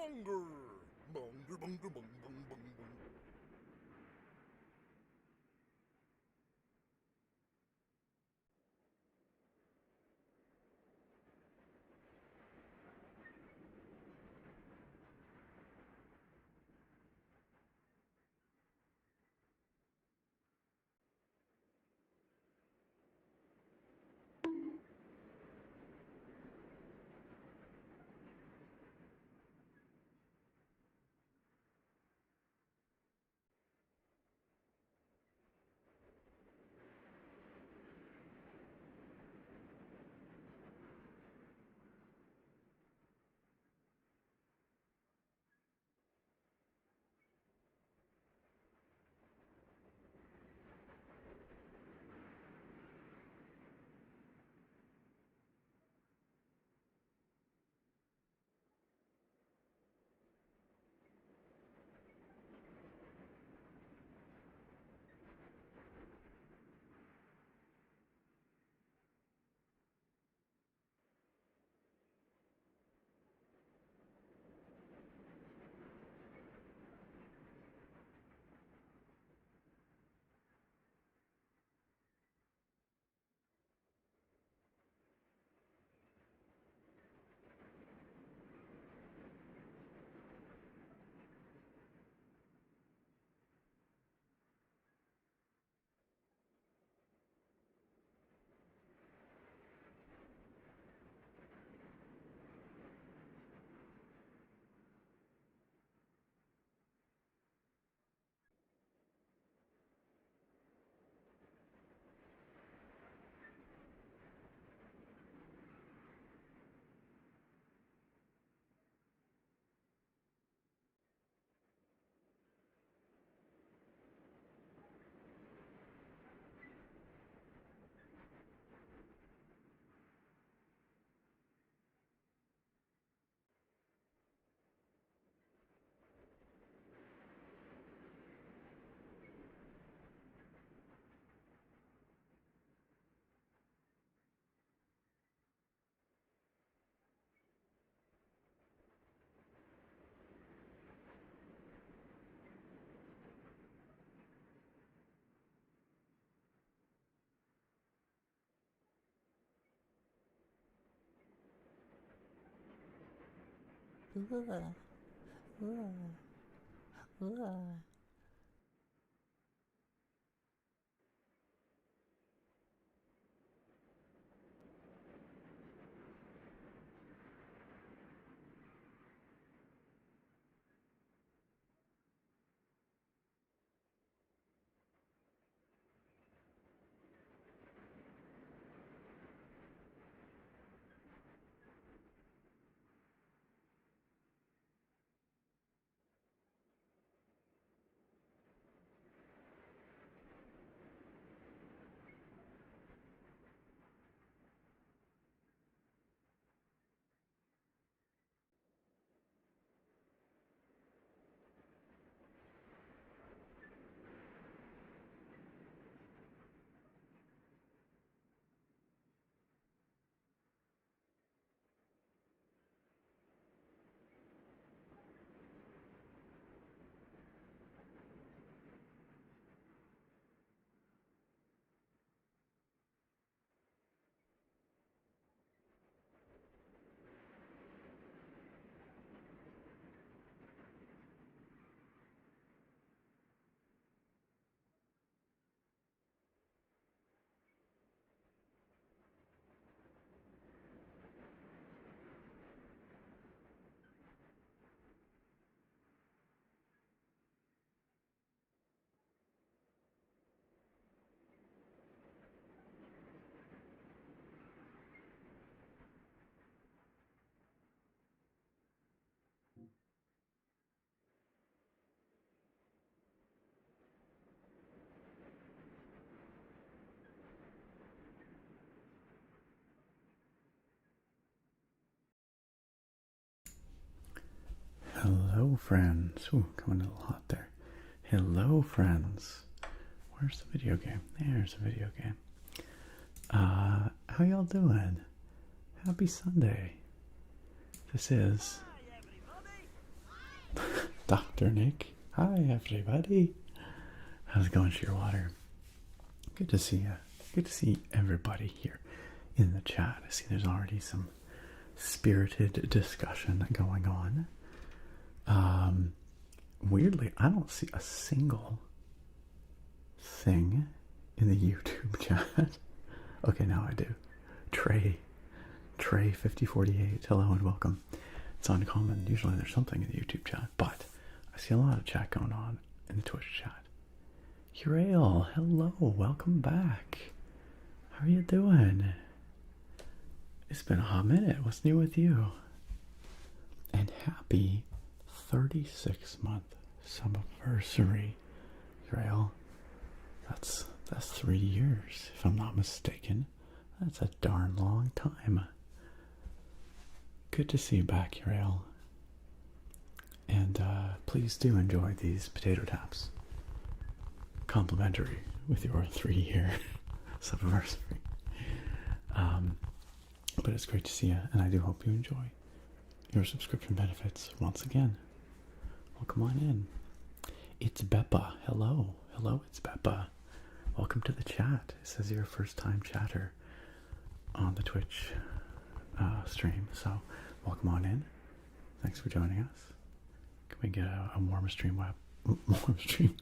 Bunger! Bunger, bunger, bung, bung, bung, bung. Hello, friends. Ooh, coming a little hot there. Hello, friends. Where's the video game? There's the video game. How y'all doing? Happy Sunday. This is Dr. Nick. Hi, everybody. How's it going, Shearwater? Good to see you. Good to see everybody here in the chat. I see there's already some spirited discussion going on. Weirdly, I don't see a single thing in the YouTube chat. Okay, now I do. Trey 5048, hello and welcome. It's uncommon. Usually there's something in the YouTube chat, but I see a lot of chat going on in the Twitch chat. Urael, hello, welcome back. How are you doing? It's been a hot minute. What's new with you? And happy 36-month subversary, Urael. That's 3 years, if I'm not mistaken. That's a darn long time. Good to see you back, Urael. And please do enjoy these potato taps. Complimentary with your 3-year subversary. But it's great to see you, and I do hope you enjoy your subscription benefits once again. Well, come on in. It's Beppa. Hello. Hello, it's Beppa. Welcome to the chat. It says you're a first-time chatter on the Twitch stream, so welcome on in. Thanks for joining us. Can we get a warm stream warm stream?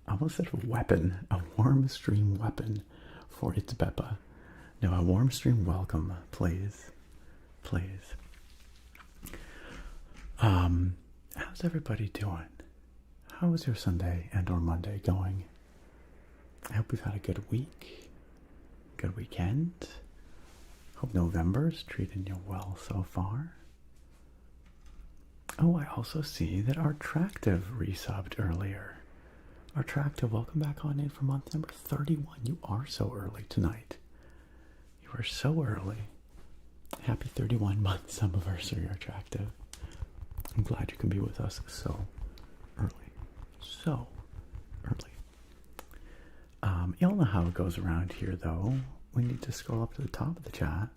I almost said weapon. A warm stream weapon for It's Beppa. No, a warm stream welcome, please. Please. How's everybody doing? How was your Sunday and or Monday going? I hope you've had a good week. Good weekend. Hope November's treating you well so far. Oh, I also see that Artractive resubbed earlier. Artractive, welcome back on in for month number 31. You are so early tonight. You are so early. Happy 31-month subversary, Artractive. I'm glad you can be with us so early. So early. Y'all know how it goes around here, though. We need to scroll up to the top of the chat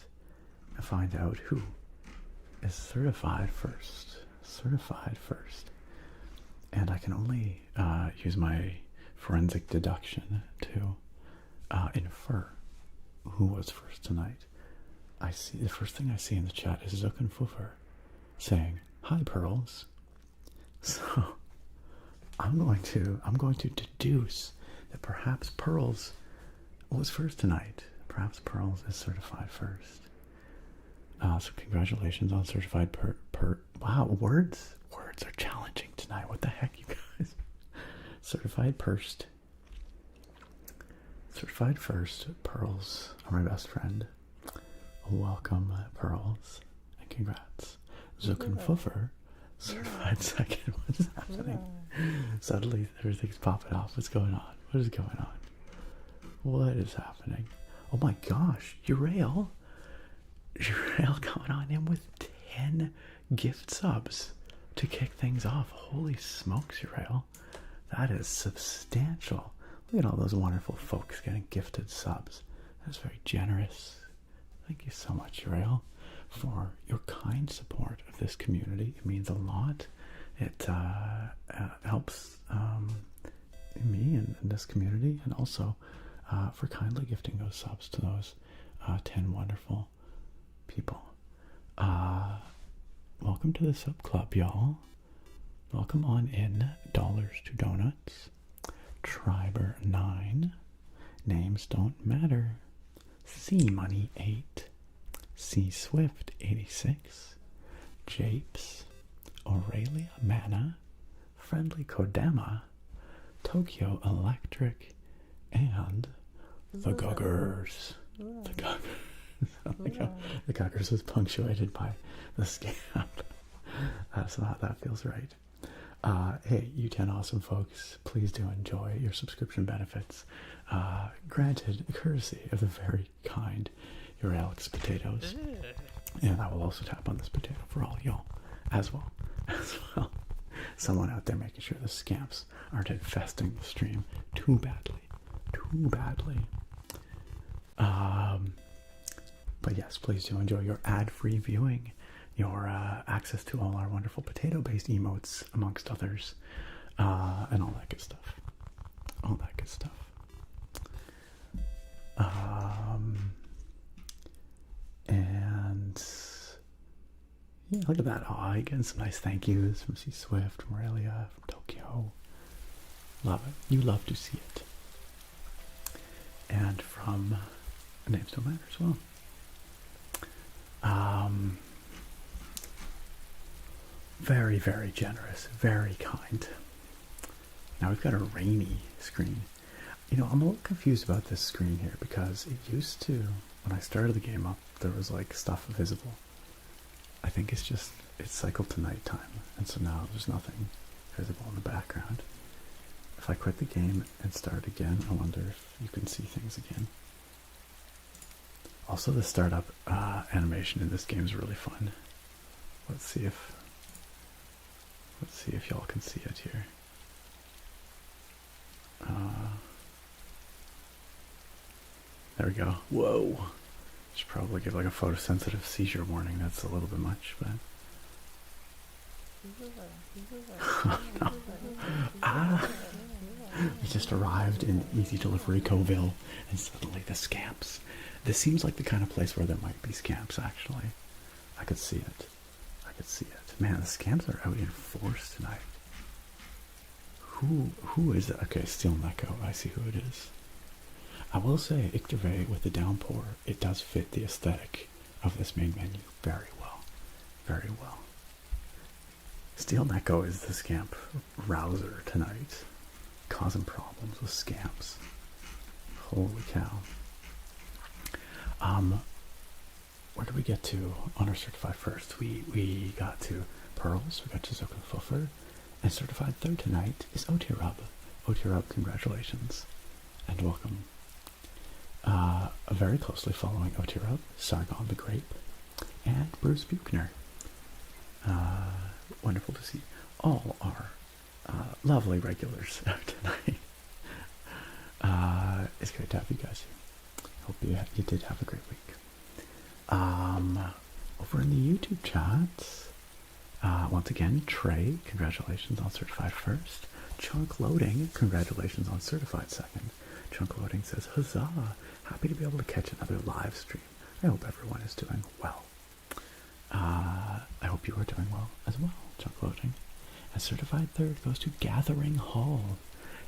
and find out who is certified first. Certified first. And I can only use my forensic deduction to infer who was first tonight. I see the first thing I see in the chat is Zuckenfuffer saying, "Hi, Pearls." So I'm going to deduce that perhaps Pearls was first tonight. Perhaps Pearls is certified first. So congratulations on certified wow, words are challenging tonight. What the heck, you guys? Certified first. Certified first. Pearls are my best friend. Welcome, Pearls, and congrats. Zuckenfuffer, certified second. What's happening? Suddenly everything's popping off. What's going on? What is going on? What is happening? Oh my gosh, Urael coming on in with 10 gift subs to kick things off. Holy smokes, Urael. That is substantial. Look at all those wonderful folks getting gifted subs. That's very generous. Thank you so much, Urael, for your kind support of this community. It means a lot. It helps me and this community, and also for kindly gifting those subs to those 10 wonderful people. Welcome to the sub club, y'all. Welcome on in. Dollars to Donuts. Triber9. Names don't matter. C Money 8. C Swift 86. Japes. Aurelia Mana. Friendly Kodama. Tokyo Electric. And the Guggers. The Guggers. The Guggers was punctuated by the scam. So that feels right. Hey, you 10 awesome folks, please do enjoy your subscription benefits. Granted, courtesy of the very kind Your Alex Potatoes. And I will also tap on this potato for all y'all as well. Someone out there making sure the scamps aren't infesting the stream too badly. But yes, please do enjoy your ad-free viewing. your access to all our wonderful potato-based emotes, amongst others, and all that good stuff. All that good stuff. And yeah, look at that. Oh, again, some nice thank yous from C Swift, from Aurelia, from Tokyo. Love it. You love to see it. And from Names Don't Matter as well. Very, very generous, very kind. Now we've got a rainy screen. You know, I'm a little confused about this screen here because it used to, when I started the game up, there was like stuff visible. I think it's just, it's cycled to nighttime, and so now there's nothing visible in the background. If I quit the game and start again, I wonder if you can see things again. Also, the startup animation in this game is really fun. Let's see if y'all can see it here. There we go. Whoa! Should probably give like a photosensitive seizure warning. That's a little bit much, but. No. We just arrived in Easy Delivery Coville, and suddenly the scamps. This seems like the kind of place where there might be scamps, actually. I could see it. I could see it. Man, the scamps are out in force tonight. Who is it? Okay, Steel Neko. I see who it is. I will say, Icterve with the downpour, it does fit the aesthetic of this main menu very well. Very well. Steel Neko is the scamp rouser tonight, causing problems with scamps. Holy cow. Where did we get to on our certified first? We got to Pearls, we got to Zokan Fuffer, and certified third tonight is Otirub. Otirub, congratulations and welcome. Very closely following Otirub, Sargon the Grape, and Bruce Buchner. Wonderful to see all our lovely regulars out tonight. It's great to have you guys here. Hope you did have a great week. Over in the YouTube chat, once again, Trey, congratulations on certified first. Chunk Loading, congratulations on certified second. Chunk Loading says, huzzah, happy to be able to catch another live stream. I hope everyone is doing well. I hope you are doing well as well, Chunk Loading. And certified third goes to Gathering Hall.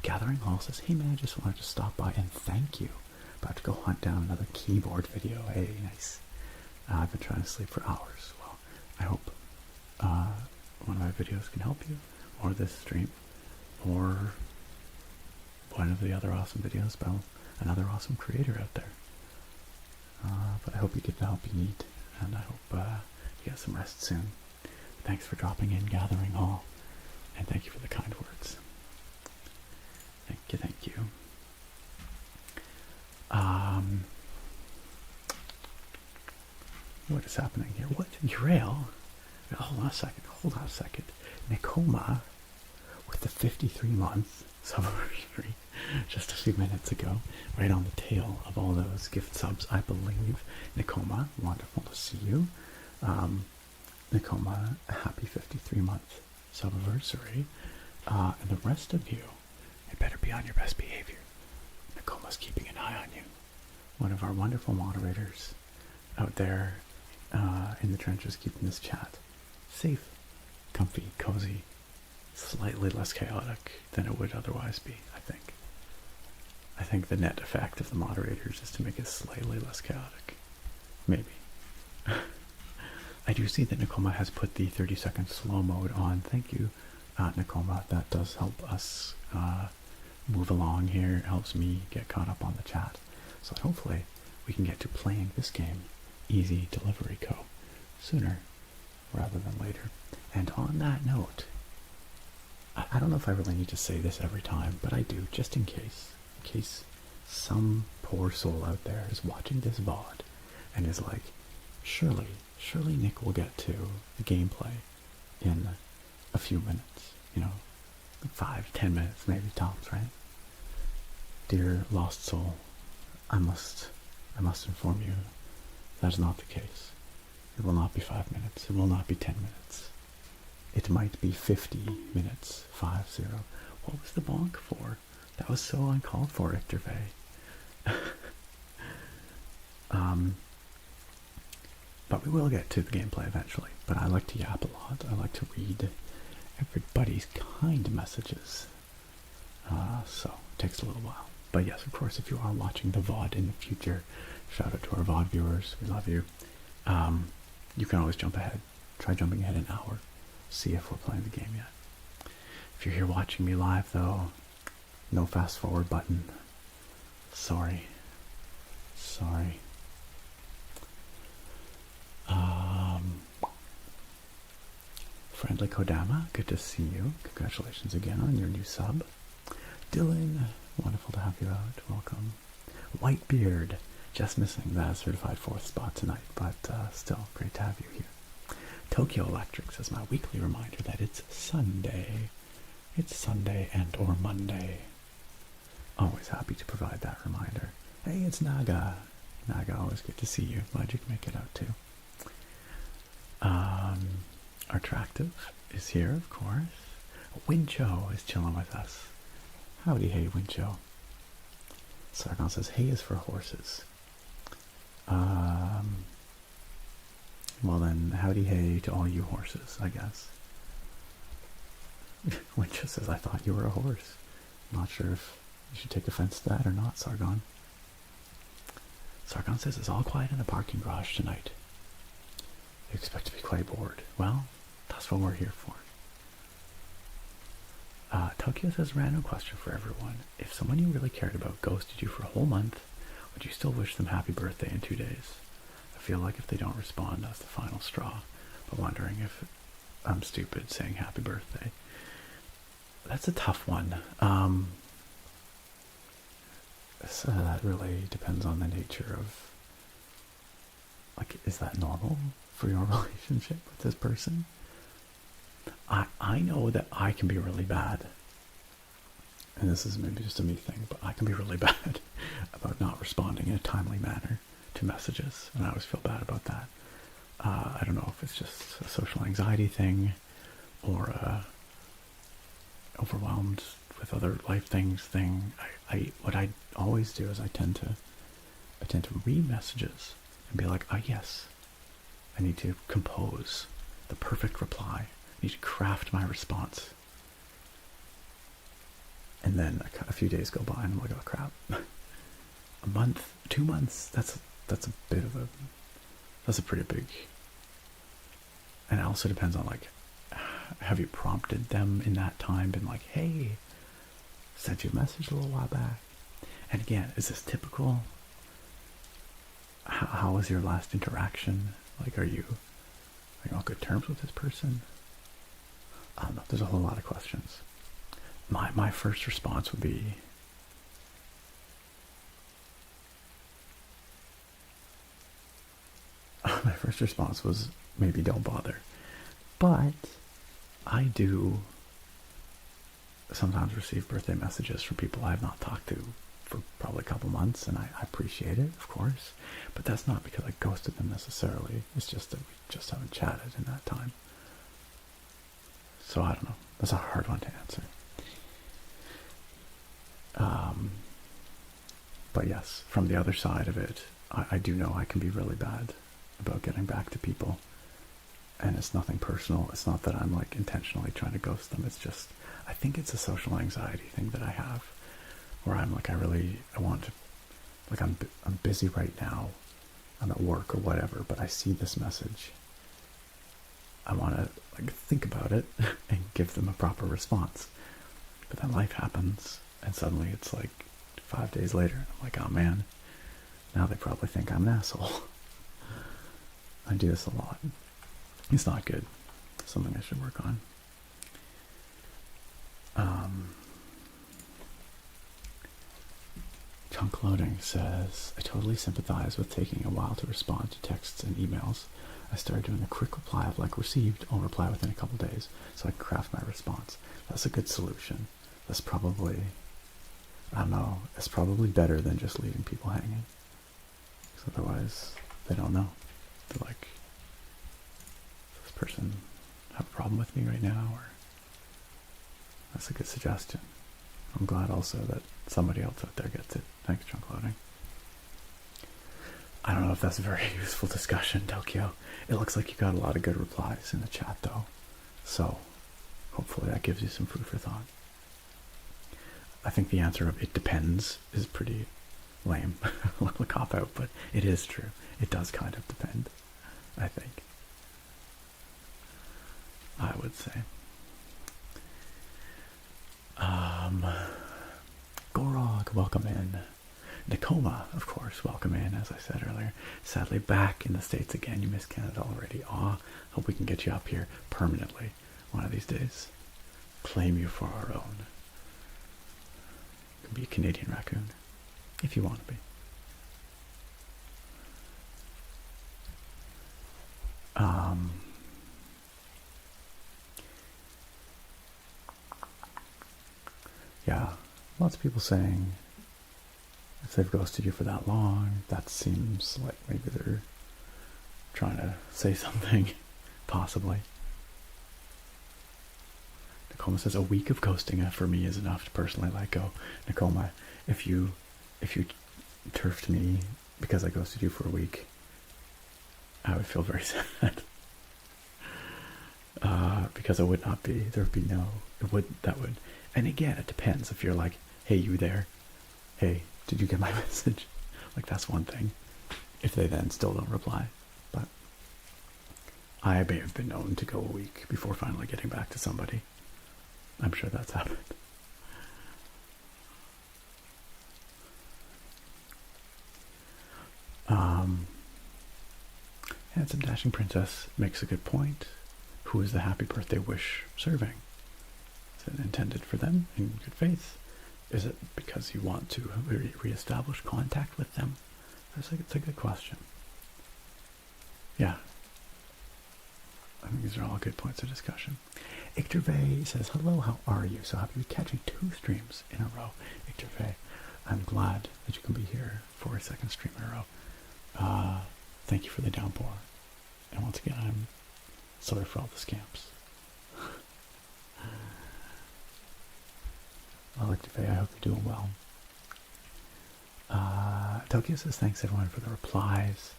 Gathering Hall says, hey man, I just wanted to stop by and thank you. About to go hunt down another keyboard video. Hey, nice. I've been trying to sleep for hours. Well, I hope one of my videos can help you, or this stream, or one of the other awesome videos about another awesome creator out there. But I hope you get the help you need, and I hope you get some rest soon. Thanks for dropping in, Gathering Hall, and thank you for the kind words. Thank you, thank you. What is happening here? What? Urail? Hold on a second. Nekoma with the 53-month sub-anniversary just a few minutes ago, right on the tail of all those gift subs, I believe. Nekoma, wonderful to see you. Nekoma, a happy 53-month sub-anniversary. And the rest of you better be on your best behavior. Nekoma's keeping an eye on you. One of our wonderful moderators out there in the trenches, keeping this chat safe, comfy, cozy, slightly less chaotic than it would otherwise be, I think. I think the net effect of the moderators is to make it slightly less chaotic. Maybe. I do see that Nekoma has put the 30-second slow mode on. Thank you, Nekoma. That does help us move along here. It helps me get caught up on the chat. So hopefully we can get to playing this game, Easy Delivery Co., sooner rather than later. And on that note, I don't know if I really need to say this every time, but I do, just in case some poor soul out there is watching this VOD and is like, surely Nick will get to the gameplay in a few minutes, 5-10 minutes maybe tops, right? Dear lost soul, I must inform you that is not the case. It will not be 5 minutes. It will not be 10 minutes. It might be 50 minutes. 50. What was the bonk for? That was so uncalled for, Victor Vey. But we will get to the gameplay eventually. But I like to yap a lot. I like to read everybody's kind messages. So it takes a little while. But yes, of course, if you are watching the VOD in the future, shout out to our VOD viewers. We love you. You can always jump ahead. Try jumping ahead an hour. See if we're playing the game yet. If you're here watching me live, though, no fast forward button. Sorry. Sorry. Friendly Kodama, good to see you. Congratulations again on your new sub. Dylan, wonderful to have you out. Welcome. Whitebeard, just missing that certified 4th spot tonight, but still great to have you here. Tokyo Electric says my weekly reminder that it's Sunday. It's Sunday and or Monday. Always happy to provide that reminder. Hey, it's Naga. Naga, always good to see you. Glad you can make it out too. Attractive is here, of course. Wincho is chilling with us. Howdy, hey, Wincho. Sargon says, hay is for horses. Well then, howdy, hey to all you horses, I guess. Wincho says, I thought you were a horse. Not sure if you should take offense to that or not, Sargon. Sargon says, it's all quiet in the parking garage tonight. You expect to be quite bored. Well, that's what we're here for. Tokyo says, random question for everyone. If someone you really cared about ghosted you for a whole month, would you still wish them happy birthday in 2 days? I feel like if they don't respond, that's the final straw. But wondering if I'm stupid saying happy birthday. That's a tough one. So that really depends on the nature of, like, is that normal for your relationship with this person? I know that I can be really bad, and this is maybe just a me thing, but I can be really bad about not responding in a timely manner to messages, and I always feel bad about that. I don't know if it's just a social anxiety thing, or overwhelmed with other life things thing. What I always do is I tend to read messages and be like, ah, yes, I need to compose the perfect reply. I need to craft my response. And then a few days go by and I'm like, oh crap. A month, 2 months, that's a bit of that's a pretty big. And it also depends on, like, have you prompted them in that time, been like, hey, sent you a message a little while back? And again, is this typical? How was your last interaction? Like, are you on good terms with this person? I don't know, there's a whole lot of questions. My first response would be, my first response was maybe don't bother. But I do sometimes receive birthday messages from people I have not talked to for probably a couple months, and I appreciate it, of course. But that's not because I ghosted them necessarily. It's just that we just haven't chatted in that time. So I don't know. That's a hard one to answer. But yes, from the other side of it, I do know I can be really bad about getting back to people. And it's nothing personal. It's not that I'm, like, intentionally trying to ghost them. It's just, I think it's a social anxiety thing that I have, where I'm like, I want to, like, I'm busy right now. I'm at work or whatever, but I see this message. I want to, like, think about it and give them a proper response. But then life happens, and suddenly it's like 5 days later. I'm like, oh man, now they probably think I'm an asshole. I do this a lot. It's not good. It's something I should work on. Chunk Loading says, I totally sympathize with taking a while to respond to texts and emails. I started doing a quick reply of like received. I'll reply within a couple days so I can craft my response. That's a good solution. That's probably, I don't know, it's probably better than just leaving people hanging. Because otherwise, they don't know. They're like, person have a problem with me right now? Or that's a good suggestion. I'm glad also that somebody else out there gets it. Thanks, Trunk Loading. I don't know if that's a very useful discussion, Tokyo. It looks like you got a lot of good replies in the chat, though. So, hopefully that gives you some food for thought. I think the answer of "it depends" is pretty lame. A little cop-out, but it is true. It does kind of depend, I think. I would say. Gorog, welcome in. Nakoma, of course, welcome in, as I said earlier. Sadly, back in the States again. You missed Canada already. Hope we can get you up here permanently one of these days. Claim you for our own. You can be a Canadian raccoon, if you want to be. Yeah, lots of people saying if they've ghosted you for that long, that seems like maybe they're trying to say something, possibly. Nakoma says a week of ghosting for me is enough to personally let go. Nakoma, if you turfed me because I ghosted you for a week, I would feel very sad. Because it would not be, there would be no, that would, and again, it depends. If you're like, hey, you there? Hey, did you get my message? Like, that's one thing. If they then still don't reply. But I may have been known to go a week before finally getting back to somebody. I'm sure that's happened. Handsome Dashing Princess makes a good point. Who is the happy birthday wish serving? Is it intended for them in good faith? Is it because you want to re-establish contact with them? It's a good question. Yeah. I think these are all good points of discussion. Ictervey says, hello, how are you? So happy to be catching 2 streams in a row. Ictervey, I'm glad that you can be here for a second stream in a row. Thank you for the downpour. And once again, I'm sorry for all the scamps. Well, Ictervey, I hope you're doing well. Tokyo says, thanks everyone for the replies.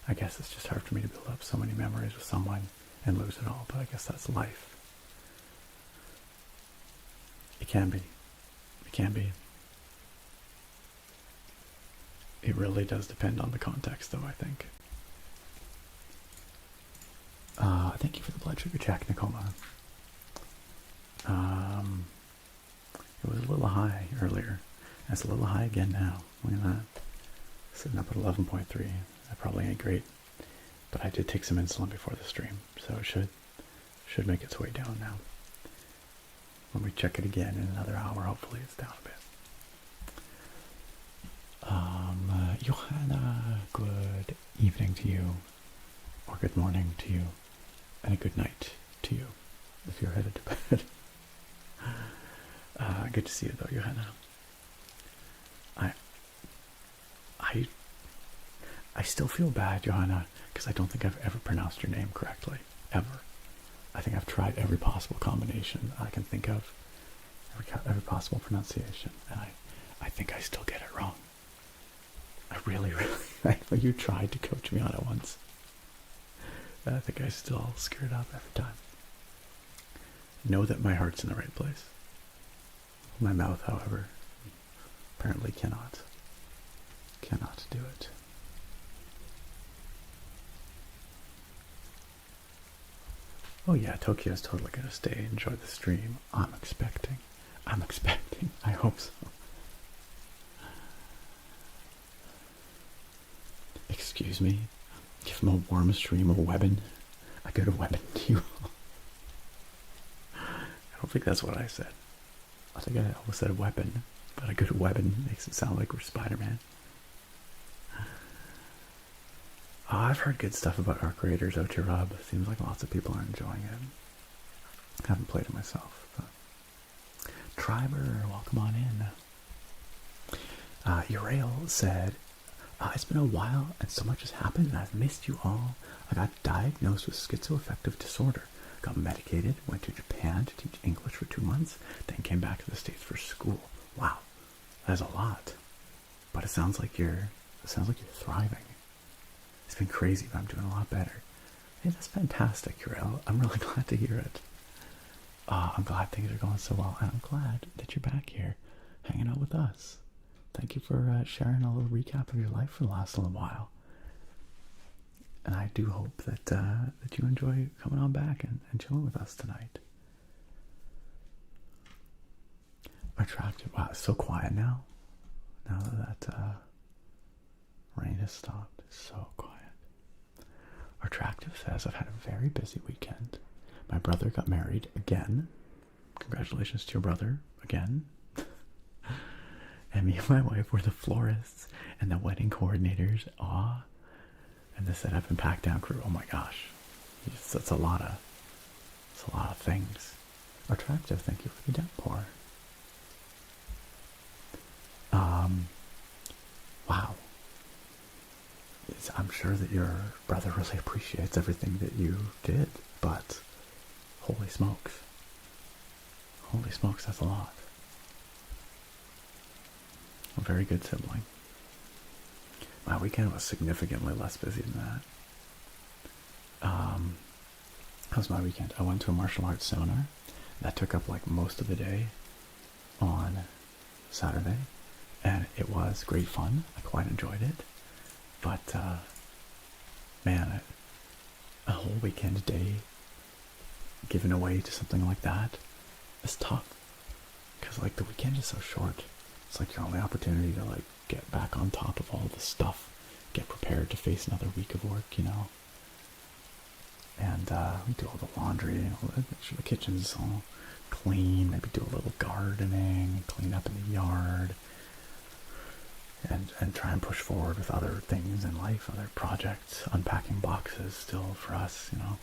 I guess it's just hard for me to build up so many memories with someone and lose it all, but I guess that's life. It can be. It can be. It really does depend on the context, though, I think. Thank you for the blood sugar check, Nakoma. It was a little high earlier. It's a little high again now. Look at that. Sitting up at 11.3. That probably ain't great. But I did take some insulin before the stream, so it should make its way down now. When we check it again in another hour, hopefully it's down a bit. Johanna, good evening to you, or good morning to you, and a good night to you, if you're headed to bed. Good to see you, though, Johanna. I still feel bad, Johanna, because I don't think I've ever pronounced your name correctly, ever. I think I've tried every possible combination I can think of, every possible pronunciation, and I think I still get it wrong. I really, you tried to coach me on it once. I think I still screw it up every time. Know that my heart's in the right place. My mouth, however, apparently cannot do it. Oh yeah, Tokyo's totally gonna stay and enjoy the stream. I'm expecting. I hope so. Excuse me. Give him a warm stream of webbing. A good webbing to you. I don't think that's what I said. I think I almost said weapon, but a good webbing makes it sound like we're Spider-Man. I've heard good stuff about Arc Raiders out here, Rob. Seems like lots of people are enjoying it. Haven't played it myself. But... Triber, welcome on in. Urail said, It's been a while, and so much has happened, and I've missed you all. I got diagnosed with schizoaffective disorder, got medicated, went to Japan to teach English for 2 months, then came back to the States for school. Wow, that's a lot. But it sounds like you're thriving. It's been crazy, but I'm doing a lot better. Hey, that's fantastic, Uriel. I'm really glad to hear it. I'm glad things are going so well, and I'm glad that you're back here hanging out with us. Thank you for sharing a little recap of your life for the last little while. And I do hope that that you enjoy coming on back and chilling with us tonight. Attractive. Wow, it's so quiet now. Now that rain has stopped, it's so quiet. Attractive says, I've had a very busy weekend. My brother got married again. Congratulations to your brother again. And me and my wife were the florists and the wedding coordinators. Aw. And the setup and pack down crew. Oh my gosh. That's a lot of things. Attractive, thank you for the downpour. Wow. I'm sure that your brother really appreciates everything that you did, but holy smokes. Holy smokes, that's a lot. A very good sibling. My weekend was significantly less busy than that. How was my weekend? I went to a martial arts seminar. That took up like most of the day on Saturday, and it was great fun. I quite enjoyed it. But, man, a whole weekend day given away to something like that is tough. Because, like, the weekend is so short. It's like your only opportunity to, like, get back on top of all the stuff. Get prepared to face another week of work, you know. And, we do all the laundry, make sure the kitchen's all clean, maybe do a little gardening, clean up in the yard. And try and push forward with other things in life, other projects, unpacking boxes still for us, you know.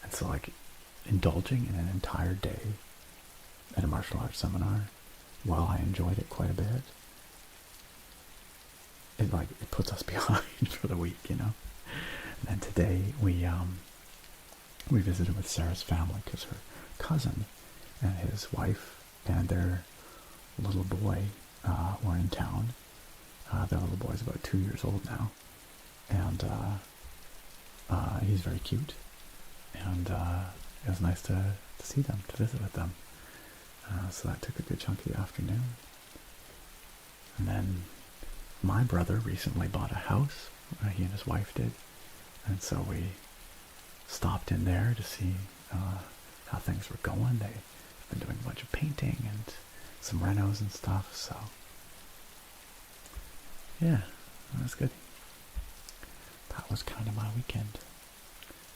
And so, like, indulging in an entire day at a martial arts seminar, while I enjoyed it quite a bit, it puts us behind for the week, you know. And then today we visited with Sarah's family because her cousin and his wife and their little boy were in town. Their little boy's about 2 years old now, and he's very cute, and it was nice to see them, to visit with them. So that took a good chunk of the afternoon. And then my brother recently bought a house. He and his wife did, and so we stopped in there to see how things were going. They've been doing a bunch of painting and some renos and stuff, so yeah, that's good. That was kind of my weekend.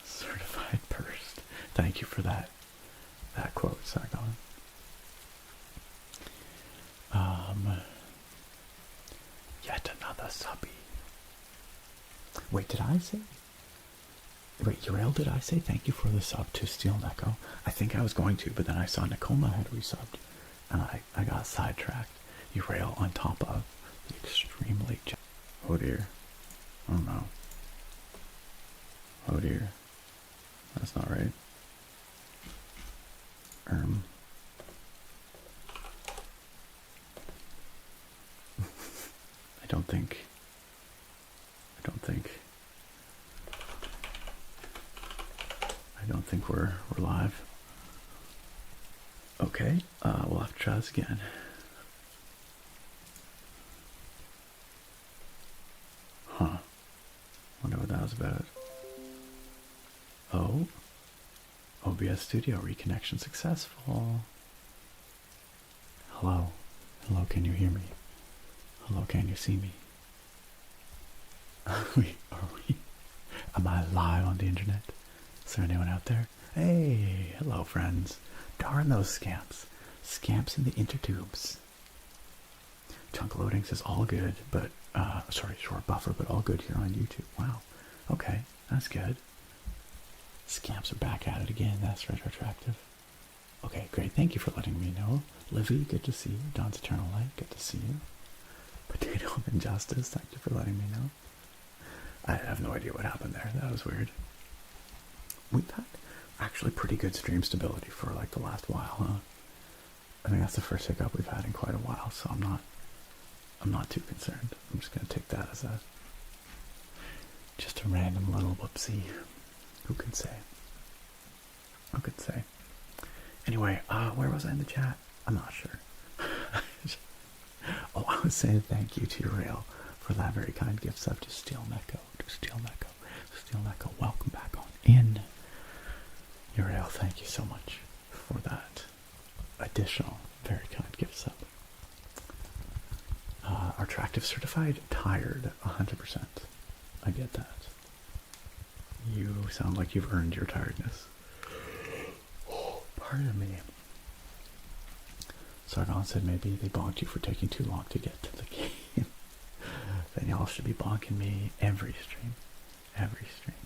Certified burst. Thank you for that quote, Sargon. Yet another subby. Wait, did I say? Wait, Uriel, did I say thank you for the sub to Steel Neko? I think I was going to, but then I saw Nakoma had resubbed, and I got sidetracked. Uriel on top of the extremely... Oh dear. Oh no. Oh dear. That's not right. I don't think we're live. Okay, we'll have to try this again. Huh. Wonder what that was about. Oh. OBS Studio reconnection successful. Hello. Hello, can you hear me? Hello, can you see me? Are we? Am I live on the internet? Is there anyone out there? Hey, hello friends. Darn those scamps. Scamps in the intertubes. Chunk loading says all good, but, short buffer, but all good here on YouTube. Wow. Okay, that's good. Scamps are back at it again. That's retroactive. Okay, great. Thank you for letting me know. Livy, good to see you. Dawn's Eternal Light, good to see you. Potato of Injustice, thank you for letting me know. I have no idea what happened there. That was weird. We've had actually pretty good stream stability for like the last while, huh? I think that's the first hiccup we've had in quite a while, so I'm not too concerned. I'm just gonna take that as just a random little whoopsie. Who can say? Who could say? Anyway, where was I in the chat? I'm not sure. Oh, I was saying thank you to Uriel for that very kind gift sub to Steel Neko. Steel Neko, welcome back on in. Uriel, thank you so much for that additional very kind gift sub. Attractive certified tired 100%. I get that. You sound like you've earned your tiredness. Pardon me. Sargon said maybe they bonked you for taking too long to get to the game. Then y'all should be bonking me every stream. Every stream.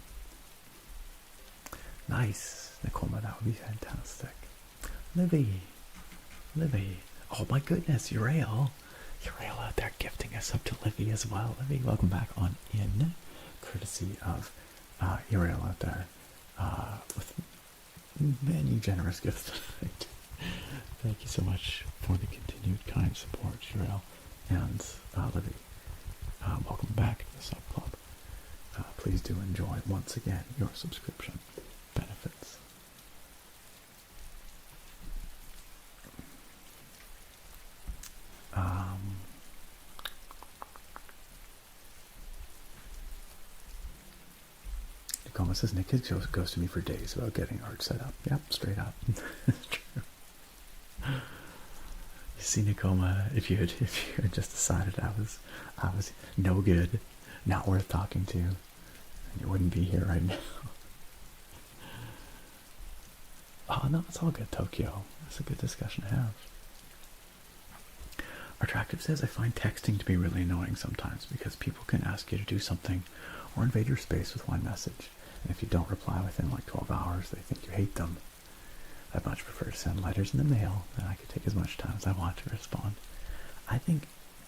Nice, Nicole, that would be fantastic. Livy. Oh my goodness, Uriel out there gifting us up to Livy as well. Livy, welcome back on in. Courtesy of Uriel out there with many generous gifts tonight. Thank you so much for the continued kind support, Uriel and Livy. Welcome back to the sub club. Please do enjoy once again your subscription benefits. Nicoma says Nick goes to me for days about getting art set up. Yep, straight up. It's true. You see, Nicoma, if you had just decided I was no good, not worth talking to, then you wouldn't be here right now. Oh no, it's all good, Tokyo. That's a good discussion to have. Attractive says, I find texting to be really annoying sometimes because people can ask you to do something or invade your space with one message, and if you don't reply within like 12 hours, they think you hate them. I'd much prefer to send letters in the mail, then I could take as much time as I want to respond. I think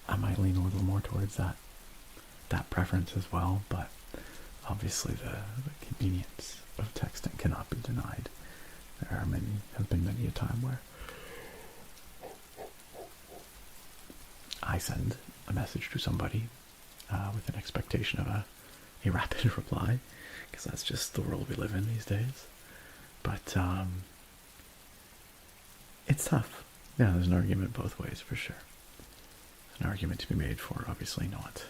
I might lean a little more towards that preference as well, but obviously the convenience of texting cannot be denied. There have been many a time where I send a message to somebody with an expectation of a rapid reply, because that's just the world we live in these days. But it's tough. Yeah, there's an argument both ways for sure. There's an argument to be made for obviously not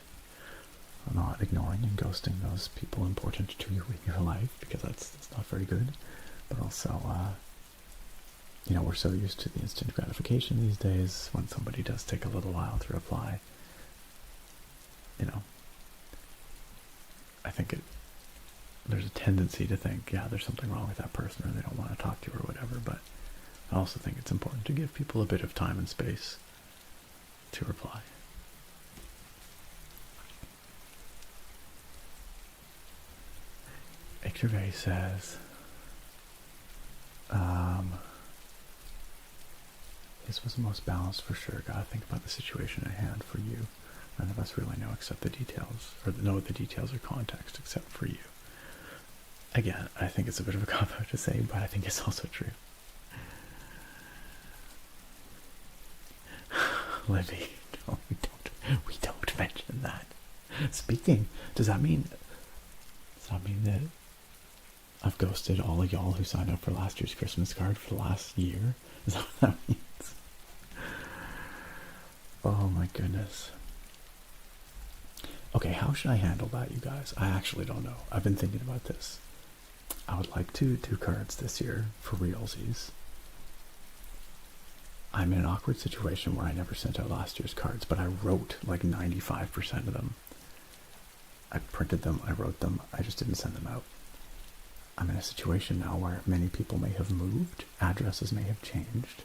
ignoring and ghosting those people important to you in your life, because that's not very good. But also, we're so used to the instant gratification these days. When somebody does take a little while to reply, I think there's a tendency to think, yeah, there's something wrong with that person, or they don't want to talk to you or whatever. But I also think it's important to give people a bit of time and space to reply. Ictervay says, this was the most balanced for sure. Gotta think about the situation at hand for you. None of us really know except the details, or know the details or context except for you. Again, I think it's a bit of a cop-out to say, but I think it's also true. Libby, no, we don't mention that. Speaking, does that mean that I've ghosted all of y'all who signed up for last year's Christmas card for the last year? Is that what that means? Oh my goodness. Okay, how should I handle that, you guys? I actually don't know. I've been thinking about this. I would like to do cards this year for realsies. I'm in an awkward situation where I never sent out last year's cards, but I wrote like 95% of them. I printed them, I wrote them, I just didn't send them out. I'm in a situation now where many people may have moved, addresses may have changed,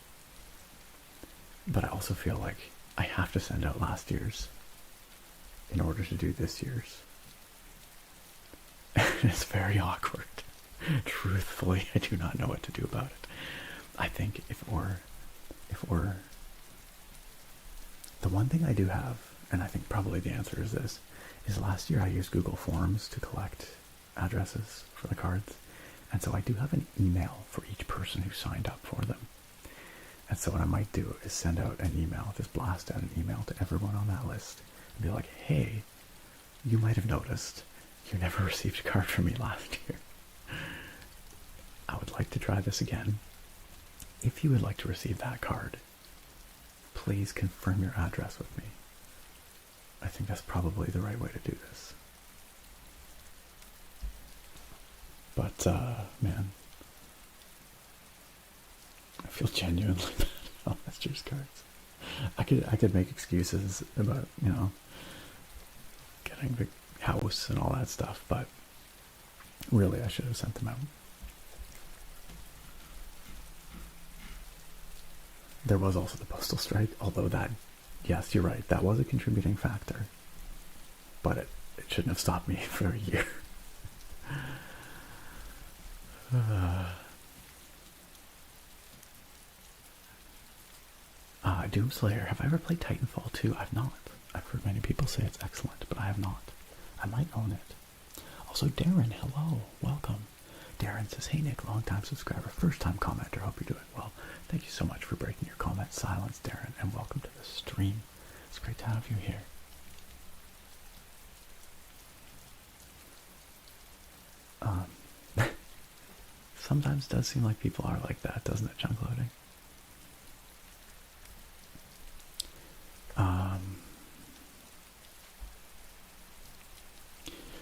but I also feel like I have to send out last year's in order to do this year's. It's very awkward. Truthfully, I do not know what to do about it. I think if we're the one thing I do have, and I think probably the answer is this, is last year I used Google Forms to collect addresses for the cards. And so I do have an email for each person who signed up for them. And so what I might do is send out an email, just blast out an email to everyone on that list and be like, hey, you might have noticed you never received a card from me last year. I would like to try this again. If you would like to receive that card, please confirm your address with me. I think that's probably the right way to do this. But, man, I feel genuinely bad about last year's cards. I could make excuses about, you know, getting the house and all that stuff, but really I should have sent them out. There was also the postal strike, although that, yes, you're right, that was a contributing factor. But it shouldn't have stopped me for a year. Doomslayer, have I ever played Titanfall 2? I've not. I've heard many people say it's excellent, but I have not. I might own it. Also, Darren, hello, welcome. Darren says, hey Nick, long-time subscriber, first-time commenter, hope you're doing well. Thank you so much for breaking your comment silence, Darren, and welcome to the stream. It's great to have you here. Sometimes it does seem like people are like that, doesn't it, junk loading?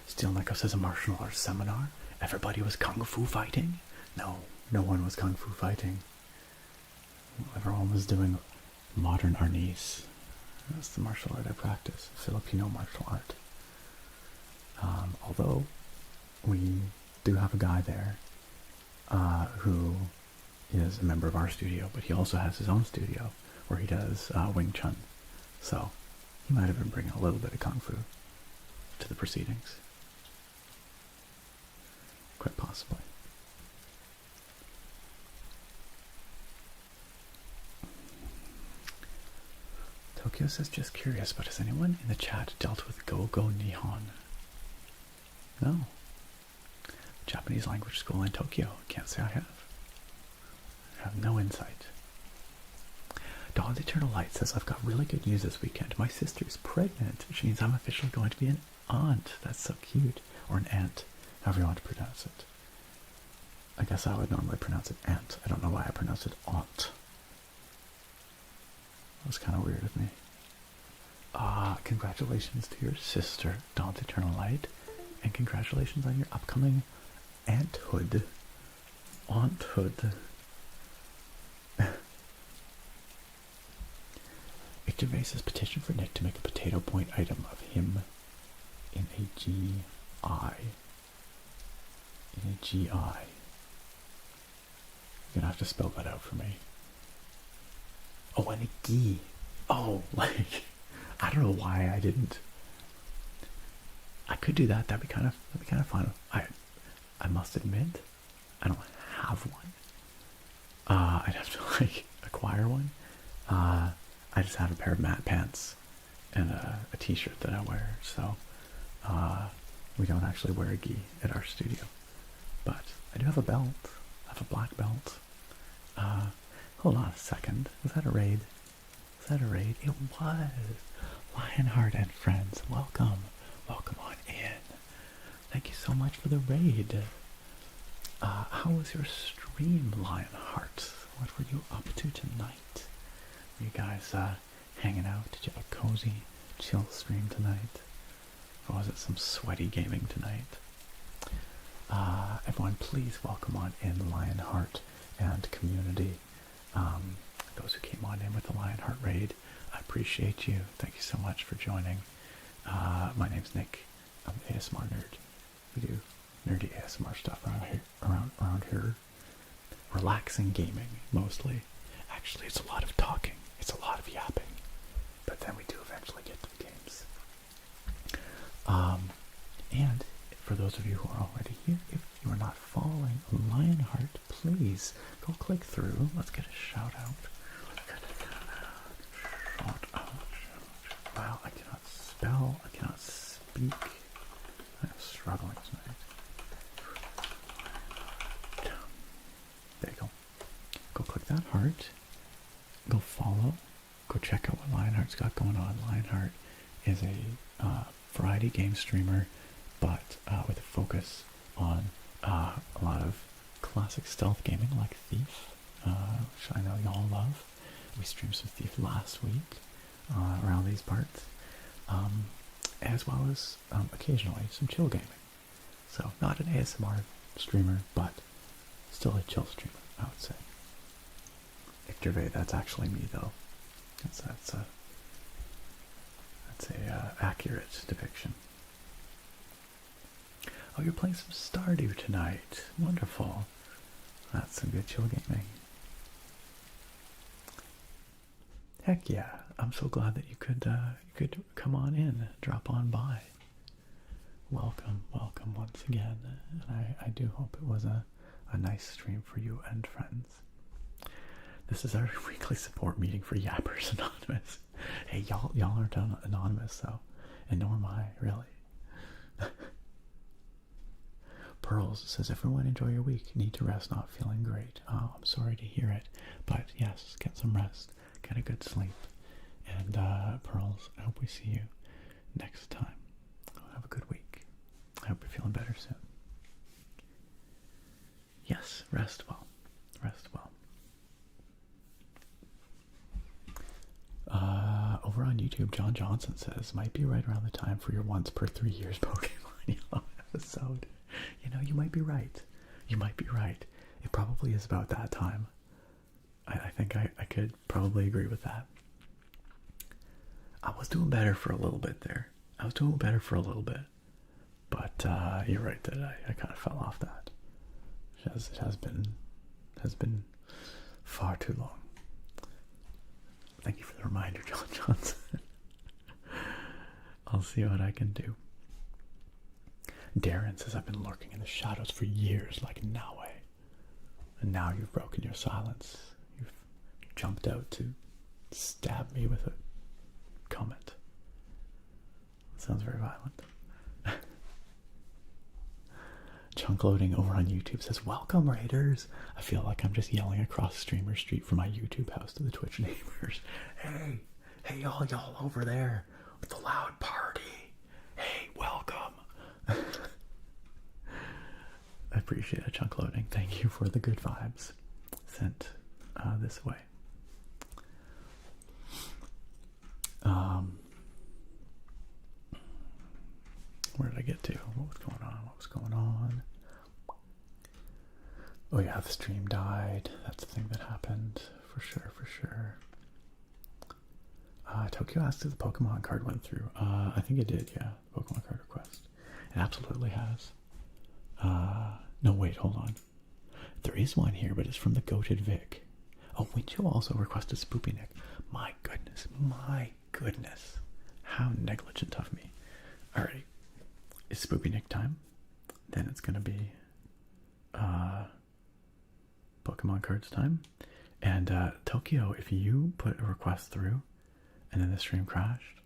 Steel Neko says a martial arts seminar. Everybody was kung fu fighting? No, no one was kung fu fighting. Everyone was doing modern arnis. That's the martial art I practice, Filipino martial art. Although we do have a guy there who is a member of our studio, but he also has his own studio where he does Wing Chun. So he might have been bringing a little bit of kung fu to the proceedings. Quite possibly. Tokyo says, just curious, but has anyone in the chat dealt with Go-Go Nihon? No. Japanese language school in Tokyo. Can't say I have. I have no insight. Dawn's Eternal Light says, I've got really good news this weekend. My sister's pregnant, which means I'm officially going to be an aunt. That's so cute. Or an aunt, however you want to pronounce it. I guess I would normally pronounce it aunt. I don't know why I pronounce it aunt. That was kind of weird of me. Congratulations to your sister, Dawn's Eternal Light. And congratulations on your upcoming aunthood. Aunthood. Victor May says, petition for Nick to make a potato point item of him in a GI. In a GI. You're gonna have to spell that out for me. Oh, and a gi. Oh, like, I don't know why I didn't. I could do that. That'd be kind of fun. I must admit, I don't have one. I'd have to like acquire one. I just have a pair of matte pants and a t-shirt that I wear. So we don't actually wear a gi at our studio, but I do have a belt. I have a black belt. Hold on a second. Was that a raid? Was that a raid? It was. Lionheart and friends, welcome. Welcome on in. Thank you so much for the raid. How was your stream, Lionheart? What were you up to tonight? Were you guys hanging out? Did you have a cozy, chill stream tonight? Or was it some sweaty gaming tonight? Everyone, please welcome on in Lionheart and community. Those who came on in with the Lionheart raid, I appreciate you. Thank you so much for joining. My name's Nick. I'm an ASMR nerd. We do nerdy ASMR stuff around here. Relaxing gaming, mostly. Actually, it's a lot of talking. It's a lot of yapping. But then we do eventually get to the games. And for those of you who are already here, if you are not following Lionheart, please go click through. Let's get a shout out. Wow, I cannot spell. I cannot speak. I'm struggling tonight. There you go. Go click that heart. Go follow. Go check out what Lionheart's got going on. Lionheart is a variety game streamer, but with a focus on a lot of classic stealth gaming like Thief, which I know y'all love. We streamed some Thief last week around these parts, as well as occasionally some chill gaming. So not an ASMR streamer, but still a chill streamer, I would say. Victor, that's actually me though. That's a accurate depiction. Oh, you're playing some Stardew tonight. Wonderful. That's some good chill gaming. Heck yeah! I'm so glad that you could come on in, drop on by. Welcome once again, and I do hope it was a nice stream for you and friends. This is our weekly support meeting for Yappers Anonymous. Hey, y'all aren't anonymous though, and nor am I, really. Pearls says, everyone enjoy your week. Need to rest, not feeling great. Oh, I'm sorry to hear it, but yes, get some rest, get a good sleep, and Pearls, I hope we see you next time. Have a good week. I hope you're feeling better soon. Yes, rest well. Rest well. Over on YouTube, John Johnson says, might be right around the time for your once per 3 years Pokemon Yellow episode. You know, you might be right. You might be right. It probably is about that time. I think I could probably agree with that. I was doing better for a little bit there. But you're right that I kind of fell off that. It has been far too long. Thank you for the reminder, John Johnson. I'll see what I can do. Darren says, I've been lurking in the shadows for years like Nawe. And now you've broken your silence. You've jumped out to stab me with a comment. That sounds very violent. Chunk Loading over on YouTube says, welcome Raiders. I feel like I'm just yelling across Streamer Street from my YouTube house to the Twitch neighbors. Hey y'all over there with the loud party. Hey, welcome. I appreciate it, Chunk Loading. Thank you for the good vibes sent this way. Where did I get to? What was going on? Oh yeah, the stream died. That's the thing that happened. For sure. Tokyo asked if the Pokemon card went through. I think it did, yeah. Pokemon card request. It absolutely has. No, wait, hold on. There is one here, but it's from the Goated Vic. Oh, Wincho also requested Spoopy Nick. My goodness. How negligent of me. Alright. It's Spoopy Nick time. Then it's gonna be Pokemon cards time. And Tokyo, if you put a request through and then the stream crashed,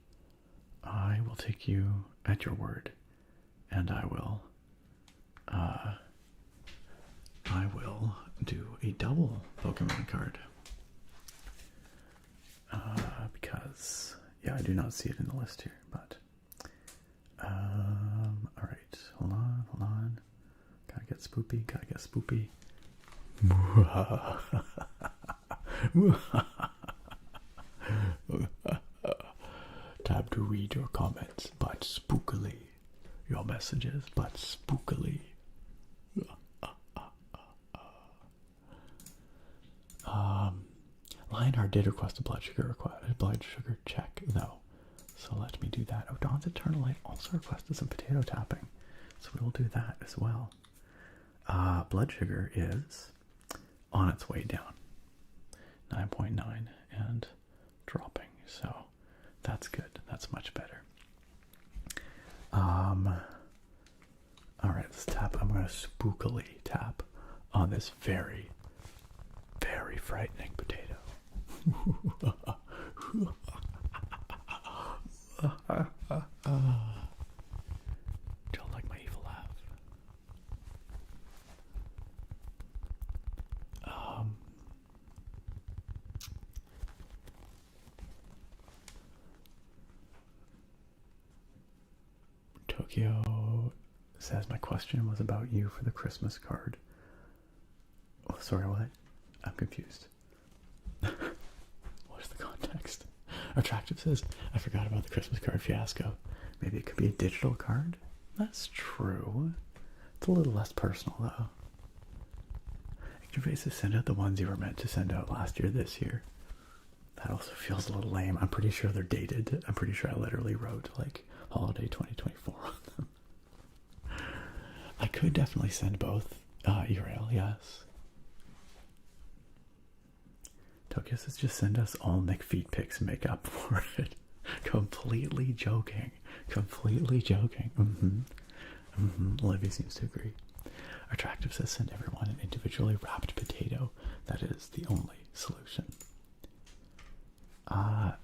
I will take you at your word, and I will do a double Pokemon card. Because yeah, I do not see it in the list here, but alright, hold on. Gotta get spoopy. Time to read your comments, but spookily. Your messages, but spookily. Lionheart did request a blood sugar check, though. So let me do that. Oh, Dawn's Eternal Light also requested some potato tapping. So we will do that as well. Blood sugar is on its way down. 9.9 and dropping. So that's good. That's much better. Alright, let's tap. I'm going to spookily tap on this very, very frightening potato. Tokyo says my question was about you for the Christmas card. Oh, sorry, what? I'm confused. What is the context? Attractive says, I forgot about the Christmas card fiasco. Maybe it could be a digital card? That's true. It's a little less personal, though. Activate says, send out the ones you were meant to send out last year this year. That also feels a little lame. I'm pretty sure they're dated. I'm pretty sure I literally wrote, like, holiday 2024 on them. I could definitely send both. Urail, yes. Tokyo says, just send us all Nick feet pics and make up for it. Completely joking. Completely joking. Olivia seems to agree. Attractive says, send everyone an individually wrapped potato. That is the only solution.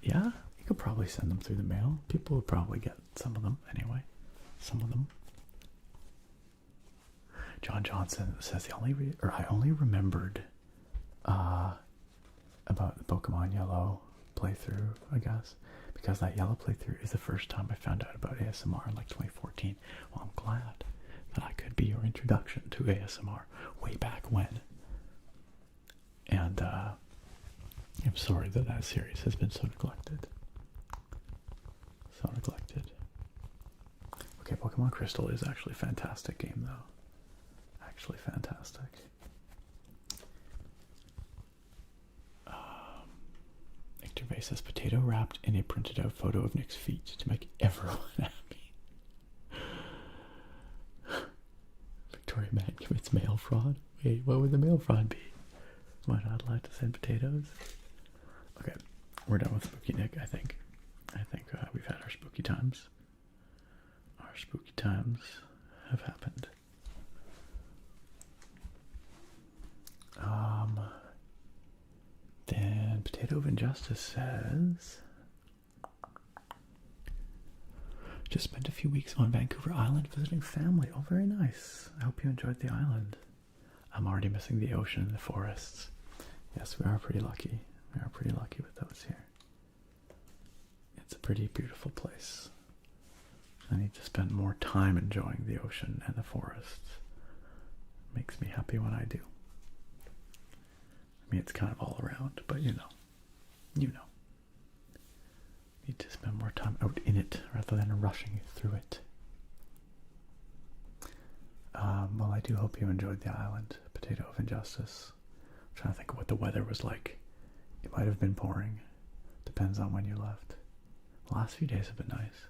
Yeah, you could probably send them through the mail. People would probably get some of them anyway. Some of them. John Johnson says, I only remembered about the Pokemon Yellow playthrough, I guess, because that Yellow playthrough is the first time I found out about ASMR in like 2014. Well, I'm glad that I could be your introduction to ASMR way back when. And I'm sorry that that series has been so neglected. So neglected. Okay, Pokemon Crystal is actually a fantastic game, though. Actually fantastic. Victor says, potato wrapped in a printed out photo of Nick's feet to make everyone happy. Victoria Man commits mail fraud. Wait, what would the mail fraud be? Am I not allowed to send potatoes? Okay, we're done with Spooky Nick, I think. I think we've had our spooky times. Our spooky times have happened. Then Potato of Injustice says, just spent a few weeks on Vancouver Island visiting family. Oh, very nice. I hope you enjoyed the island. I'm already missing the ocean and the forests. Yes, we are pretty lucky. We are pretty lucky with those here. It's a pretty beautiful place. I need to spend more time enjoying the ocean and the forests. Makes me happy when I do. I mean, it's kind of all around, but you know. Need to spend more time out in it rather than rushing through it. Well, I do hope you enjoyed the island, Potato of Injustice. I'm trying to think of what the weather was like. It might have been pouring. Depends on when you left. The last few days have been nice.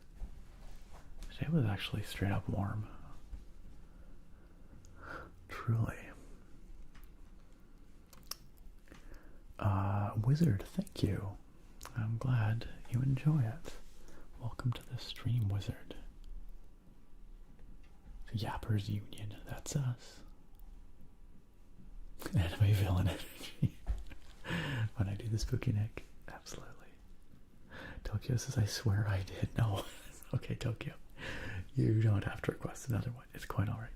Today was actually straight up warm. Truly. Wizard, thank you. I'm glad you enjoy it. Welcome to the stream, Wizard. The Yappers Union, that's us. Anime villain energy. When I do the Spooky Nick, absolutely. Tokyo says, I swear I did. No. Okay, Tokyo. You don't have to request another one. It's quite alright.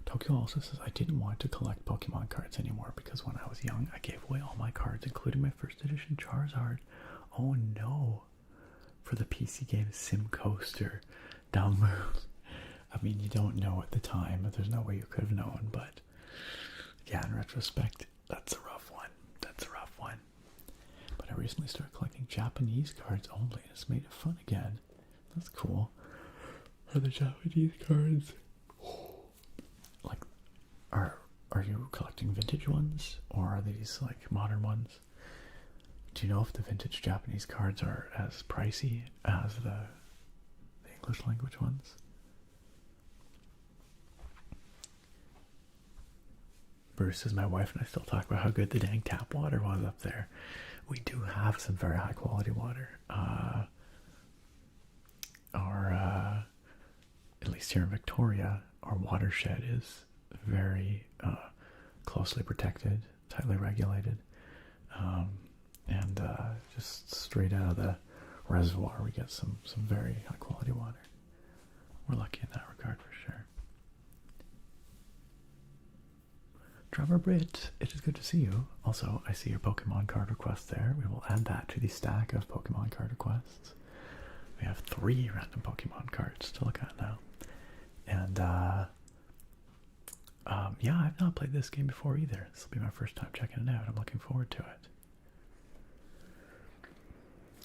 Tokyo also says, I didn't want to collect Pokemon cards anymore because when I was young, I gave away all my cards, including my first edition Charizard. Oh no. For the PC game Sim Coaster. Dumb move. I mean, you don't know at the time. There's no way you could have known, but yeah, in retrospect, that's a rough one. That's a rough one. But I recently started collecting Japanese cards only, and it's made it fun again. That's cool. Are the Japanese cards... Like, are you collecting vintage ones, or are these like modern ones? Do you know if the vintage Japanese cards are as pricey as the English language ones? Bruce says, my wife and I still talk about how good the dang tap water was up there. We do have some very high quality water. At least here in Victoria, our watershed is very closely protected, tightly regulated, and just straight out of the reservoir we get some very high quality water. We're lucky in that regard for sure. Drummer Brit, it is good to see you. Also, I see your Pokemon card request there. We will add that to the stack of Pokemon card requests. We have 3 random Pokemon cards to look at now. And, yeah, I've not played this game before either. This will be my first time checking it out. I'm looking forward to it.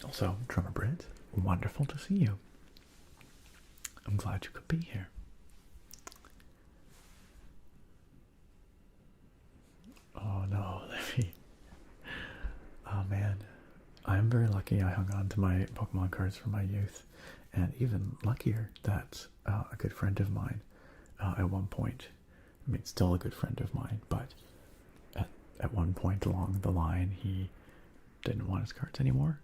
Also, Drummer Brit, wonderful to see you. I'm glad you could be here. Oh no, oh man. I'm very lucky I hung on to my Pokemon cards from my youth. And even luckier that a good friend of mine at one point, I mean, still a good friend of mine, but at one point along the line, he didn't want his cards anymore.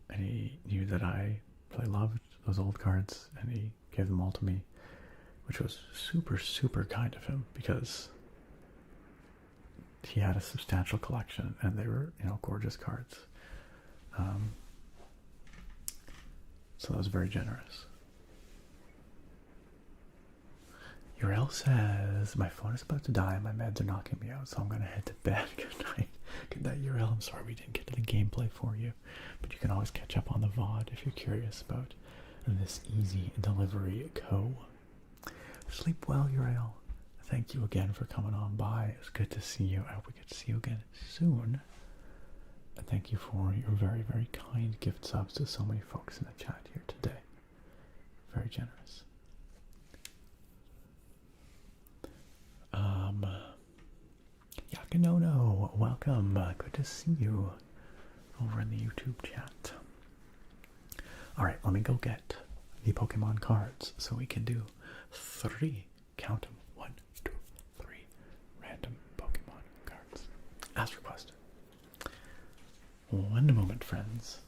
And he knew that I really loved those old cards, and he gave them all to me, which was super, super kind of him, because he had a substantial collection, and they were, you know, gorgeous cards. So that was very generous. Uriel says, my phone is about to die and my meds are knocking me out, so I'm going to head to bed. Good night. Good night, Uriel. I'm sorry we didn't get to the gameplay for you, but you can always catch up on the VOD if you're curious about this easy delivery co. Sleep well, Uriel. Thank you again for coming on by. It's good to see you. I hope we get to see you again soon. And thank you for your very, very kind gift subs to so many folks in the chat here today. Very generous. Yakinono, welcome. Good to see you over in the YouTube chat. Alright, let me go get the Pokemon cards so we can do 3, count them, 1, 2, 3 random Pokemon cards. As requested. One moment, friends.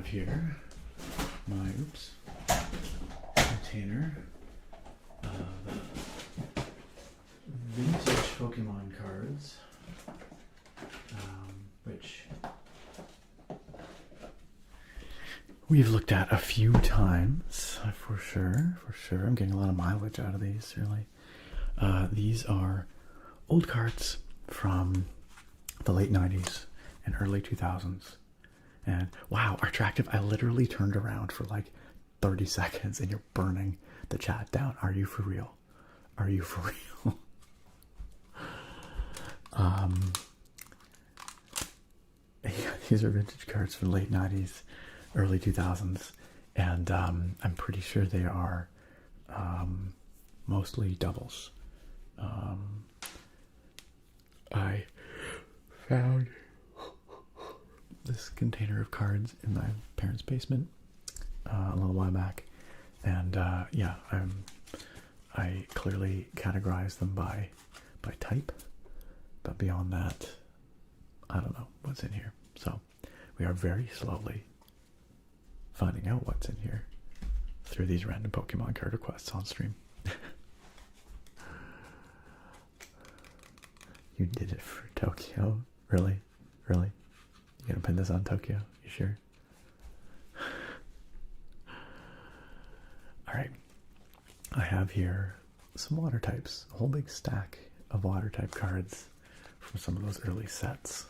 Here my container of vintage Pokemon cards, which we've looked at a few times for sure. I'm getting a lot of mileage out of these, really. These are old cards from the late 90s and early 2000s. And wow, Attractive, I literally turned around for like 30 seconds and you're burning the chat down. Are you for real? Are you for real? Yeah, these are vintage cards from the late 90s, early 2000s. And I'm pretty sure they are mostly doubles. I found this container of cards in my parents' basement a little while back, and yeah, I clearly categorize them by type, but beyond that, I don't know what's in here. So we are very slowly finding out what's in here through these random Pokemon card requests on stream. You did it for Tokyo? Really? Really? You gonna pin this on Tokyo? You sure? Alright. I have here some water types. A whole big stack of water type cards from some of those early sets.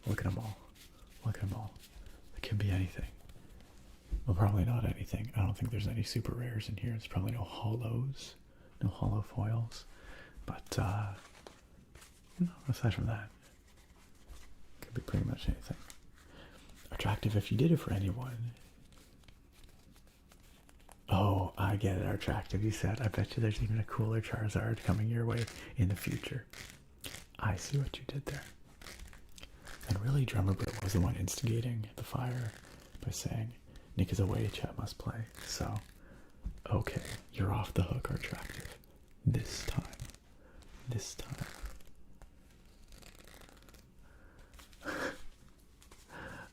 Look at them all. Look at them all. It can be anything. Well, probably not anything. I don't think there's any super rares in here. There's probably no hollows. No hollow foils. But, aside from that, it could be pretty much anything. Attractive, if you did it for anyone. Oh, I get it, Attractive. You said, I bet you there's even a cooler Charizard coming your way in the future. I see what you did there. And really, Drummer Brit was the one instigating the fire by saying, Nick is away, chat must play. So, okay, you're off the hook, Attractive. This time. This time.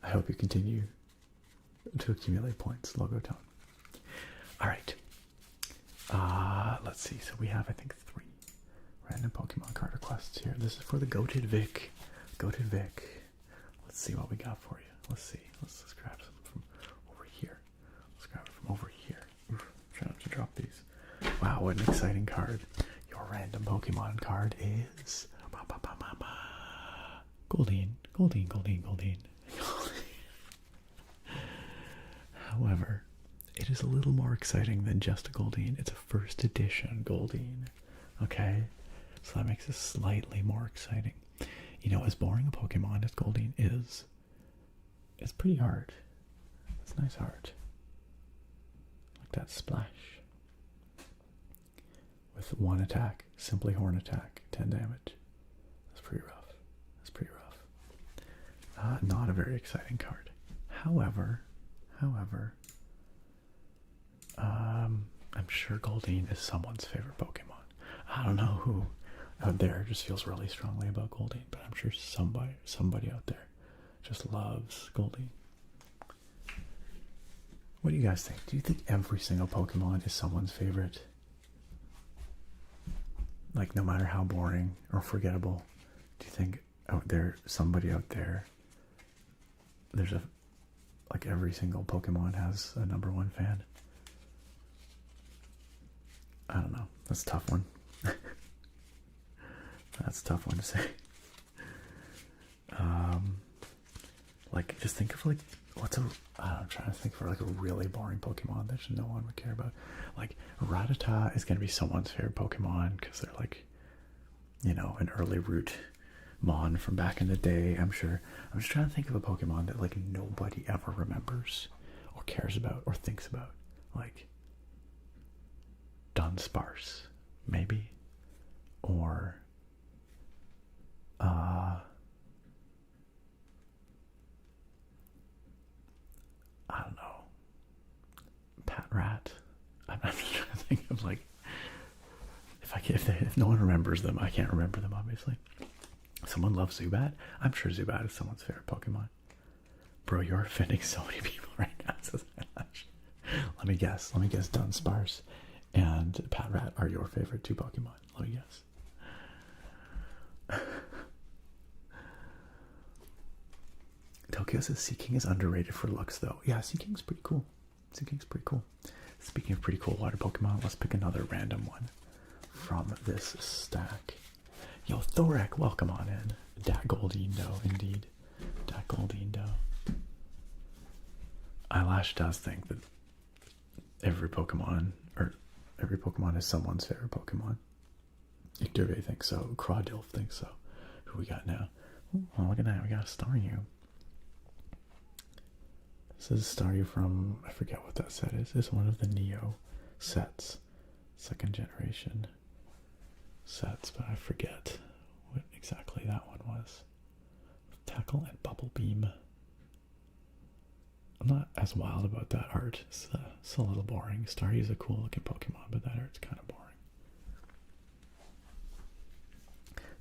I hope you continue to accumulate points, Logo Tone. Alright. let's see. So we have, I think, 3 random Pokemon card requests here. This is for the Goated Vic. Goated Vic. Let's see what we got for you. Let's see. Let's grab some from over here. Let's grab it from over here. Oof, try not to drop these. Wow, what an exciting card. Your random Pokemon card is Goldeen. Goldeen, Goldeen, Goldeen. However, it is a little more exciting than just a Goldeen. It's a first edition Goldeen. Okay? So that makes it slightly more exciting. You know, as boring a Pokemon as Goldeen is, it's pretty hard. It's nice art. Like that splash. With 1 attack, simply Horn attack, 10 damage. That's pretty rough. That's pretty rough. Not a very exciting card. However, I'm sure Goldeen is someone's favorite Pokemon. I don't know who out there just feels really strongly about Goldeen, but I'm sure somebody out there just loves Goldeen. What do you guys think? Do you think every single Pokemon is someone's favorite? Like, no matter how boring or forgettable, do you think out there, somebody out there, there's a, like, every single Pokemon has a #1 fan? I don't know. That's a tough one. That's a tough one to say. Like, just think of, like, I'm trying to think for, like, a really boring Pokemon that no one would care about. Like, Rattata is going to be someone's favorite Pokemon because they're, like, you know, an early root Mon from back in the day, I'm sure. I'm just trying to think of a Pokemon that, like, nobody ever remembers or cares about or thinks about. Like, Dunsparce, maybe? Or, I don't know. Patrat. I'm just trying to think of, like, if no one remembers them, I can't remember them, obviously. Someone loves Zubat. I'm sure Zubat is someone's favorite Pokemon. Bro, you're offending so many people right now. Let me guess. Dunsparce and Patrat are your favorite 2 Pokemon. Let me guess. Tokyo says Seaking is underrated for looks, though. Yeah, Seaking's pretty cool. Speaking of pretty cool water Pokemon, let's pick another random one from this stack. Yo, Thorak, welcome on in. Dat Goldindo, indeed. Dat Goldindo. Eyelash does think that every Pokemon is someone's favorite Pokemon. Icterve thinks so. Crawdilf thinks so. Who we got now? Oh, look at that. We got a Staryu. This is a Staryu from, I forget what that set is. It's one of the Neo sets. 2nd generation sets, but I forget what exactly that one was. Tackle and Bubble Beam. I'm not as wild about that art. It's a little boring. Staryu is a cool looking Pokemon, but that art's kind of boring.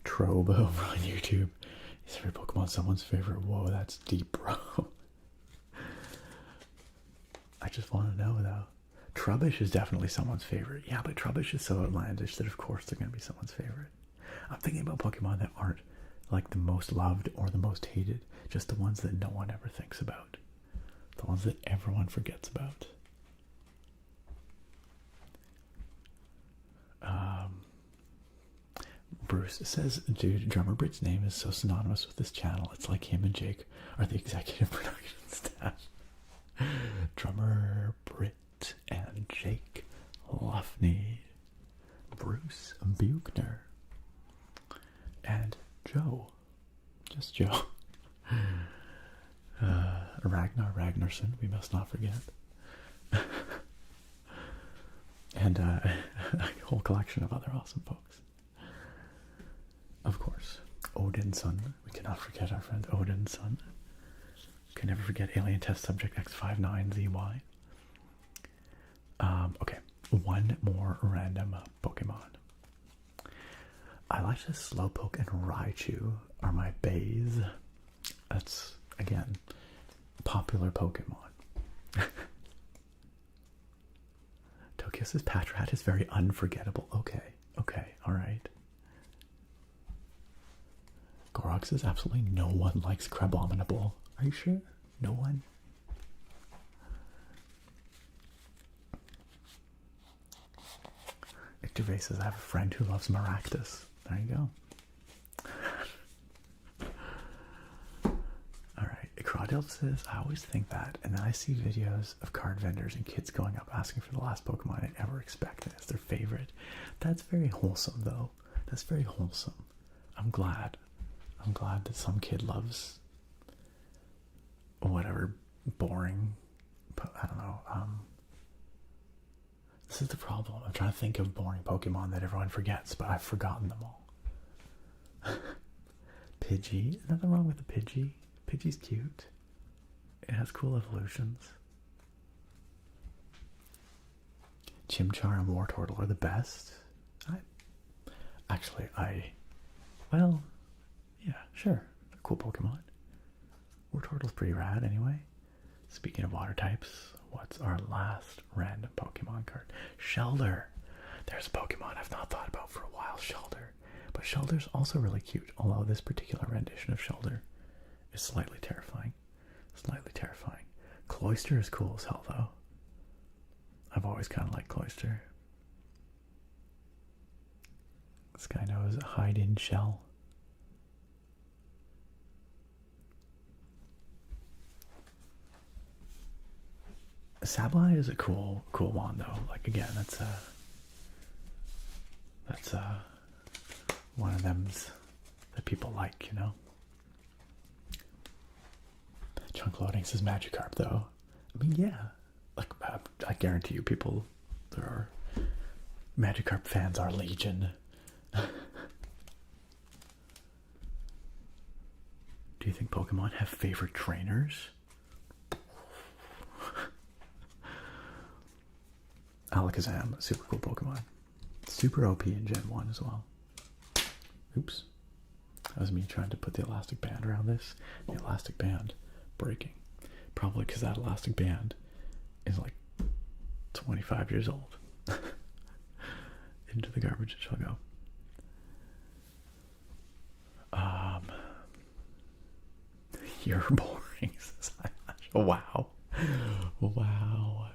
Trobe over on YouTube. Is every Pokemon someone's favorite? Whoa, that's deep, bro. I just want to know, though. Trubbish is definitely someone's favorite. Yeah, but Trubbish is so outlandish that of course they're going to be someone's favorite. I'm thinking about Pokemon that aren't like the most loved or the most hated, just the ones that no one ever thinks about. The ones that everyone forgets about. Bruce says, dude, Drummer Brit's name is so synonymous with this channel. It's like him and Jake are the executive production staff. Drummer Brit and Jake Luffney, Bruce Buchner, and Joe. Just Joe. Ragnar Ragnarsson, we must not forget. And a whole collection of other awesome folks. Of course, Odinson. We cannot forget our friend Odinson. Can never forget Alien Test Subject X59ZY. Okay, one more random Pokemon. I like to Slowpoke and Raichu are my bays. That's, again, popular Pokemon. Tokios' Patrat is very unforgettable. Okay, okay, alright. Gorok says absolutely no one likes Crabominable. Are you sure? No one? Victor says I have a friend who loves Maractus. There you go. Alright, Crawdale says I always think that, and then I see videos of card vendors and kids going up asking for the last Pokemon I never expected as their favorite. That's very wholesome, though. That's very wholesome. I'm glad. I'm glad that some kid loves whatever boring, but I don't know. This is the problem. I'm trying to think of boring Pokemon that everyone forgets, but I've forgotten them all. Pidgey. Nothing wrong with the Pidgey. Pidgey's cute. It has cool evolutions. Chimchar and Wartortle are the best. Well, yeah, sure. They're cool Pokemon. Wartortle's pretty rad anyway. Speaking of water types, what's our last random Pokemon card? Shelder. There's a Pokemon I've not thought about for a while, Shelder. But Shelder's also really cute, although this particular rendition of Shelder is slightly terrifying. Slightly terrifying. Cloyster is cool as hell, though. I've always kind of liked Cloyster. This guy knows Hide-In Shell. Sableye is a cool one, though. Like, again, that's one of them's that people like, you know. Chunk Loading says Magikarp, though. I mean, yeah. Like, I guarantee you there are Magikarp fans are legion. Do you think Pokemon have favorite trainers? Alakazam, super cool Pokemon. Super OP in Gen 1 as well. Oops. That was me trying to put the elastic band around this. The elastic band breaking. Probably because that elastic band is like 25 years old. Into the garbage it shall go. You're boring, says Eyelash. Wow. Wow.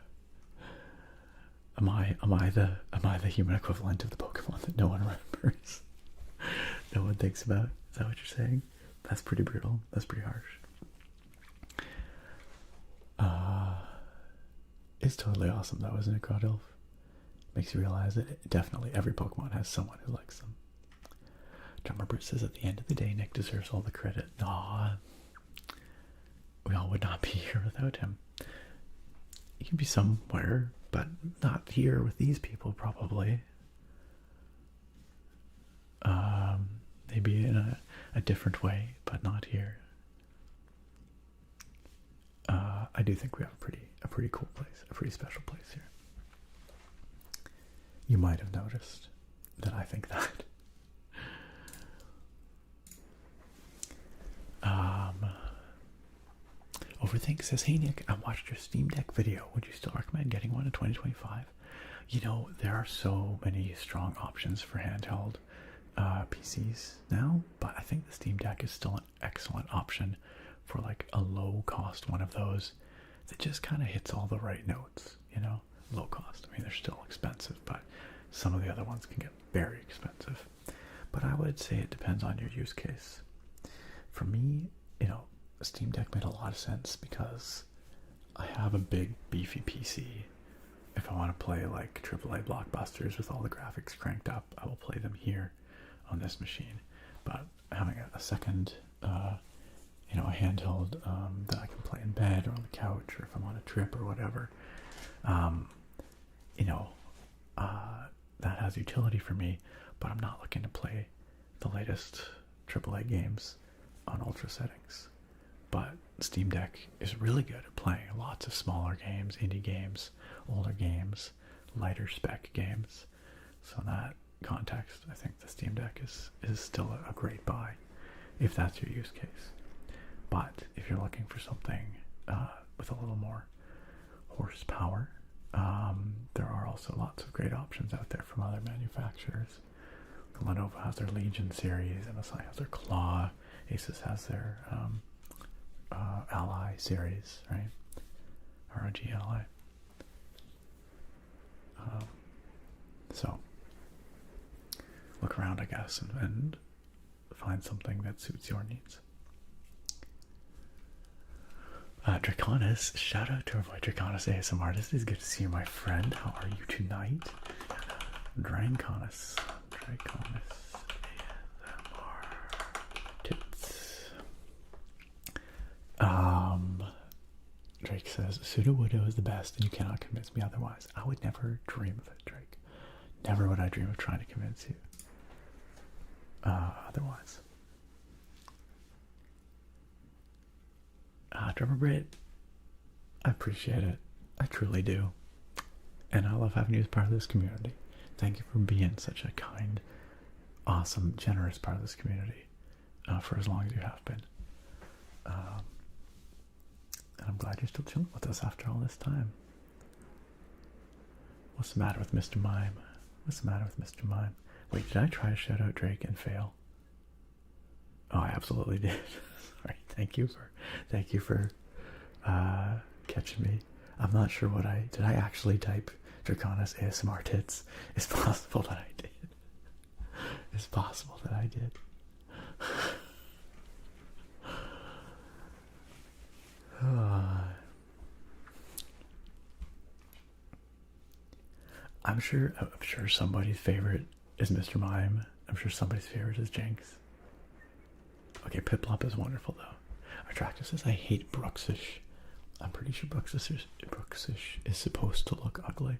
Am I the human equivalent of the Pokemon that no one remembers? No one thinks about? Is that what you're saying? That's pretty brutal. That's pretty harsh. It's totally awesome though, isn't it, Crowdelf? Makes you realize that definitely every Pokemon has someone who likes them. Drummer Bruce says at the end of the day, Nick deserves all the credit. Aw. We all would not be here without him. He could be somewhere, but not here with these people, probably. Maybe in a different way, but not here. I do think we have a pretty cool place, a pretty special place here. You might have noticed that I think that. Overthink says, hey Nick, I watched your Steam Deck video. Would you still recommend getting one in 2025? You know, there are so many strong options for handheld PCs now, but I think the Steam Deck is still an excellent option for like a low cost one of those that just kind of hits all the right notes, you know? Low cost. I mean, they're still expensive, but some of the other ones can get very expensive. But I would say it depends on your use case. For me, you know, the Steam Deck made a lot of sense because I have a big beefy PC. If I want to play like AAA blockbusters with all the graphics cranked up, I will play them here on this machine. But having a second, you know, a handheld that I can play in bed or on the couch, or if I'm on a trip or whatever, you know, that has utility for me. But I'm not looking to play the latest AAA games on ultra settings. But Steam Deck is really good at playing lots of smaller games, indie games, older games, lighter spec games. So in that context, I think the Steam Deck is still a great buy if that's your use case. But if you're looking for something with a little more horsepower, There are also lots of great options out there from other manufacturers. Lenovo has their Legion series, MSI has their Claw, Asus has their Ally series, right? ROG Ally. So look around, I guess, and find something that suits your needs. Draconis, shout out to our boy Draconis ASMR. This is good to see you, my friend. How are you tonight? Draconis ASMR tits. Drake says Pseudo Widow is the best, and you cannot convince me otherwise. I would never dream of it, Drake. Never would I dream of trying to convince you otherwise. Drummer Brit, I appreciate it. I truly do. And I love having you as part of this community. Thank you for being such a kind, awesome, generous part of this community for as long as you have been. And I'm glad you're still chilling with us after all this time. What's the matter with Mr. Mime? What's the matter with Mr. Mime? Wait, did I try to shout out Drake and fail? Oh, I absolutely did. Sorry. Thank you for catching me. I'm not sure what did I actually type Draconis ASMR tits? It's possible that I did. It's possible that I did. I'm sure somebody's favorite is Mr. Mime. I'm sure somebody's favorite is Jinx. Okay, Piplop is wonderful though. Attractive says I hate Brooksish. I'm pretty sure Brooksish is supposed to look ugly.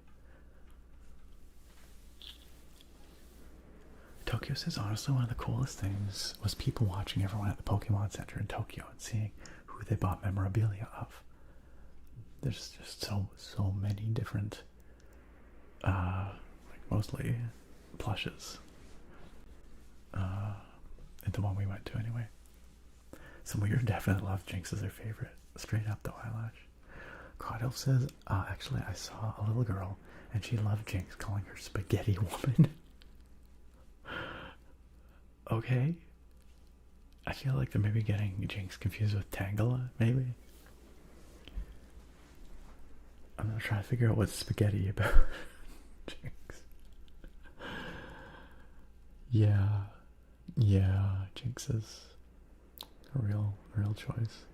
Tokyo says honestly one of the coolest things was people watching everyone at the Pokemon Center in Tokyo and seeing who they bought memorabilia of. There's just so many different like mostly plushes. And the one we went to anyway. Some weird definite love Jinx is their favorite. Straight up the eyelash. Crowdelf says, actually I saw a little girl and she loved Jinx, calling her Spaghetti Woman. Okay. I feel like they're maybe getting Jinx confused with Tangela, maybe. I'm gonna try to figure out what's spaghetti about Jinx. Yeah, Jinx is a real choice.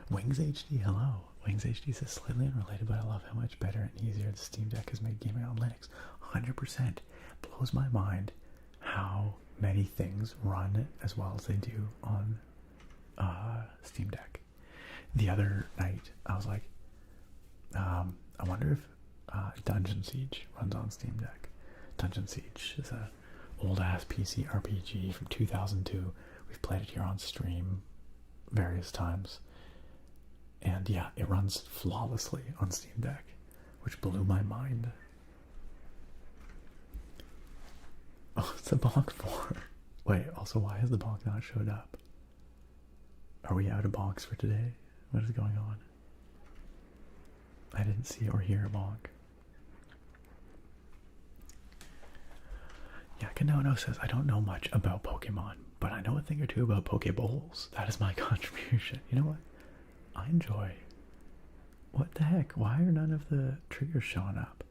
Wings HD, hello. Wings HD says slightly unrelated, but I love how much better and easier the Steam Deck has made gaming on Linux. 100%. Blows my mind how many things run as well as they do on Steam Deck. The other night, I was like, I wonder if Dungeon Siege runs on Steam Deck. Dungeon Siege is a old-ass PC RPG from 2002. We've played it here on stream various times. And yeah, it runs flawlessly on Steam Deck, which blew my mind. Oh, it's a bonk 4. Wait, also, why has the bonk not showed up? Are we out of bonks for today? What is going on? I didn't see or hear a bonk. Yeah, Kanono says, I don't know much about Pokemon, but I know a thing or two about Pokeballs. That is my contribution. You know what? I enjoy. What the heck? Why are none of the triggers showing up?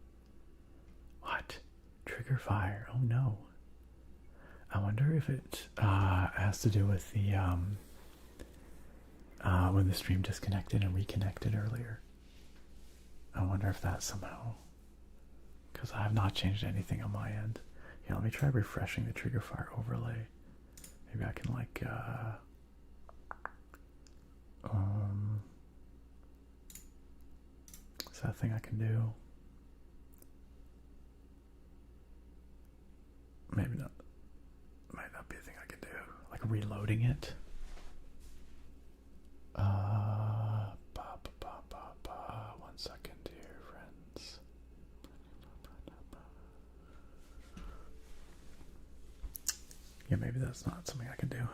What? Trigger fire. Oh no. I wonder if it has to do with the when the stream disconnected and reconnected earlier. I wonder if that somehow, because I have not changed anything on my end. Yeah, let me try refreshing the trigger fire overlay. Maybe I can like is that a thing I can do? Maybe not. Might not be a thing I can do. Like reloading it. One second here, friends. Yeah, maybe that's not something I can do.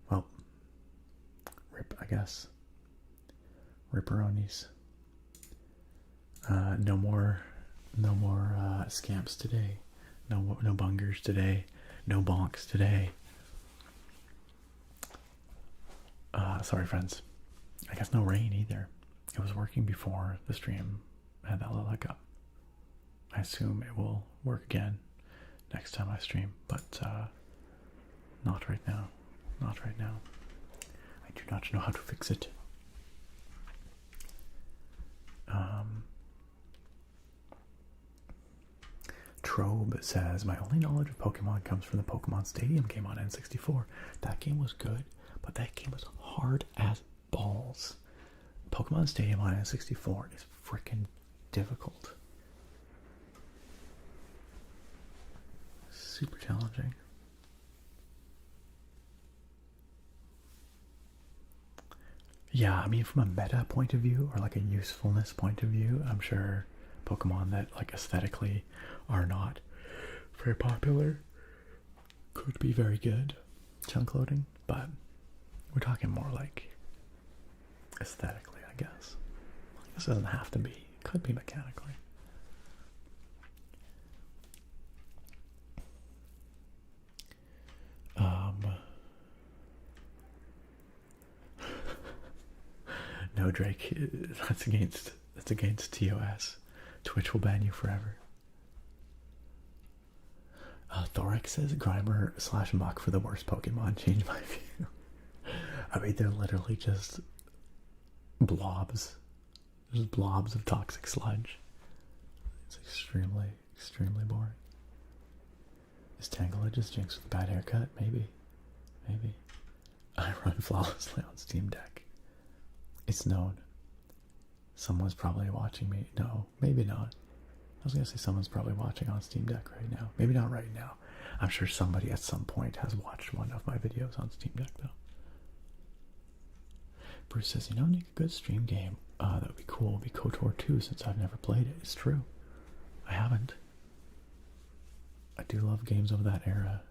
Well, rip, I guess. Ripperonis. No more scamps today. No bungers today. No bonks today. Sorry, friends. I guess no rain either. It was working before the stream had that little hiccup. I assume it will work again next time I stream, but not right now. Not right now. I do not know how to fix it. Trobe says, my only knowledge of Pokemon comes from the Pokemon Stadium game on N64. That game was good, but that game was hard as balls. Pokemon Stadium on N64 is freaking difficult. Super challenging. Yeah, I mean, from a meta point of view or like a usefulness point of view, I'm sure Pokemon that like aesthetically are not very popular could be very good chunk loading, but we're talking more like aesthetically, I guess. This doesn't have to be. It could be mechanically. No, Drake, that's against TOS. Twitch will ban you forever. Thorax says Grimer / Muck for the worst Pokemon. Change my view. I mean, they're literally just blobs. Just blobs of toxic sludge. It's extremely, extremely boring. Is Tangela just Jinx with a bad haircut? Maybe. Maybe. I run flawlessly on Steam Deck. It's known. Someone's probably watching me. No, maybe not. I was going to say someone's probably watching on Steam Deck right now. Maybe not right now. I'm sure somebody at some point has watched one of my videos on Steam Deck, though. Bruce says, you know, Nick, a good stream game that would be cool would be KOTOR 2 since I've never played it. It's true. I haven't. I do love games of that era.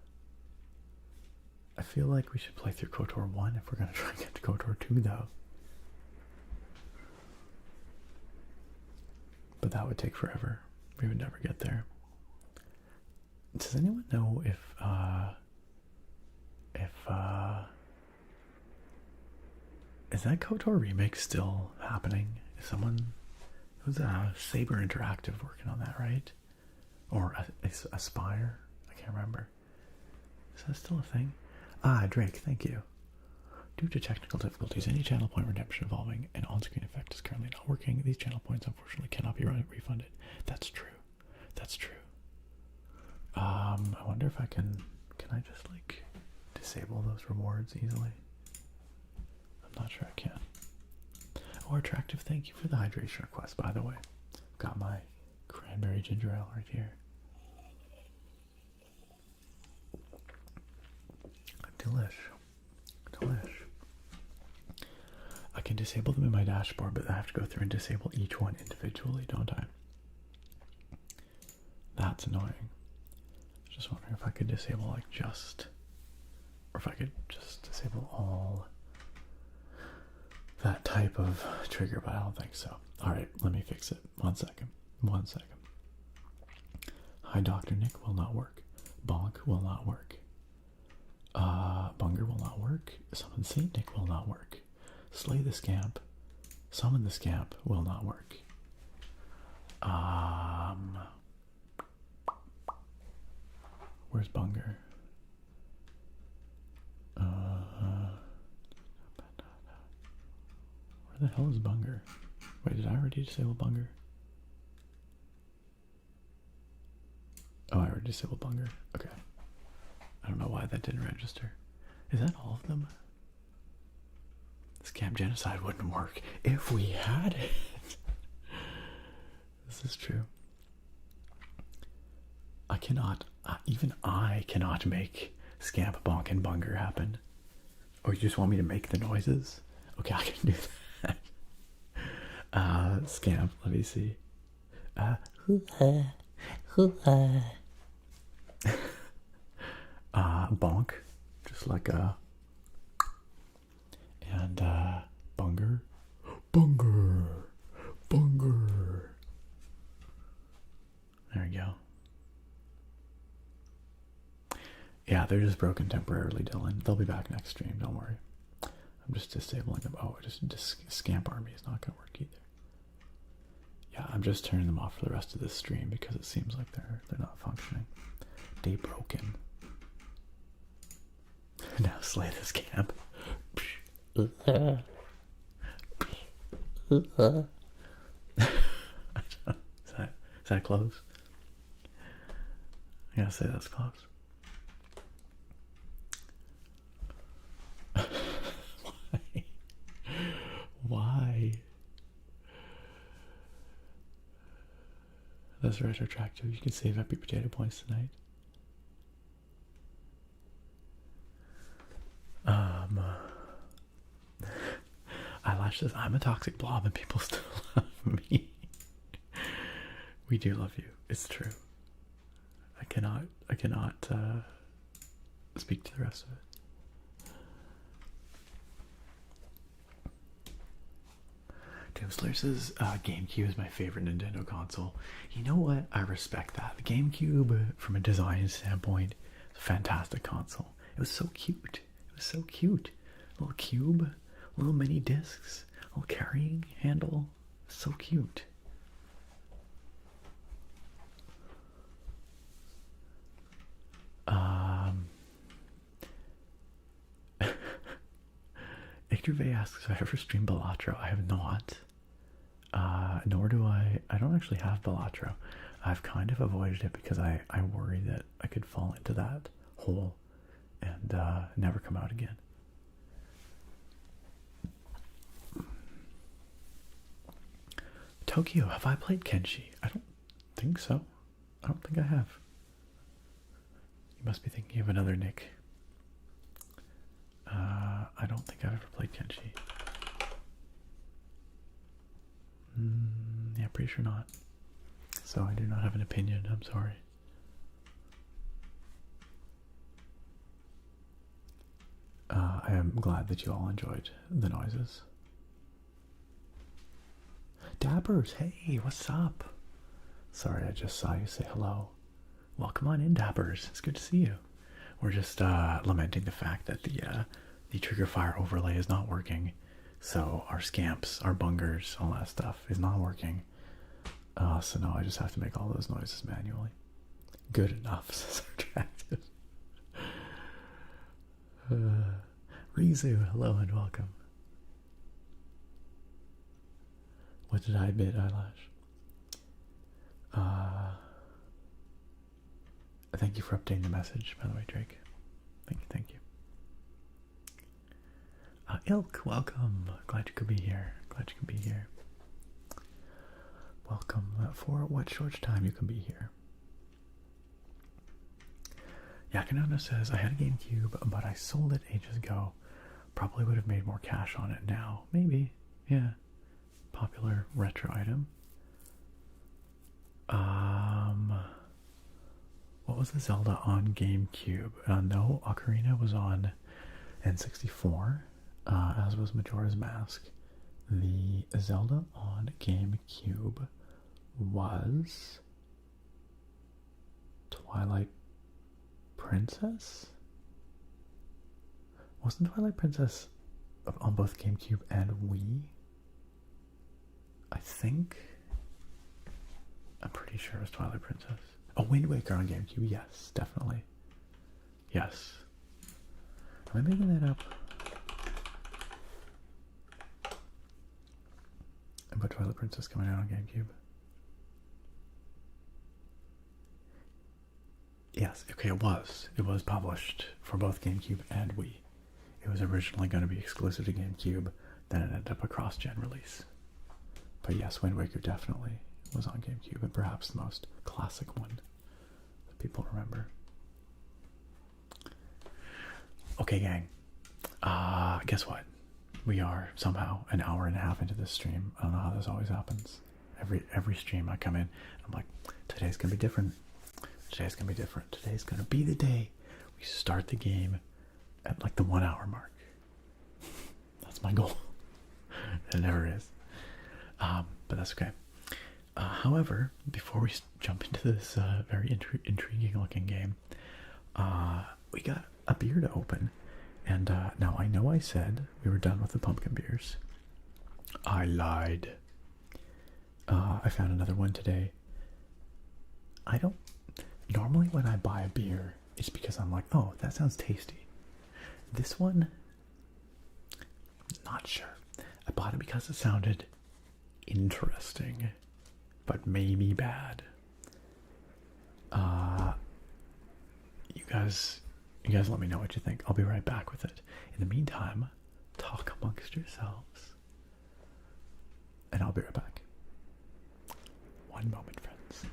I feel like we should play through KOTOR 1 if we're going to try and get to KOTOR 2, though. But that would take forever. We would never get there. Does anyone know if is that KOTOR remake still happening? Is someone, it was Saber Interactive working on that, right? Or Aspire? I can't remember. Is that still a thing? Drake, thank you. Due to technical difficulties, any channel point redemption involving an on-screen effect is currently not working. These channel points unfortunately cannot be refunded. That's true. That's true. I wonder if I can I just like disable those rewards easily? I'm not sure I can. Oh, Attractive, thank you for the hydration request, by the way. Got my cranberry ginger ale right here. Delish. Delish. I can disable them in my dashboard, but I have to go through and disable each one individually, don't I? That's annoying. Just wondering if I could disable like just, or if I could just disable all that type of trigger, but I don't think so. Alright, let me fix it. 1 second. 1 second. Hi, Dr. Nick will not work. Bonk will not work. Bunger will not work. Summon Saint Nick will not work. Slay the Scamp. Summon the Scamp will not work. Where's Bunger? Where the hell is Bunger? Wait, did I already disable Bunger? Oh, I already disabled Bunger. Okay. I don't know why that didn't register. Is that all of them? Scam genocide wouldn't work if we had it. This is true. I cannot, even I cannot make Scamp, Bonk, and Bunger happen. Oh, you just want me to make the noises? Okay, I can do that. Scamp, let me see. Bonk, just like a, And Bunger. Bunger. Bunger. There you go. Yeah, they're just broken temporarily, Dylan. They'll be back next stream, don't worry. I'm just disabling them. Oh, just Scamp Army is not going to work either. Yeah, I'm just turning them off for the rest of this stream because it seems like they're not functioning. They broken. Now slay this camp. Is that close? I gotta say that's close. Why? Why? That's retro track too. You can save epic potato points tonight. Eyelashes. I'm a toxic blob and people still love me. We do love you. It's true. I cannot speak to the rest of it. Doomslayer says GameCube is my favorite Nintendo console. You know what? I respect that. The GameCube, from a design standpoint, is a fantastic console. It was so cute. It was so cute. Little cube, little mini discs, little carrying handle. So cute. Icturve asks if I ever streamed Balatro. I have not. Nor do I don't actually have Balatro. I've kind of avoided it because I worry that I could fall into that hole and never come out again. Tokyo, have I played Kenshi? I don't think so. I don't think I have. You must be thinking of another Nick. I don't think I've ever played Kenshi. Yeah, pretty sure not. So I do not have an opinion. I'm sorry. I am glad that you all enjoyed the noises. Dabbers, hey, what's up? Sorry, I just saw you say hello. Welcome on in, Dabbers. It's good to see you. We're just lamenting the fact that the trigger fire overlay is not working. So our scamps, our bungers, all that stuff is not working. So now I just have to make all those noises manually. Good enough, says Attractive. Rizu, hello and welcome. What did I bid, Eyelash? Thank you for updating the message, by the way, Drake. Thank you. Ilk, welcome. Glad you could be here. Welcome for what short time you can be here. Yakanona says, I had a GameCube, but I sold it ages ago. Probably would have made more cash on it now. Maybe, yeah. Popular retro item. What was the Zelda on GameCube? No, Ocarina was on N64, as was Majora's Mask. The Zelda on GameCube was Twilight Princess? Wasn't Twilight Princess on both GameCube and Wii? I think. I'm pretty sure it was Twilight Princess. Oh, Wind Waker on GameCube. Yes, definitely. Yes. Am I making that up? About Twilight Princess coming out on GameCube. Yes, okay, it was. It was published for both GameCube and Wii. It was originally going to be exclusive to GameCube, then it ended up a cross-gen release. But yes, Wind Waker definitely was on GameCube, and perhaps the most classic one that people remember. Okay, gang. Guess what? We are somehow an hour and a half into this stream. I don't know how this always happens. Every stream I come in, I'm like, today's gonna be different. Today's gonna be different. Today's gonna be the day we start the game at like the 1 hour mark. That's my goal. It never is. But that's okay. However, before we jump into this very intriguing looking game, we got a beer to open. And now I know I said we were done with the pumpkin beers. I lied. I found another one today. I don't... Normally when I buy a beer, it's because I'm like, oh, that sounds tasty. This one, not sure. I bought it because it sounded interesting, but maybe bad. You guys let me know what you think. I'll be right back with it. In the meantime, talk amongst yourselves. And I'll be right back. One moment, friends.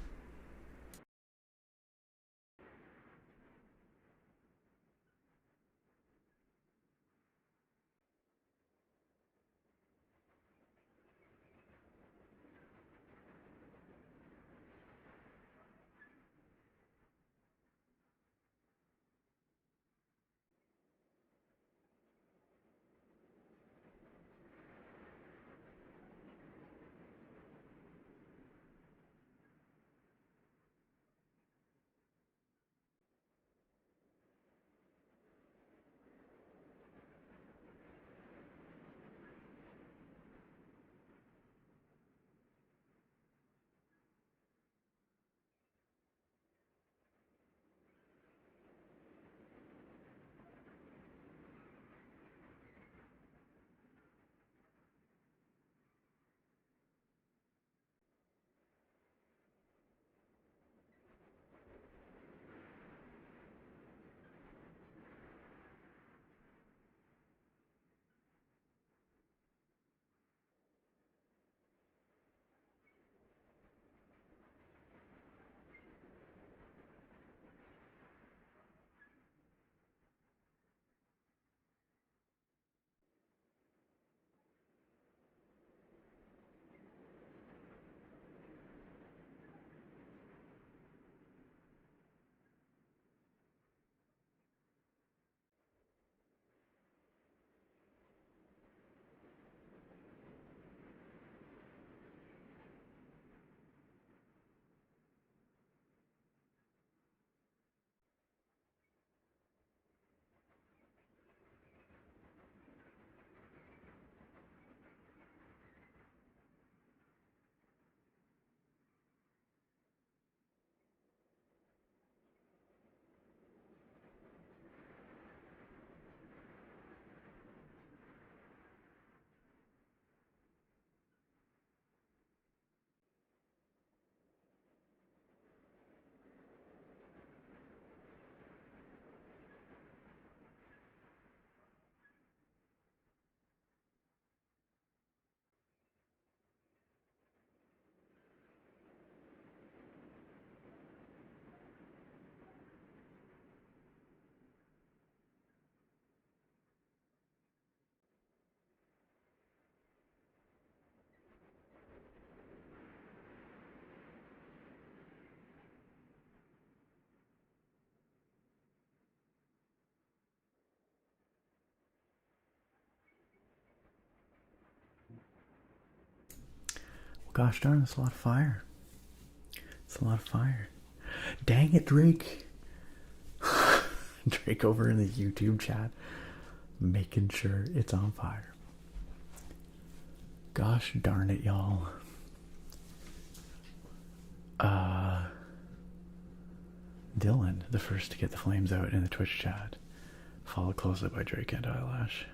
Gosh darn, that's a lot of fire. It's a lot of fire. Dang it, Drake. Drake over in the YouTube chat, making sure it's on fire. Gosh darn it, y'all. Dylan, the first to get the flames out in the Twitch chat. Followed closely by Drake and Eyelash.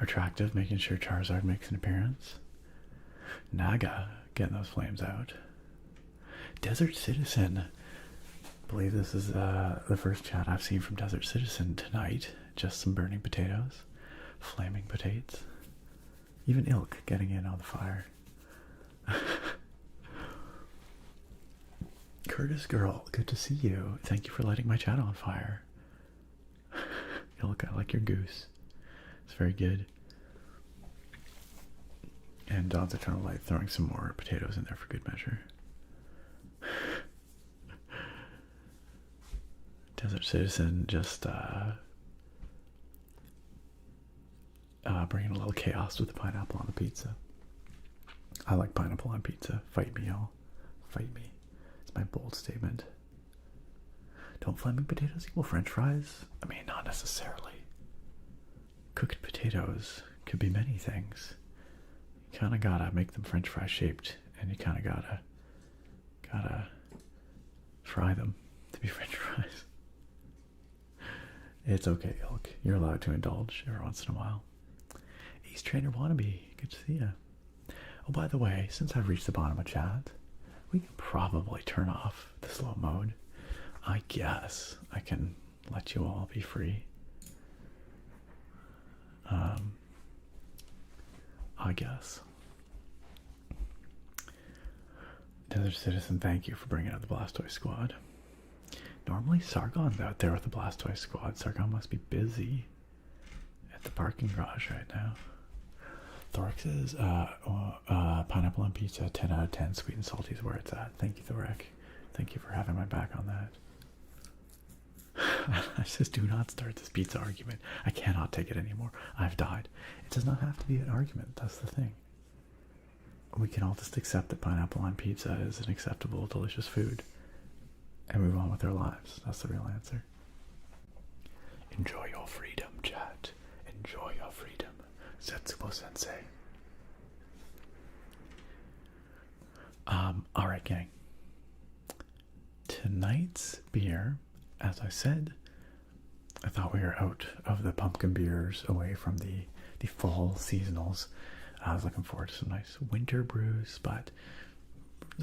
Attractive, making sure Charizard makes an appearance. Naga, getting those flames out. Desert Citizen. I believe this is the first chat I've seen from Desert Citizen tonight. Just some burning potatoes. Flaming potatoes. Even Ilk getting in on the fire. Curtis Girl, good to see you. Thank you for lighting my chat on fire. Ilk, I like your goose. It's very good. And Don's Eternal Light throwing some more potatoes in there for good measure. Desert Citizen just bringing a little chaos with the pineapple on the pizza. I like pineapple on pizza. Fight me, y'all. Fight me. It's my bold statement. Don't flaming potatoes equal French fries? I mean, not necessarily. Cooked potatoes could be many things. You kind of gotta make them French fry shaped, and you kind of gotta fry them to be French fries. It's okay, Ilk. You're allowed to indulge every once in a while. East Trainer Wannabe, good to see you. Oh, by the way, since I've reached the bottom of chat, we can probably turn off the slow mode. I guess I can let you all be free. I guess. Desert Citizen, thank you for bringing out the Blastoise squad. Normally Sargon's out there with the Blastoise squad. Sargon must be busy at the parking garage right now. Thorek says, pineapple on pizza, 10 out of 10, sweet and salty is where it's at. Thank you, Thorek. Thank you for having my back on that. I says, do not start this pizza argument. I cannot take it anymore. I've died. It does not have to be an argument. That's the thing. We can all just accept that pineapple on pizza is an acceptable, delicious food and move on with our lives. That's the real answer. Enjoy your freedom, chat. Enjoy your freedom. Setsubo Sensei. Alright, gang. Tonight's beer, as I said, I thought we were out of the pumpkin beers, away from the fall seasonals. I was looking forward to some nice winter brews, but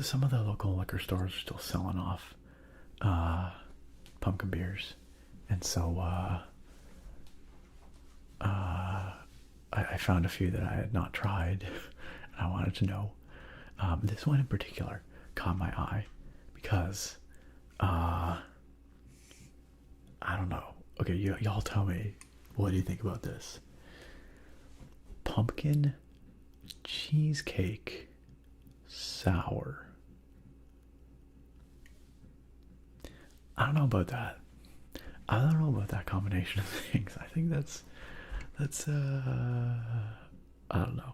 some of the local liquor stores are still selling off pumpkin beers. And so I found a few that I had not tried, and I wanted to know. This one in particular caught my eye because I don't know. Okay, y'all tell me, what do you think about this? Pumpkin cheesecake sour. I don't know about that. I don't know about that combination of things. I think that's I don't know.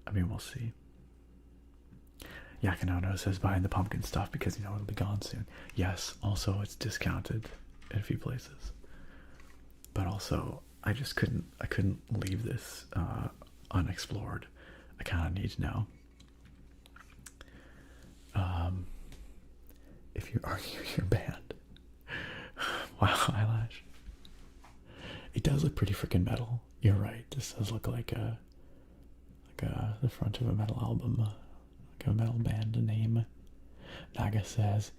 I mean, we'll see. Yakinono says buying the pumpkin stuff because it'll be gone soon. Yes, also it's discounted in a few places. But also I couldn't leave this unexplored. I kind of need to know. If you argue your band. Wow, eyelash. It does look pretty freaking metal. You're right. This does look like the front of a metal album, like a metal band name. Naga says,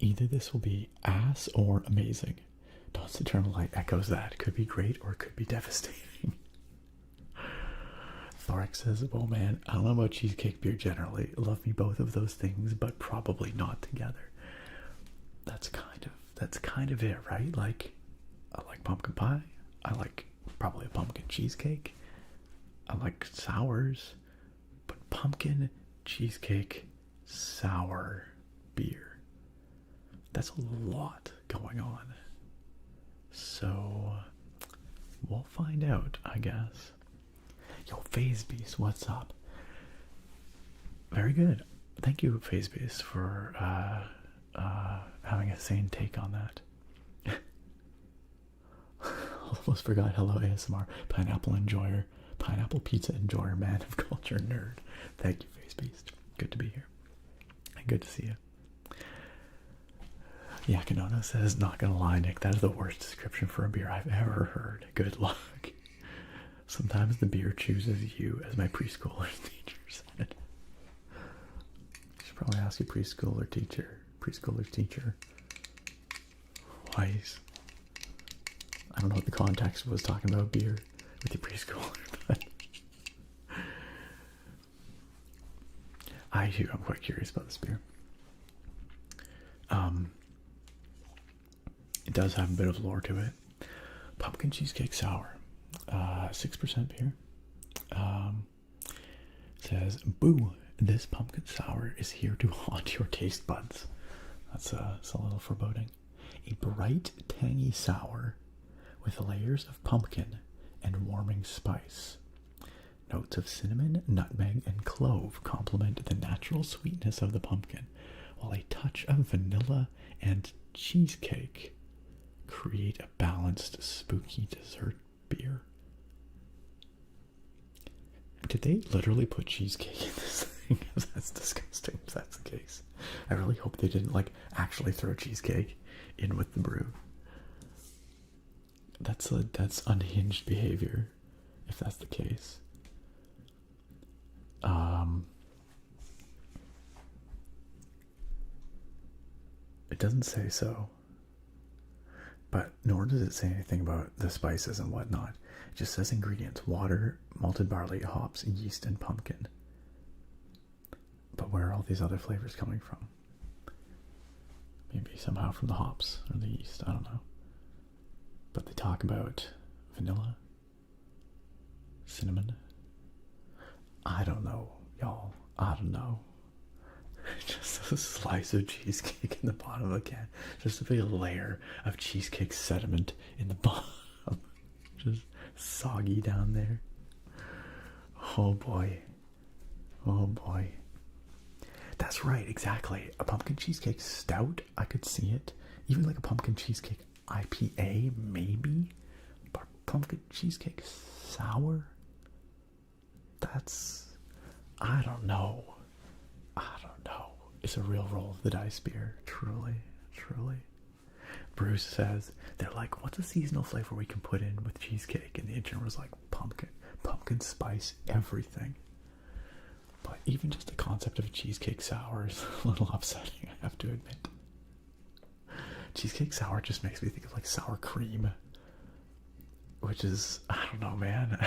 either this will be ass or amazing. Dawn's Eternal Light echoes that. Could be great or it could be devastating. Thorek says, well, man, I don't know about cheesecake beer generally. Love me both of those things, but probably not together. That's kind of it, right? Like, I like pumpkin pie. I like probably a pumpkin cheesecake. I like sours, but pumpkin cheesecake sour beer. That's a lot going on. So we'll find out, I guess. Yo, Phase Beast, what's up? Very good. Thank you, Phase Beast, for having a sane take on that. Almost forgot. Hello, ASMR. Pineapple enjoyer. Pineapple pizza enjoyer, man of culture nerd. Thank you, Phase Beast. Good to be here. And good to see you. Yakinono says, not gonna lie, Nick, that is the worst description for a beer I've ever heard. Good luck. Sometimes the beer chooses you, as my preschooler's teacher said. I should probably ask you preschooler's teacher. Wise. I don't know what the context was talking about beer with your preschooler, but I'm quite curious about this beer. It does have a bit of lore to it. Pumpkin cheesecake sour, 6% beer. Says, boo, this pumpkin sour is here to haunt your taste buds. That's a little foreboding. A bright, tangy sour with layers of pumpkin and warming spice. Notes of cinnamon, nutmeg, and clove complement the natural sweetness of the pumpkin, while a touch of vanilla and cheesecake create a balanced, spooky dessert beer. Did they literally put cheesecake in this thing? That's disgusting if that's the case. I really hope they didn't like actually throw cheesecake in with the brew. That's unhinged behavior if that's the case. It doesn't say so, but nor does it say anything about the spices and whatnot. It just says ingredients: water, malted barley, hops, yeast, and pumpkin. But where are all these other flavors coming from? Maybe somehow from the hops or the yeast, I don't know. But they talk about vanilla, cinnamon. I don't know, y'all. I don't know. Just a slice of cheesecake in the bottom of a can. Just a big layer of cheesecake sediment in the bottom. Just soggy down there. Oh boy. Oh boy. That's right, exactly. A pumpkin cheesecake stout, I could see it. Even like a pumpkin cheesecake IPA, maybe. But pumpkin cheesecake sour? That's... I don't know. I don't know. It's a real roll of the dice beer. Truly. Truly. Bruce says, they're like, what's a seasonal flavor we can put in with cheesecake? And the intern was like, pumpkin. Pumpkin spice, everything. But even just the concept of a cheesecake sour is a little upsetting, I have to admit. Cheesecake sour just makes me think of like sour cream. Which is, I don't know, man.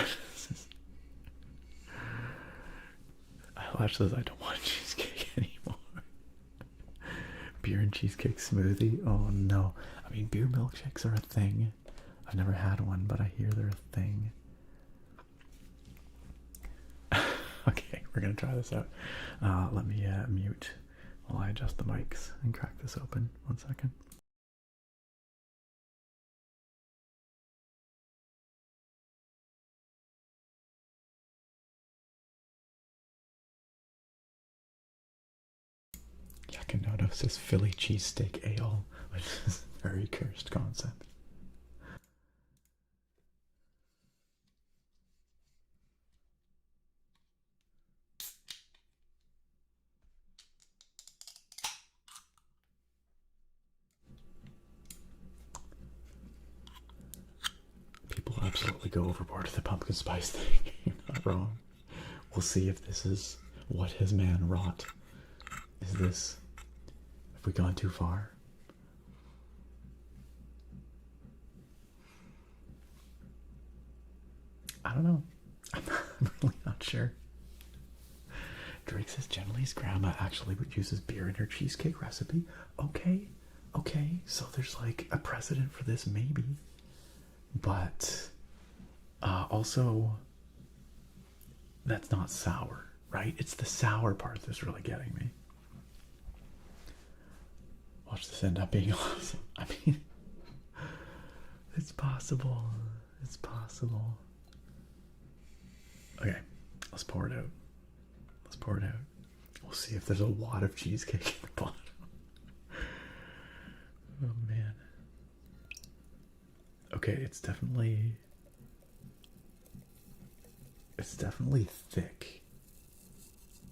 Eyelash says I don't want cheesecake anymore. Beer and cheesecake smoothie? Oh no. I mean, beer milkshakes are a thing. I've never had one, but I hear they're a thing. Okay, we're gonna try this out. Let me mute while I adjust the mics and crack this open. 1 second. Yakinoto says Philly cheesesteak ale, which is a very cursed concept. People absolutely go overboard with the pumpkin spice thing. You're not wrong. We'll see if this is what his man wrought. Is this... have we gone too far? I don't know. I'm really not sure. Drake says generally his grandma actually uses beer in her cheesecake recipe. Okay, okay, so there's like a precedent for this, maybe. But also, that's not sour, right? It's the sour part that's really getting me. Watch this end up being awesome. I mean, it's possible. It's possible. Okay, let's pour it out. Let's pour it out. We'll see if there's a lot of cheesecake in the bottom. Oh man. Okay, it's definitely thick.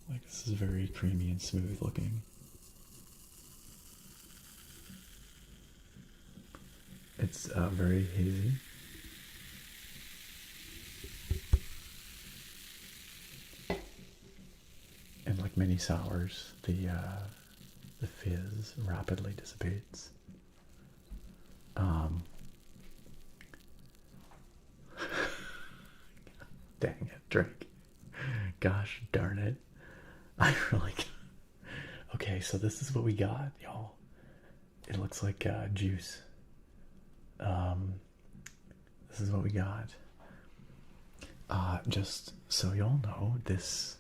Like, this is very creamy and smooth looking. It's very hazy. And like many sours, the fizz rapidly dissipates. Dang it, Drake. Gosh darn it. I really... Okay, so this is what we got, y'all. It looks like juice. This is what we got. Just so y'all know, this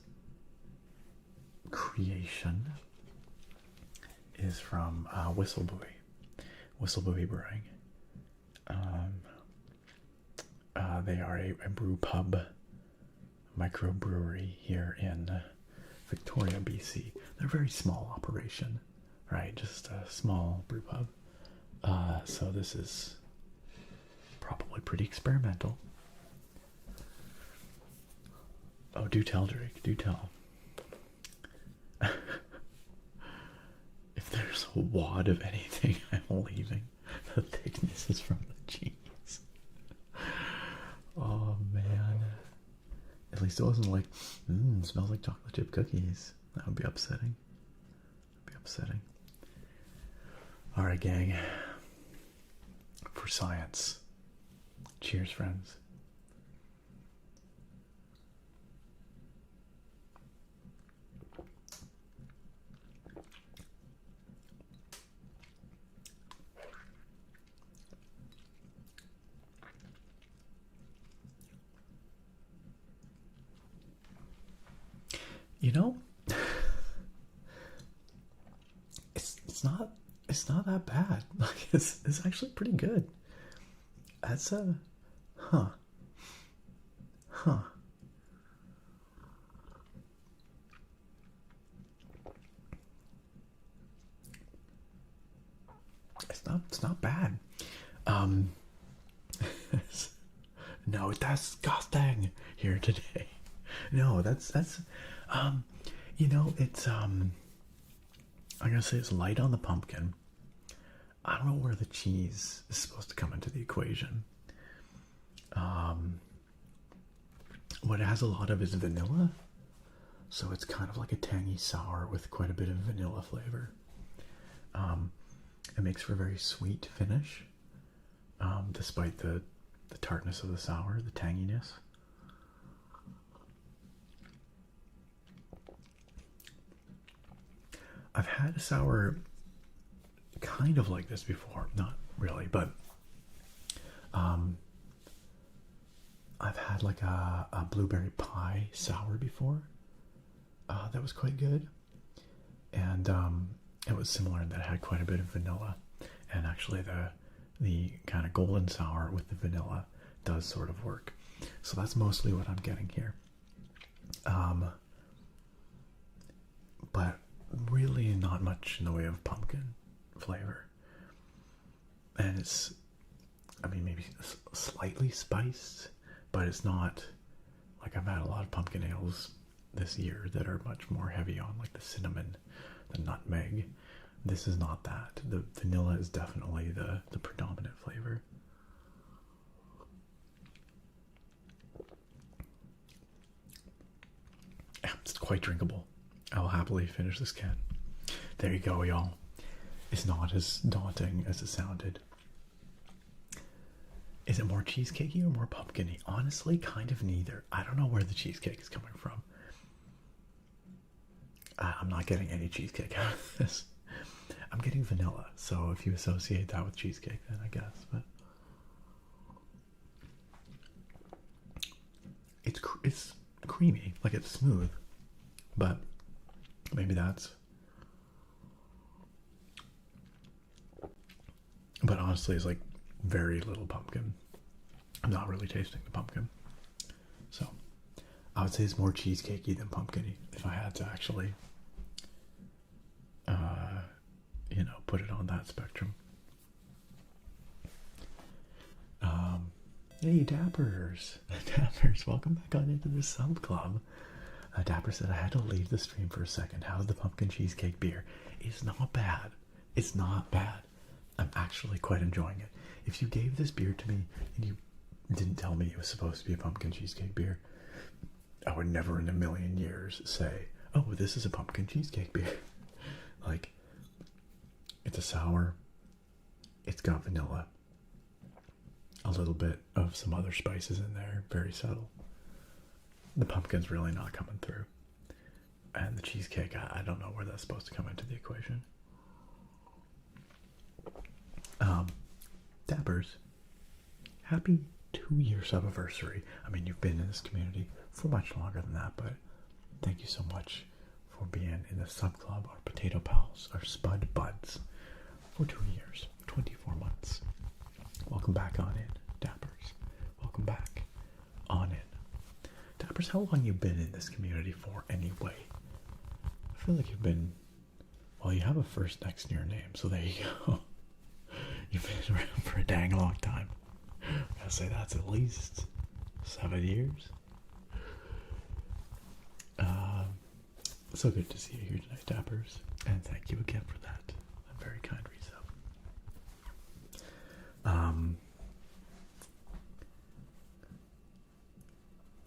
creation is from Whistlebuoy Brewing. They are a brew pub microbrewery here in Victoria, BC. They're a very small operation, right? Just a small brew pub. So this is probably pretty experimental. Oh, do tell, Drake. Do tell. If there's a wad of anything I'm leaving, the thickness is from the cheese. Oh, man. At least it wasn't like, smells like chocolate chip cookies. That would be upsetting. Alright, gang. For science. Cheers, friends. You know, it's not that bad. Like it's actually pretty good. That's huh. It's not bad. No, that's disgusting here today. No, that's you know, it's I'm gonna say it's light on the pumpkin. I don't know where the cheese is supposed to come into the equation. What it has a lot of is vanilla, so it's kind of like a tangy sour with quite a bit of vanilla flavor. It makes for a very sweet finish, despite the tartness of the sour, the tanginess. I've had a sour kind of like this before, not really, but I've had like a blueberry pie sour before. That was quite good, and it was similar in that it had quite a bit of vanilla, and actually the kind of golden sour with the vanilla does sort of work. So that's mostly what I'm getting here. But really not much in the way of pumpkin flavor. And it's, I mean, maybe slightly spiced, but it's not like I've had a lot of pumpkin ales this year that are much more heavy on like the cinnamon, the nutmeg. This is not that. The vanilla is definitely the predominant flavor. It's quite drinkable. I'll happily finish this can. There you go, y'all. It's not as daunting as it sounded. Is it more cheesecakey or more pumpkin-y? Honestly, kind of neither. I don't know where the cheesecake is coming from. I'm not getting any cheesecake out of this. I'm getting vanilla, so if you associate that with cheesecake, then I guess. But it's creamy, like it's smooth, but maybe that's. But honestly, it's like very little pumpkin. I'm not really tasting the pumpkin, so I would say it's more cheesecakey than pumpkin-y if I had to actually, put it on that spectrum. Hey, Dappers, welcome back on into the sub club. Dapper said I had to leave the stream for a second. How's the pumpkin cheesecake beer? It's not bad. It's not bad. I'm actually quite enjoying it. If you gave this beer to me and you didn't tell me it was supposed to be a pumpkin cheesecake beer, I would never in a million years say, oh, this is a pumpkin cheesecake beer. Like, it's a sour. It's got vanilla. A little bit of some other spices in there. Very subtle. The pumpkin's really not coming through. And the cheesecake, I don't know where that's supposed to come into the equation. Dappers, happy 2-year sub-anniversary. I mean, you've been in this community for much longer than that, but thank you so much for being in the sub club, our potato pals, our spud buds, for 2 years, 24 months. Welcome back on in, Dappers. Welcome back. how long you've been in this community for anyway? I feel like you've been, well, you have a first next to your name, so there you go. You've been around for a dang long time. I gotta say that's at least 7 years. So good to see you here tonight, Dappers, and thank you again for that. A very kind resub.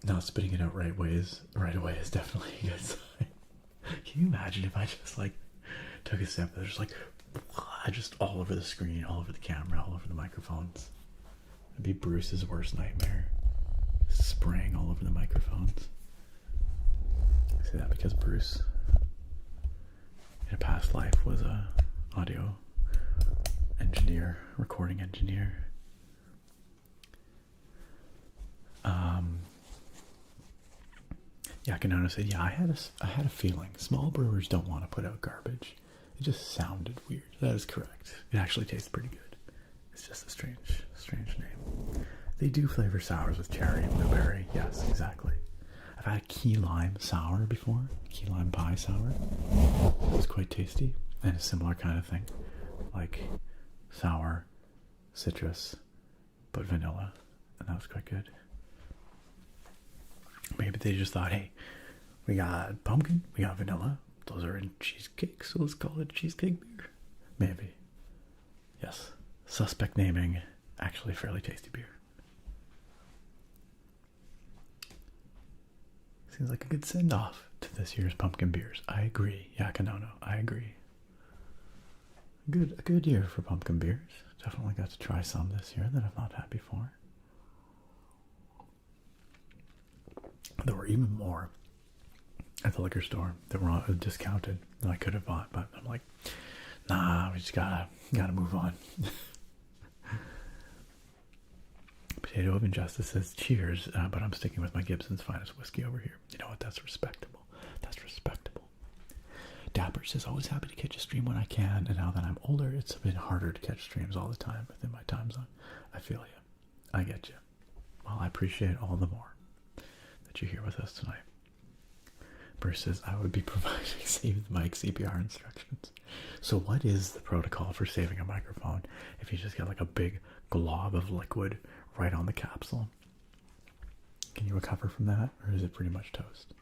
Not spitting it out right away is definitely a good sign. Can you imagine if I just like took a step and there's like just all over the screen, all over the camera, all over the microphones? It'd be Bruce's worst nightmare. Spraying all over the microphones. I say that because Bruce, in a past life, was a audio engineer, recording engineer. Yeah, Canona said, yeah, I had a feeling. Small brewers don't want to put out garbage. It just sounded weird. That is correct. It actually tastes pretty good. It's just a strange name. They do flavor sours with cherry and blueberry. Yes, exactly. I've had a key lime sour before. Key lime pie sour. It was quite tasty. And a similar kind of thing. Like sour, citrus, but vanilla. And that was quite good. Maybe they just thought, hey, we got pumpkin, we got vanilla. Those are in cheesecake, so let's call it cheesecake beer. Maybe. Yes. Suspect naming. Actually fairly tasty beer. Seems like a good send-off to this year's pumpkin beers. I agree. Yakanono, I agree. A good year for pumpkin beers. Definitely got to try some this year that I've not had before. There were even more at the liquor store that were discounted that I could have bought, but I'm like, nah, we just gotta move on. Potato of Injustice says, cheers, but I'm sticking with my Gibson's Finest whiskey over here. You know what? That's respectable. That's respectable. Dapper says, always happy to catch a stream when I can, and now that I'm older, it's been harder to catch streams all the time within my time zone. I feel you. I get you. Well, I appreciate it all the more that you're here with us tonight. Bruce says, I would be providing saved mic CPR instructions. So what is the protocol for saving a microphone if you just get like a big glob of liquid right on the capsule? Can you recover from that, or is it pretty much toast?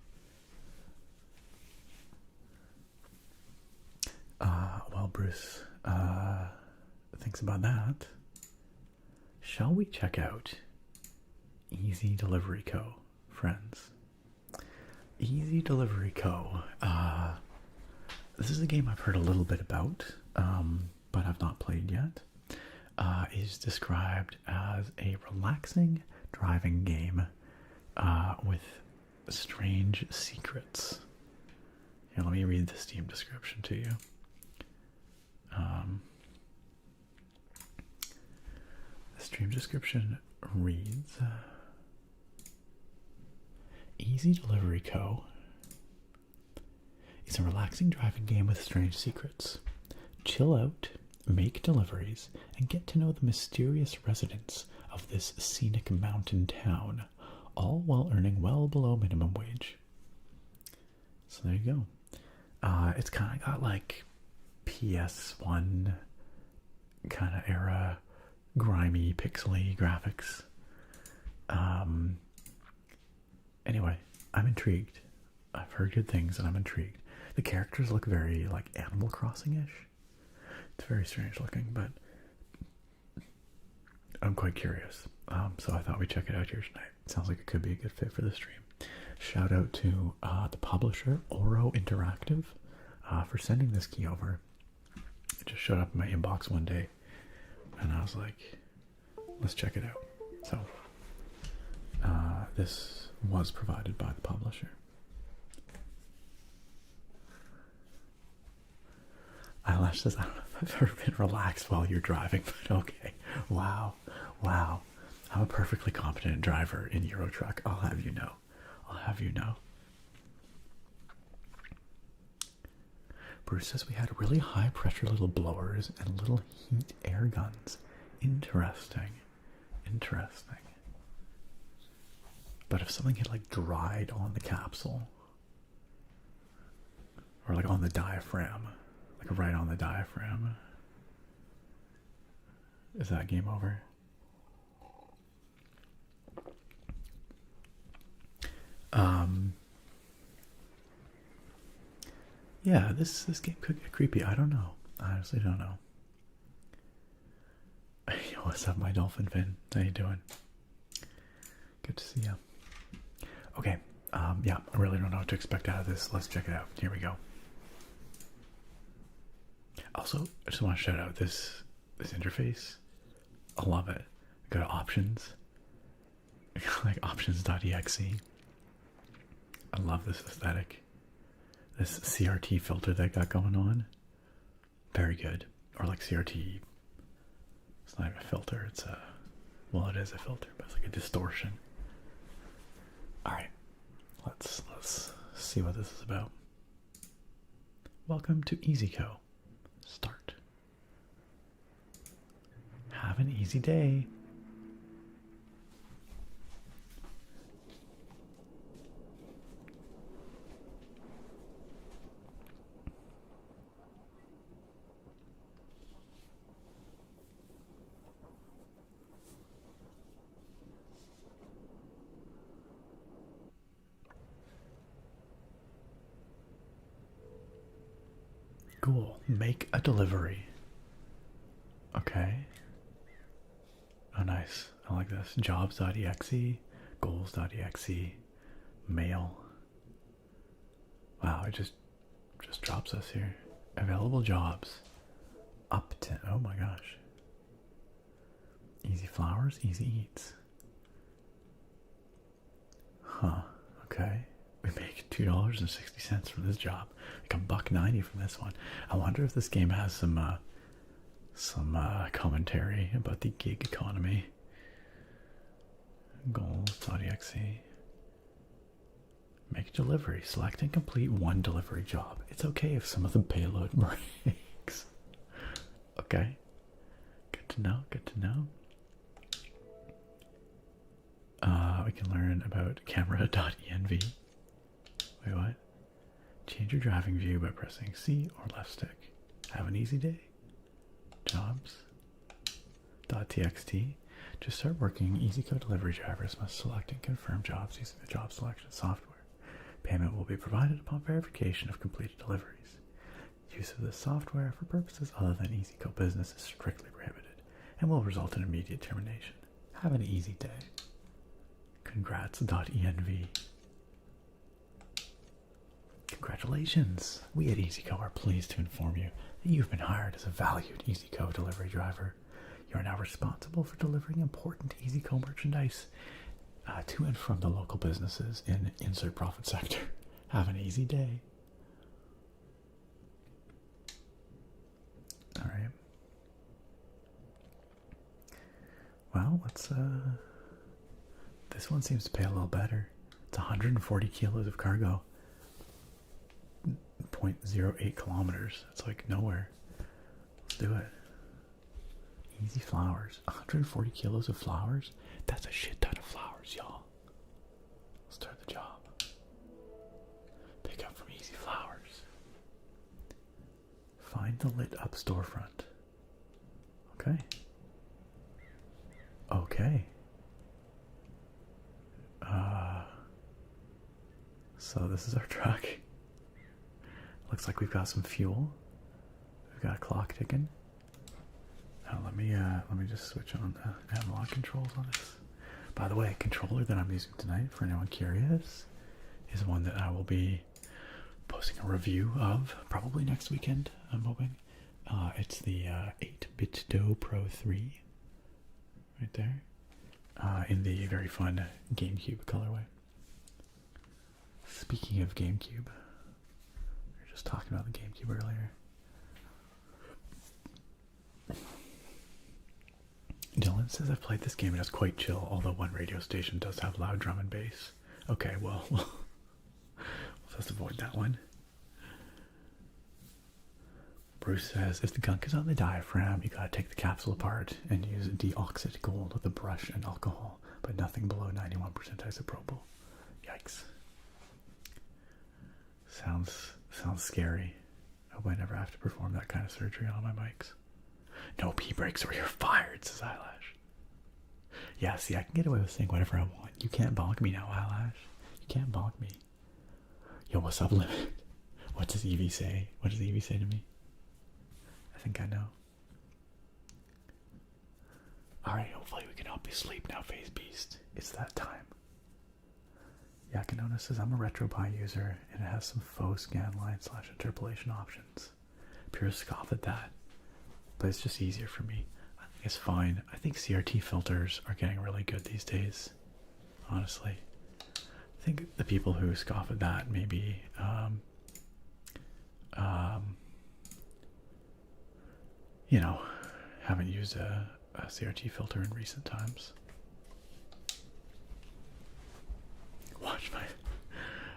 While Bruce thinks about that, shall we check out Easy Delivery Co., friends? Easy Delivery Co. This is a game I've heard a little bit about, but I've not played yet. Is described as a relaxing driving game with strange secrets. Here, let me read the Steam description to you. The Steam description reads, Easy Delivery Co. is a relaxing driving game with strange secrets. Chill out, make deliveries, and get to know the mysterious residents of this scenic mountain town, all while earning well below minimum wage. So there you go. It's kind of got like PS1 kind of era, grimy, pixely graphics. Anyway, I'm intrigued. I've heard good things and I'm intrigued. The characters look very like Animal Crossing-ish. It's very strange looking, but I'm quite curious. So I thought we'd check it out here tonight. Sounds like it could be a good fit for the stream. Shout out to the publisher, Oro Interactive, for sending this key over. It just showed up in my inbox one day, and I was like, let's check it out. So, this was provided by the publisher. Eyelash says, I don't know if I've ever been relaxed while you're driving, but okay. Wow. I'm a perfectly competent driver in Euro Truck. I'll have you know. Bruce says we had really high pressure little blowers and little heat air guns. Interesting. But if something had like dried on the capsule, or like on the diaphragm, like right on the diaphragm, is that game over? Yeah, this game could get creepy. I don't know. I honestly don't know. Yo, what's up, my dolphin fin? How you doing? Good to see you. Okay, yeah, I really don't know what to expect out of this. Let's check it out. Here we go. Also, I just want to shout out this interface. I love it. Go to options, like options.exe. I love this aesthetic. This CRT filter they got going on. Very good. Or like CRT. It's not even a filter. It's a, well, it is a filter, but it's like a distortion. All right, let's see what this is about. Welcome to EasyCo. Start. Have an easy day. Cool. Make a delivery. Okay. Oh, nice. I like this. Jobs.exe, goals.exe, mail. Wow, it just drops us here. Available jobs. Up to, oh my gosh. Easy flowers, easy eats. Huh, okay. We make $2.60 from this job. Like $1.90 from this one. I wonder if this game has some commentary about the gig economy. Goals.exe. Make delivery. Select and complete one delivery job. It's okay if some of the payload breaks. Okay. Good to know, good to know. We can learn about camera.env. Wait, what? Change your driving view by pressing C or left stick. Have an easy day. Jobs.txt. To start working, EasyCo delivery drivers must select and confirm jobs using the job selection software. Payment will be provided upon verification of completed deliveries. Use of this software for purposes other than EasyCo business is strictly prohibited and will result in immediate termination. Have an easy day. Congrats.env. Congratulations! We at EasyCo are pleased to inform you that you've been hired as a valued EasyCo delivery driver. You are now responsible for delivering important EasyCo merchandise to and from the local businesses in insert profit sector. Have an easy day. Alright. Well, let's this one seems to pay a little better. It's 140 kilos of cargo. 0.08 kilometers. It's like nowhere. Let's do it. Easy flowers. 140 kilos of flowers? That's a shit ton of flowers, y'all. Let's start the job. Pick up from Easy Flowers. Find the lit up storefront. Okay. Okay. So this is our truck. Looks like we've got some fuel. We've got a clock ticking. Now let me just switch on the analog controls on this. By the way, controller that I'm using tonight, for anyone curious, is one that I will be posting a review of probably next weekend, I'm hoping. It's the 8-Bit Do Pro 3, right there, in the very fun GameCube colorway. Speaking of GameCube, we were just talking about the GameCube earlier. Dylan says I've played this game and it's quite chill, although one radio station does have loud drum and bass. Okay, well, we'll just avoid that one. Bruce says, if the gunk is on the diaphragm, you gotta take the capsule apart and use deoxit gold with a brush and alcohol, but nothing below 91% isopropyl. Yikes. Sounds scary. I hope I never have to perform that kind of surgery on my mics. No pee breaks or you're fired, says Eyelash. Yeah, see, I can get away with saying whatever I want. You can't bonk me now, Eyelash. You can't bonk me. Yo, what's up, Limit? What does Evie say? What does Evie say to me? I think I know. Alright, hopefully we can help you sleep now, Phase Beast. It's that time. Yakinona says, I'm a RetroPie user, and it has some faux scan line / interpolation options. Pure scoff at that. But it's just easier for me. I think it's fine. I think CRT filters are getting really good these days. Honestly. I think the people who scoff at that maybe you know, haven't used a CRT filter in recent times. Watch my...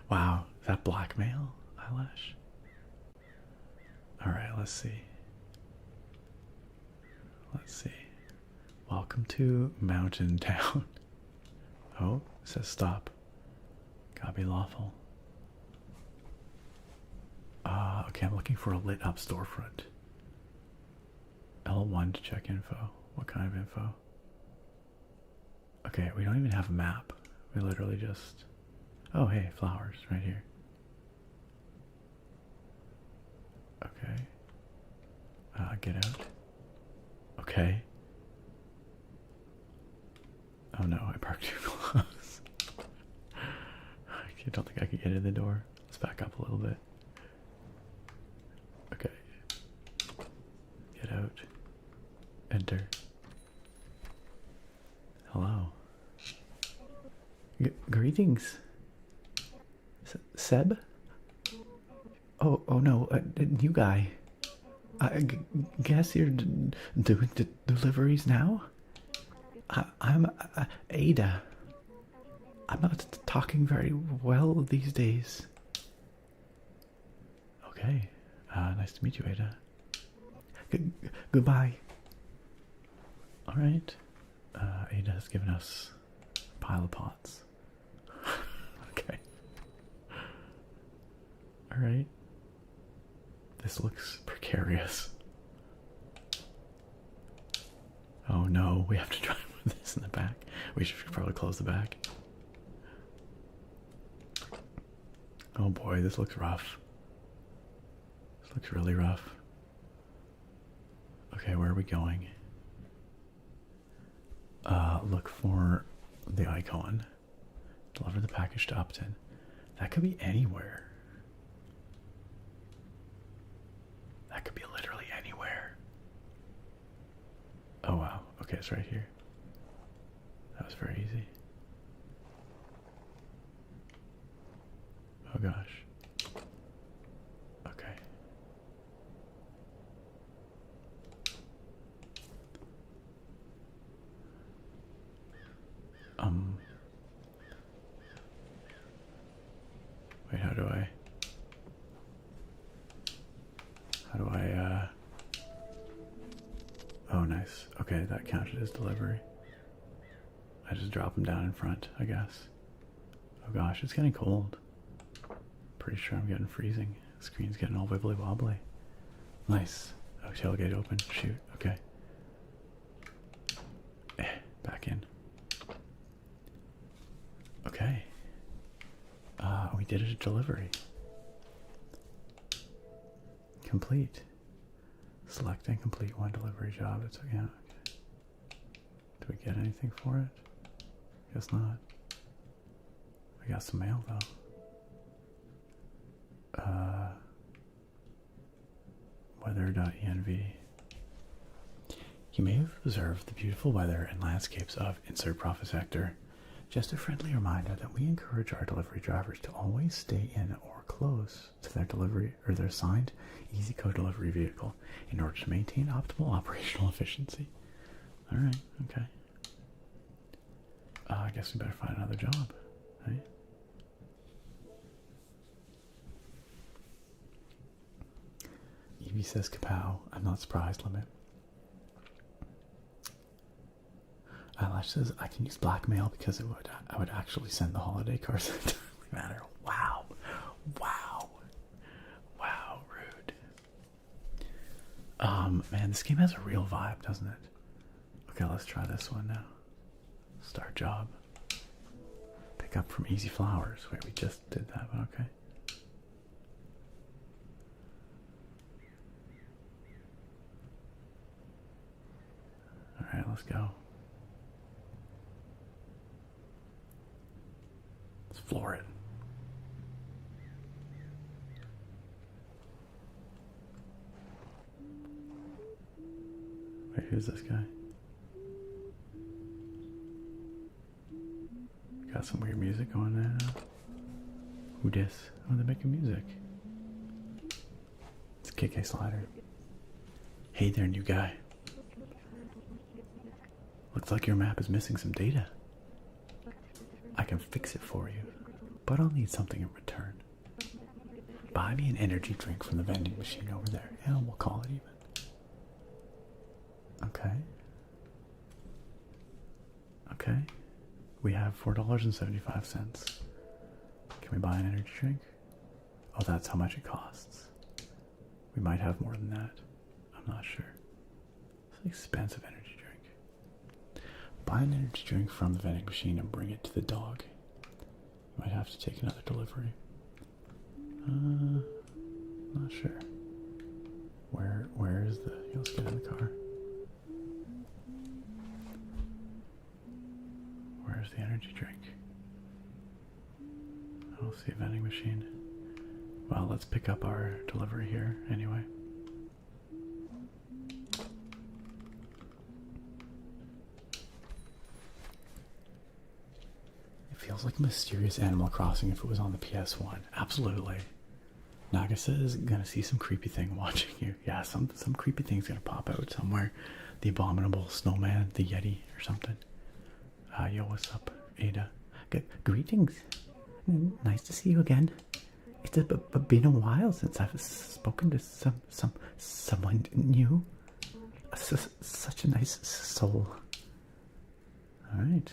Wow, is that blackmail, Eyelash? Alright, let's see. Let's see. Welcome to Mountain Town. Oh, it says stop. Gotta be lawful. Okay, I'm looking for a lit up storefront. L1 to check info. What kind of info? Okay, we don't even have a map. We literally just... Oh, hey, flowers right here. Okay. Get out. Okay. Oh no, I parked too close. I don't think I could get in the door. Let's back up a little bit. Okay. Get out. Enter. Hello. Greetings. Seb? Oh no, new guy. I guess you're doing deliveries now? I'm Ada. I'm not talking very well these days. Okay. Nice to meet you, Ada. Goodbye. Alright. Ada has given us a pile of pots. Okay. Alright. This looks precarious. Oh no, we have to try with this in the back. We should probably close the back. Oh boy, this looks rough. This looks really rough. Okay, where are we going? Look for the icon. Deliver the package to Upton. That could be anywhere. That could be literally anywhere. Oh wow, okay, it's right here. That was very easy. Oh gosh. Okay. Wait, how do I oh nice. Okay, that counted as delivery. I just drop them down in front, I guess. Oh gosh, it's getting cold. Pretty sure I'm getting freezing. The screen's getting all wibbly wobbly. Nice. Oh, tailgate open. Shoot. Okay. Back in. Okay. We did a delivery. Complete. Select and complete one delivery job. It's yeah. Okay. Do we get anything for it? Guess not. We got some mail though. Weather.env. You may have observed the beautiful weather and landscapes of insert profit sector. Just a friendly reminder that we encourage our delivery drivers to always stay in or close to their delivery or their assigned EasyCo delivery vehicle in order to maintain optimal operational efficiency. Alright, okay. I guess we better find another job, right? Evie says kapow. I'm not surprised, Limit. Eyelash says I can use blackmail because I would actually send the holiday cards. It doesn't really matter. Wow. Wow. Wow, rude. Man, this game has a real vibe, doesn't it? Okay, let's try this one now. Start job. Pick up from Easy Flowers. Wait, we just did that, but okay. Alright, let's go. Let's floor it. Wait, who's this guy? Got some weird music going there now. Who dis? Oh, they're making music. It's KK Slider. Hey there, new guy. Looks like your map is missing some data. I can fix it for you, but I'll need something in return. Buy me an energy drink from the vending machine over there, and we'll call it even. Okay. Okay. We have $4.75. Can we buy an energy drink? Oh, that's how much it costs. We might have more than that. I'm not sure. It's an expensive energy drink. Buy an energy drink from the vending machine and bring it to the dog. You might have to take another delivery. Not sure. Where is the... Let's get in the car. Where's the energy drink? I don't see a vending machine. Well, let's pick up our delivery here anyway. It feels like Mysterious Animal Crossing if it was on the PS1. Absolutely. Nagasa is gonna see some creepy thing watching you. Yeah, some creepy thing's gonna pop out somewhere. The abominable snowman, the Yeti, or something. Yo, what's up, Ada? Greetings. Nice to see you again. It's been a while since I've spoken to someone new. Such a nice soul. All right.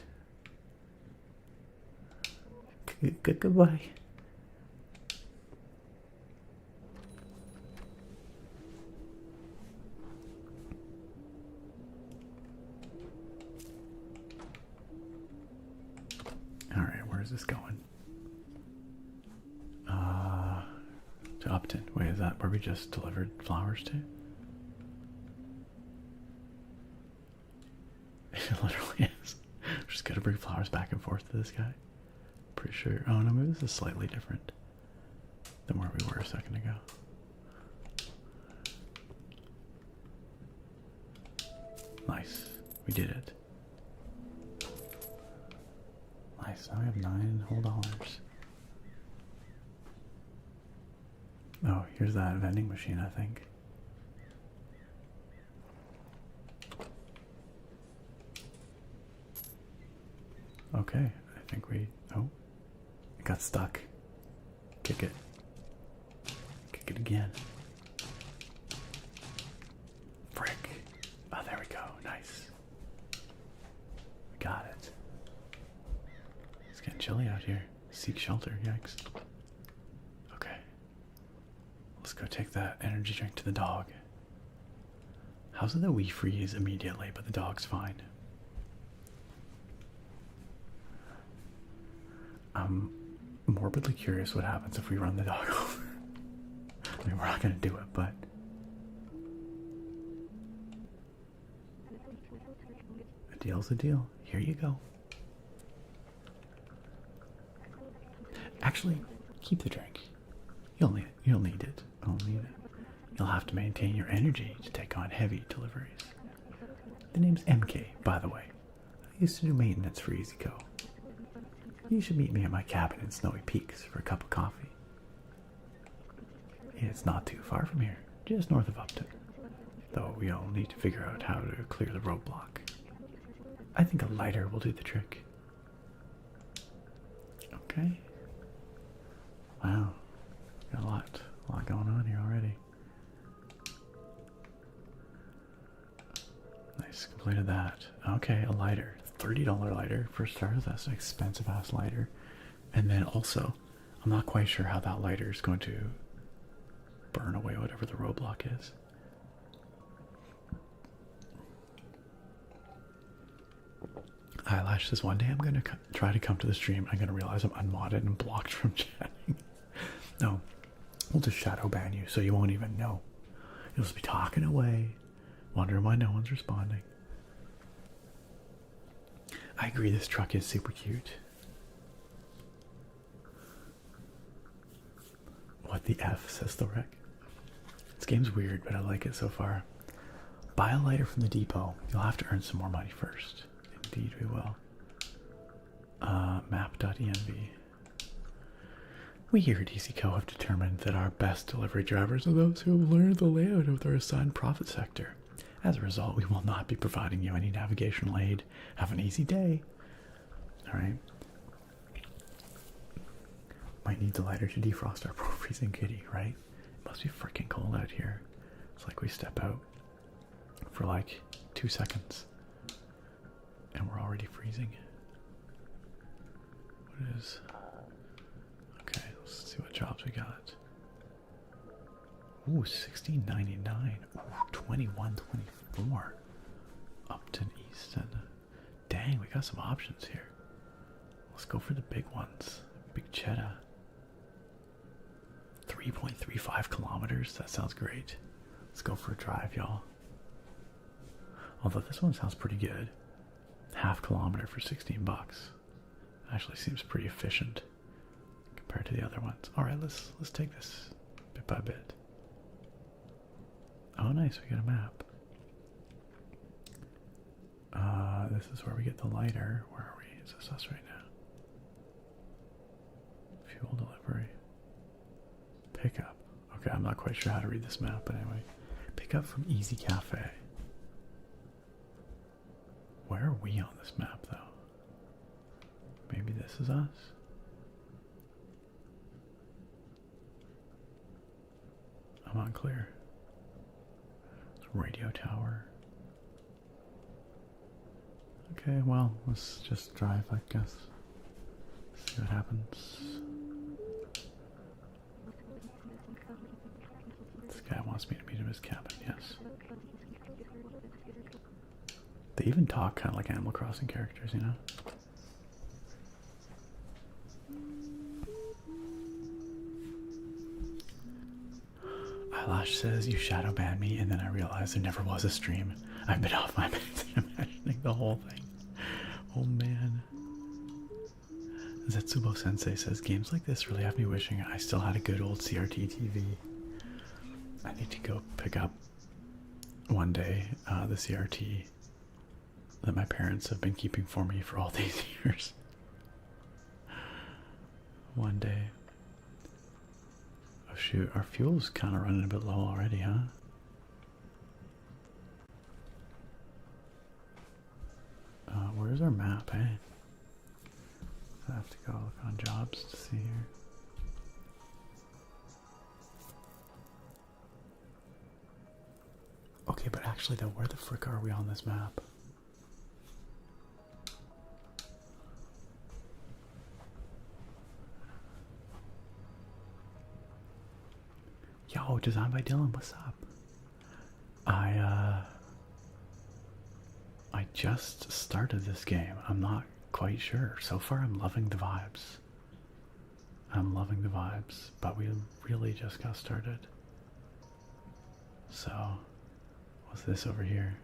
Goodbye. Alright, where's this going? To Upton. Wait, is that where we just delivered flowers to? It literally is. We're just gonna bring flowers back and forth to this guy. Pretty sure. Oh no, maybe this is slightly different than where we were a second ago. Nice. We did it. Nice. Now we have $9 whole. Oh, here's that vending machine, I think. Okay, I think we... Oh, it got stuck. Kick it. Kick it again. Frick. Oh, there we go. Nice. We got it. It's getting chilly out here. Seek shelter. Yikes. Okay. Let's go take that energy drink to the dog. How's it that we freeze immediately, but the dog's fine? I'm morbidly curious what happens if we run the dog over. I mean, we're not going to do it, but... A deal's a deal. Here you go. Actually, keep the drink. You'll need it. You'll need it. You'll need it. You'll have to maintain your energy to take on heavy deliveries. The name's MK, by the way. I used to do maintenance for EasyCo. You should meet me at my cabin in Snowy Peaks for a cup of coffee. It's not too far from here, just north of Upton. Though we'll need to figure out how to clear the roadblock. I think a lighter will do the trick. Okay. Wow. Got a lot going on here already. Nice. Completed that. Okay, a lighter. $30 lighter for starters. That's an expensive ass lighter. And then also, I'm not quite sure how that lighter is going to burn away whatever the roadblock is. Eyelash says one day I'm going to try to come to the stream. I'm going to realize I'm unmodded and blocked from chatting. No, we'll just shadow ban you so you won't even know. You'll just be talking away, wondering why no one's responding. I agree, this truck is super cute. What the F, says the wreck. This game's weird, but I like it so far. Buy a lighter from the depot. You'll have to earn some more money first. Indeed we will. Map.env. We here at EasyCo have determined that our best delivery drivers are those who have learned the layout of their assigned profit sector. As a result, we will not be providing you any navigational aid. Have an easy day. Alright. Might need the lighter to defrost our freezing kitty, right? It must be freaking cold out here. It's like we step out for like 2 seconds and we're already freezing. What is... Okay, let's see what jobs we got. Ooh, $16.99. Ooh, $21.24. Upton Easton. Dang, we got some options here. Let's go for the big ones. Big cheddar. 3.35 kilometers. That sounds great. Let's go for a drive, y'all. Although this one sounds pretty good. Half kilometer for 16 bucks. Actually seems pretty efficient compared to the other ones. Alright, let's take this bit by bit. Oh nice, we got a map. This is where we get the lighter. Where are we? Is this us right now? Fuel delivery. Pickup. Okay, I'm not quite sure how to read this map, but anyway. Pickup from Easy Cafe. Where are we on this map, though? Maybe this is us? I'm unclear. Radio tower. Okay, well, let's just drive, I guess. See what happens. This guy wants me to meet him in his cabin, yes. They even talk kind of like Animal Crossing characters, you know? Eyelash says, you shadow banned me, and then I realized there never was a stream. I've been off my meds and imagining the whole thing. Oh man. Zetsubo Sensei says, games like this really have me wishing I still had a good old CRT TV. I need to go pick up one day the CRT that my parents have been keeping for me for all these years. One day. Oh shoot, our fuel's kind of running a bit low already, huh? Where's our map, eh? I have to go look on jobs to see here. Okay, but actually though, where the frick are we on this map? Yo, Designed by Dylan, what's up? I just started this game. I'm not quite sure. So far I'm loving the vibes. I'm loving the vibes, but we really just got started. So, what's this over here?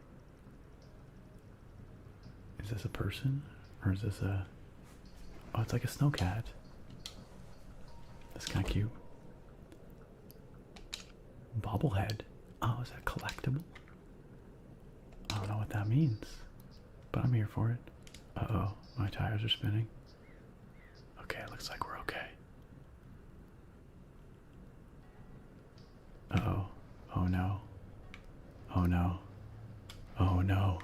Is this a person? Or is this a... Oh, it's like a snowcat. That's kind of cute. Bobblehead. Oh, is that collectible? I don't know what that means, but I'm here for it. Uh-oh, my tires are spinning. Okay, looks like we're okay. Uh-oh. Oh no. Oh no. Oh no.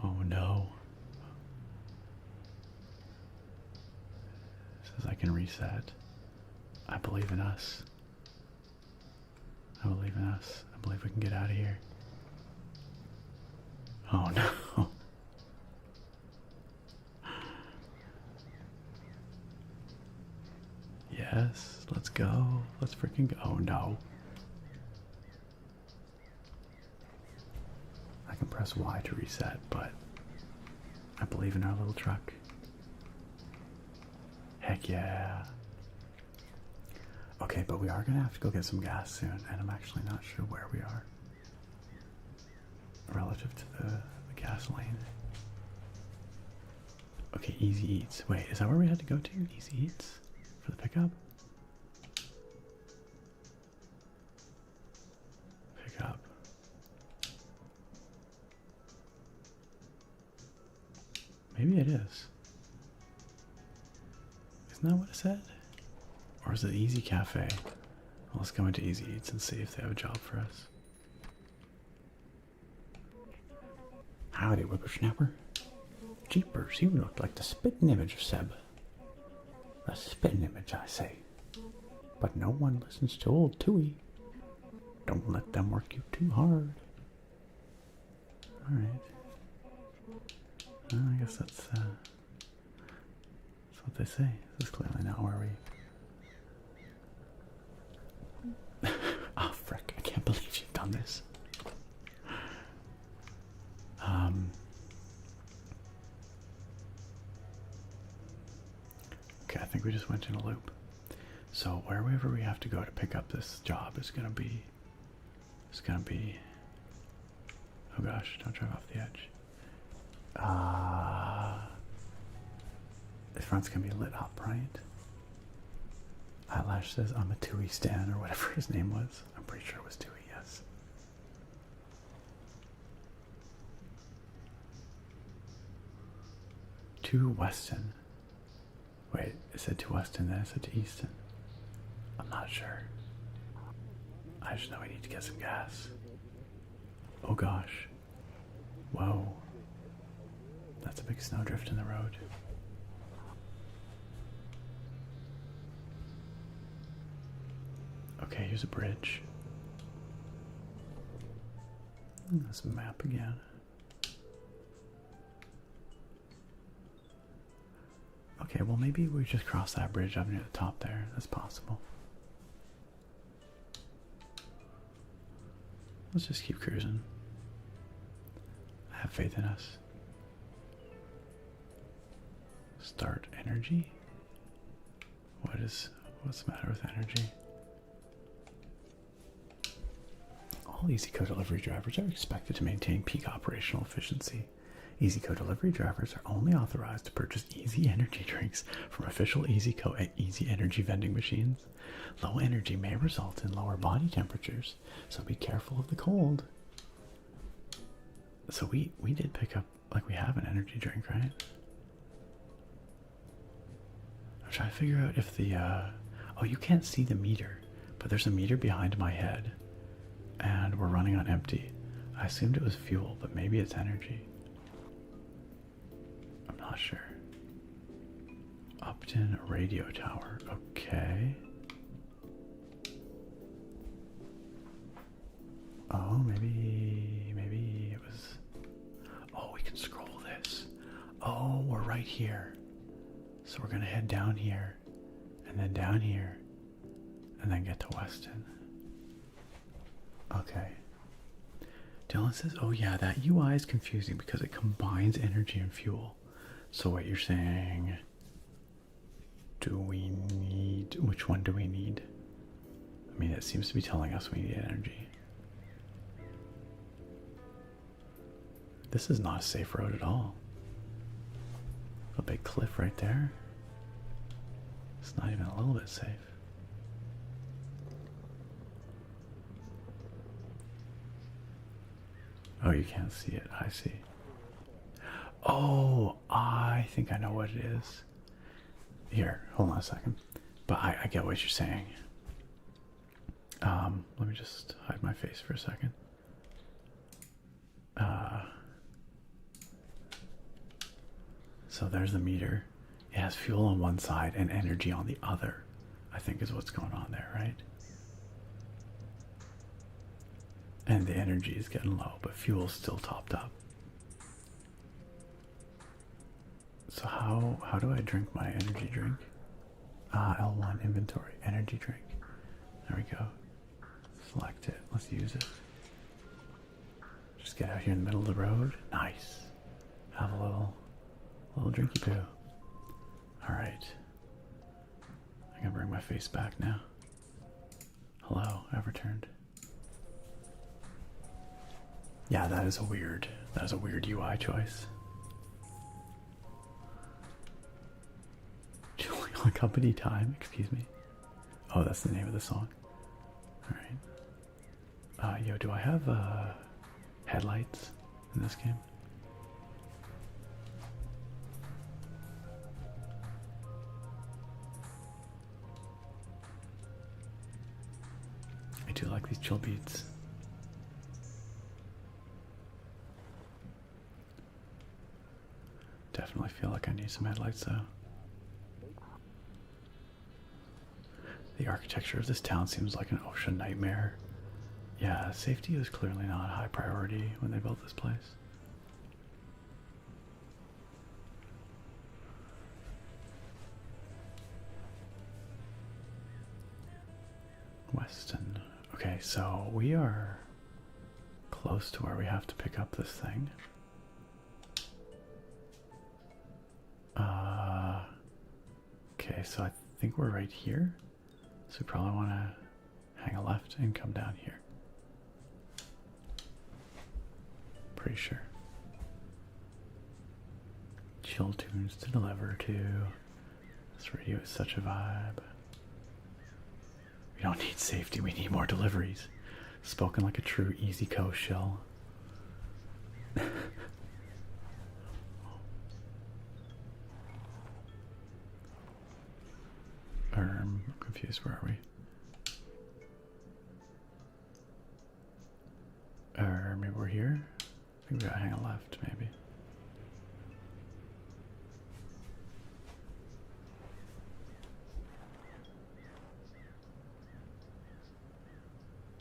Oh no. It says I can reset. I believe in us. I believe in us. I believe we can get out of here. Oh no. Yes, let's go. Let's freaking go. Oh no. I can press Y to reset, but I believe in our little truck. Heck yeah. Okay, but we are gonna have to go get some gas soon, and I'm actually not sure where we are relative to the gas lane. Okay, Easy Eats. Wait, is that where we had to go to? Easy Eats? For the pickup? Pickup. Maybe it is. Isn't that what it said? Or is it Easy Cafe? Well, let's go into Easy Eats and see if they have a job for us. Howdy, whippersnapper. Jeepers, you look like the spitting image of Seb. The spitting image, I say. But no one listens to old Tui. Don't let them work you too hard. Alright. Well, I guess that's what they say. This is clearly not where we... Oh, frick. I can't believe you've done this. Okay, I think we just went in a loop. So wherever we have to go to pick up this job is gonna be... Oh gosh, don't drive off the edge. The front's gonna be lit up, right? Eyelash says I'm a Tui stan, or whatever his name was. I'm pretty sure it was Tui, yes. To Weston. Wait, it said to Weston, then it said to Easton. I'm not sure. I just know we need to get some gas. Oh gosh. Whoa. That's a big snowdrift in the road. Okay, here's a bridge. There's a map again. Okay, well maybe we just cross that bridge up near the top there. That's possible. Let's just keep cruising. I have faith in us. Start energy? What's the matter with energy? All EasyCo delivery drivers are expected to maintain peak operational efficiency. EasyCo delivery drivers are only authorized to purchase Easy Energy drinks from official EasyCo and Easy Energy vending machines. Low energy may result in lower body temperatures, so be careful of the cold. So we did pick up, like, we have an energy drink, right? I'm trying to figure out if the, oh, you can't see the meter, but there's a meter behind my head, and we're running on empty. I assumed it was fuel, but maybe it's energy. I'm not sure. Upton radio tower. Okay. Oh, maybe it was... Oh, we can scroll this. Oh, we're right here. So we're gonna head down here, and then down here, and then get to Weston. Okay. Dylan says, oh yeah, that UI is confusing because it combines energy and fuel. So what you're saying, which one do we need? I mean, it seems to be telling us we need energy. This is not a safe road at all. A big cliff right there. It's not even a little bit safe. Oh, you can't see it. I see. Oh, I think I know what it is. Here, hold on a second. But I get what you're saying. Let me just hide my face for a second. So there's the meter. It has fuel on one side and energy on the other, I think is what's going on there, right? And the energy is getting low, but fuel's still topped up. So how do I drink my energy drink? L1 inventory, energy drink. There we go. Select it. Let's use it. Just get out here in the middle of the road. Nice. Have a little drinky poo. Alright. I can bring my face back now. Hello, I've returned. Yeah, that is a weird UI choice. Chilling on company time, excuse me. Oh, that's the name of the song. Alright. Yo, do I have headlights in this game? I do like these chill beats. Definitely feel like I need some headlights though. The architecture of this town seems like an ocean nightmare. Yeah, safety was clearly not a high priority when they built this place. Weston. Okay, so we are close to where we have to pick up this thing. Okay, so I think we're right here. So we probably want to hang a left and come down here. Pretty sure. Chill tunes to deliver to. This radio is such a vibe. We don't need safety, we need more deliveries. Spoken like a true Easy Co shill. I'm confused, where are we? Or maybe we're here? I think we gotta hang a left, maybe.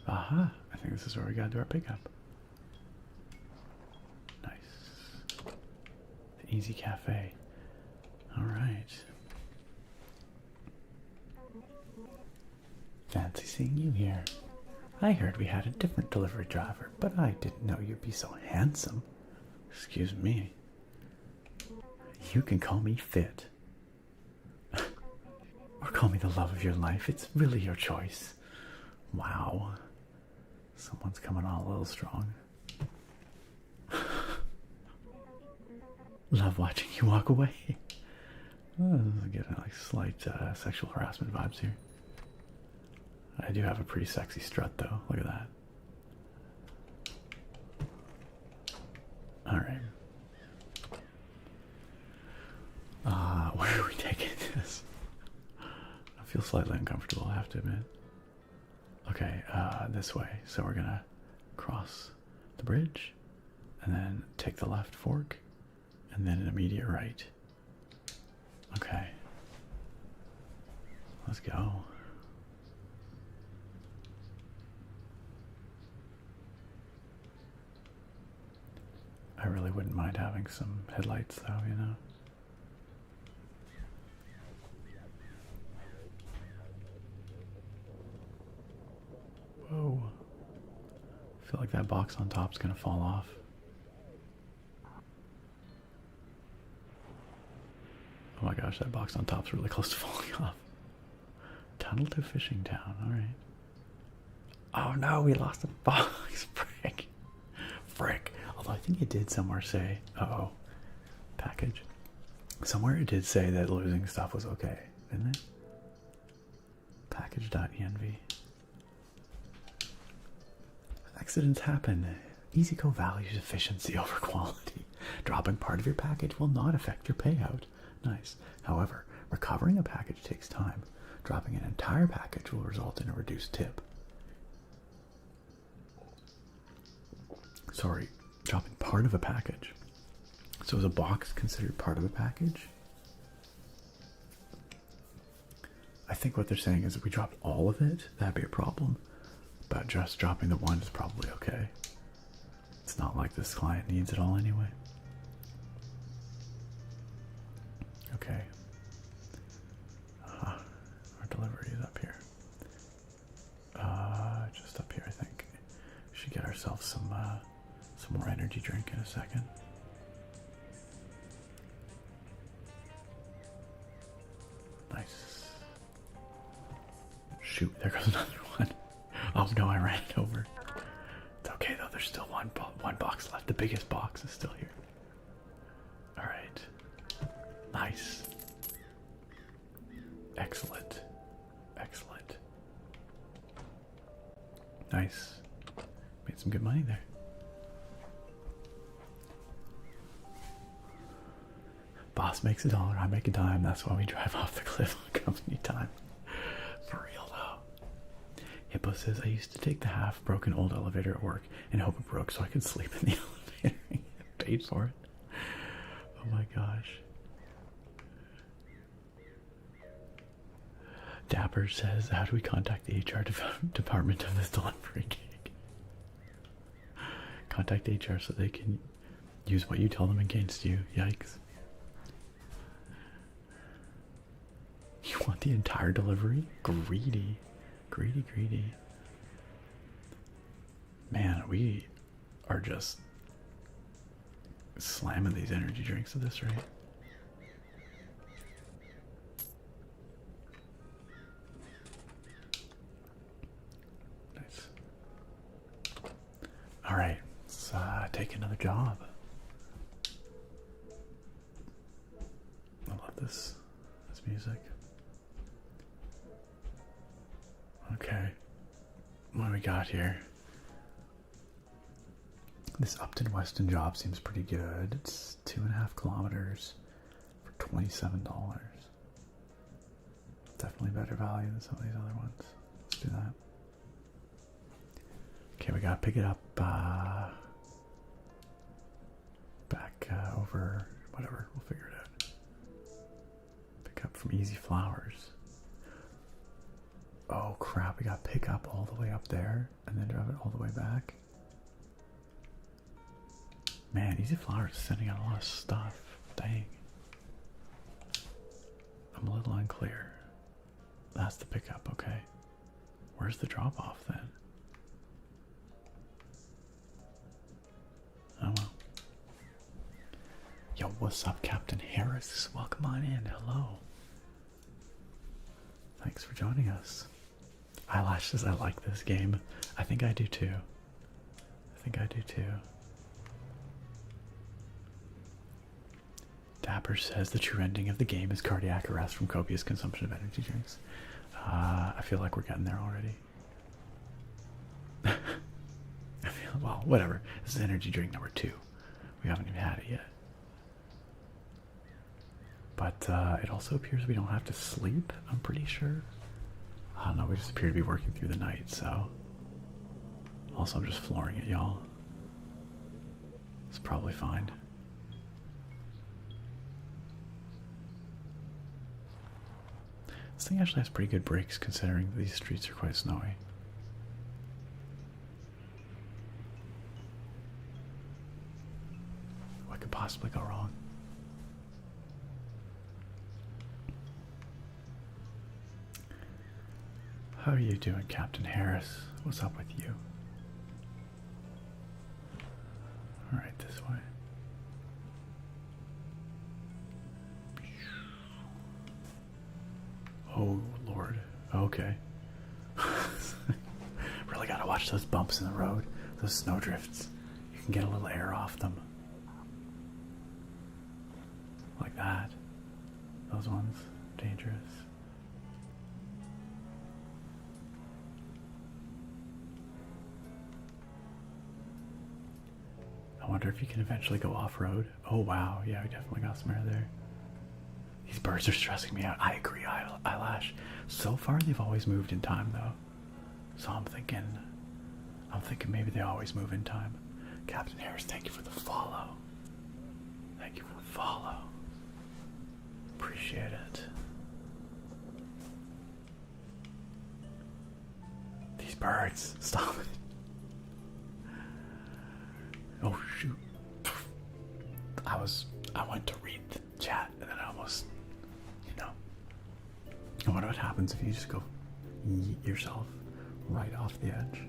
Aha! I think this is where we gotta do our pickup. Nice. The Easy Cafe. Alright. Fancy seeing you here. I heard we had a different delivery driver, but I didn't know you'd be so handsome. Excuse me. You can call me Fit. Or call me the love of your life. It's really your choice. Wow. Someone's coming on a little strong. Love watching you walk away. Oh, I'm getting like slight sexual harassment vibes here. I do have a pretty sexy strut though. Look at that. Alright. Where are we taking this? I feel slightly uncomfortable, I have to admit. Okay, this way. So we're gonna cross the bridge and then take the left fork and then an immediate right. Okay. Let's go. I really wouldn't mind having some headlights though, you know. Whoa. I feel like that box on top's gonna fall off. Oh my gosh, that box on top's really close to falling off. Tunnel to Fishing Town, alright. Oh no, we lost the box. Frick. Frick. Although I think it did somewhere say, uh-oh, package. Somewhere it did say that losing stuff was okay, didn't it? Package.env. Accidents happen. EasyCo values efficiency over quality. Dropping part of your package will not affect your payout. Nice. However, recovering a package takes time. Dropping an entire package will result in a reduced tip. Sorry, dropping part of a package. So is a box considered part of a package? I think what they're saying is if we dropped all of it, that'd be a problem. But just dropping the one is probably okay. It's not like this client needs it all anyway. myself some more energy drink in a second. Nice. Shoot, there goes another one. Oh no, I ran it over. It's okay though, there's still one box left. The biggest box is still here. Alright. Nice. Excellent. Excellent. Nice. Made some good money there. Boss makes $1, I make a dime. That's why we drive off the cliff on company time. For real though. Hippo says, I used to take the half-broken old elevator at work and hope it broke so I could sleep in the elevator and get paid for it. Oh my gosh. Dapper says, how do we contact the HR department of this delivery gig? Contact HR so they can use what you tell them against you. Yikes. You want the entire delivery? Greedy. Greedy, greedy. Man, we are just slamming these energy drinks at this rate. Nice. Alright, let's take another job. I love this music. Okay, what do we got here? This Upton Weston job seems pretty good. It's 2.5 kilometers for $27. Definitely better value than some of these other ones. Let's do that. Okay, we gotta pick it up back over, whatever, we'll figure it out. Pick up from Easy Flowers. Oh crap, we gotta pick up all the way up there and then drive it all the way back. Man, Easy Flowers is sending out a lot of stuff. Dang. I'm a little unclear. That's the pickup, okay. Where's the drop off then? Oh well. Yo, what's up, Captain Harris? Welcome on in. Hello. Thanks for joining us. Eyelash says I like this game. I think I do too. I think I do too. Dapper says the true ending of the game is cardiac arrest from copious consumption of energy drinks. I feel like we're getting there already. I feel, well, whatever. This is energy drink number 2. We haven't even had it yet. But it also appears we don't have to sleep, I'm pretty sure. I don't know, we just appear to be working through the night, so. Also, I'm just flooring it, y'all. It's probably fine. This thing actually has pretty good brakes considering these streets are quite snowy. What could possibly go wrong? How are you doing, Captain Harris? What's up with you? Alright, this way. Oh, Lord. Okay. Really gotta watch those bumps in the road, those snow drifts. You can get a little air off them. Like that. Those ones, dangerous. I wonder if you can eventually go off-road. Oh wow, yeah, we definitely got some air there. These birds are stressing me out. I agree, Eyelash. So far, they've always moved in time, though. So I'm thinking maybe they always move in time. Captain Harris, thank you for the follow. Thank you for the follow. Appreciate it. These birds, stop it. Oh shoot. I went to read the chat and then I almost, I wonder what happens if you just go yeet yourself right off the edge.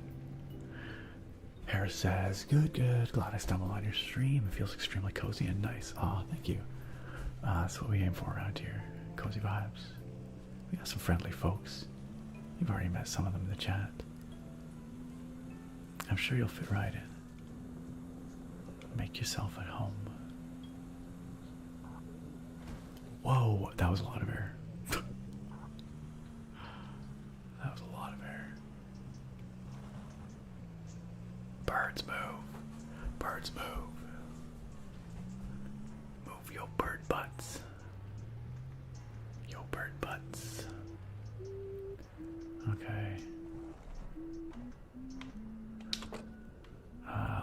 Harris says, good, good. Glad I stumbled on your stream. It feels extremely cozy and nice. Aw, thank you. That's what we aim for around here. Cozy vibes. We got some friendly folks. You've already met some of them in the chat. I'm sure you'll fit right in. Make yourself at home. Whoa, that was a lot of air. That was a lot of air. Birds move. Birds move. Move your bird butts. Your bird butts. Okay.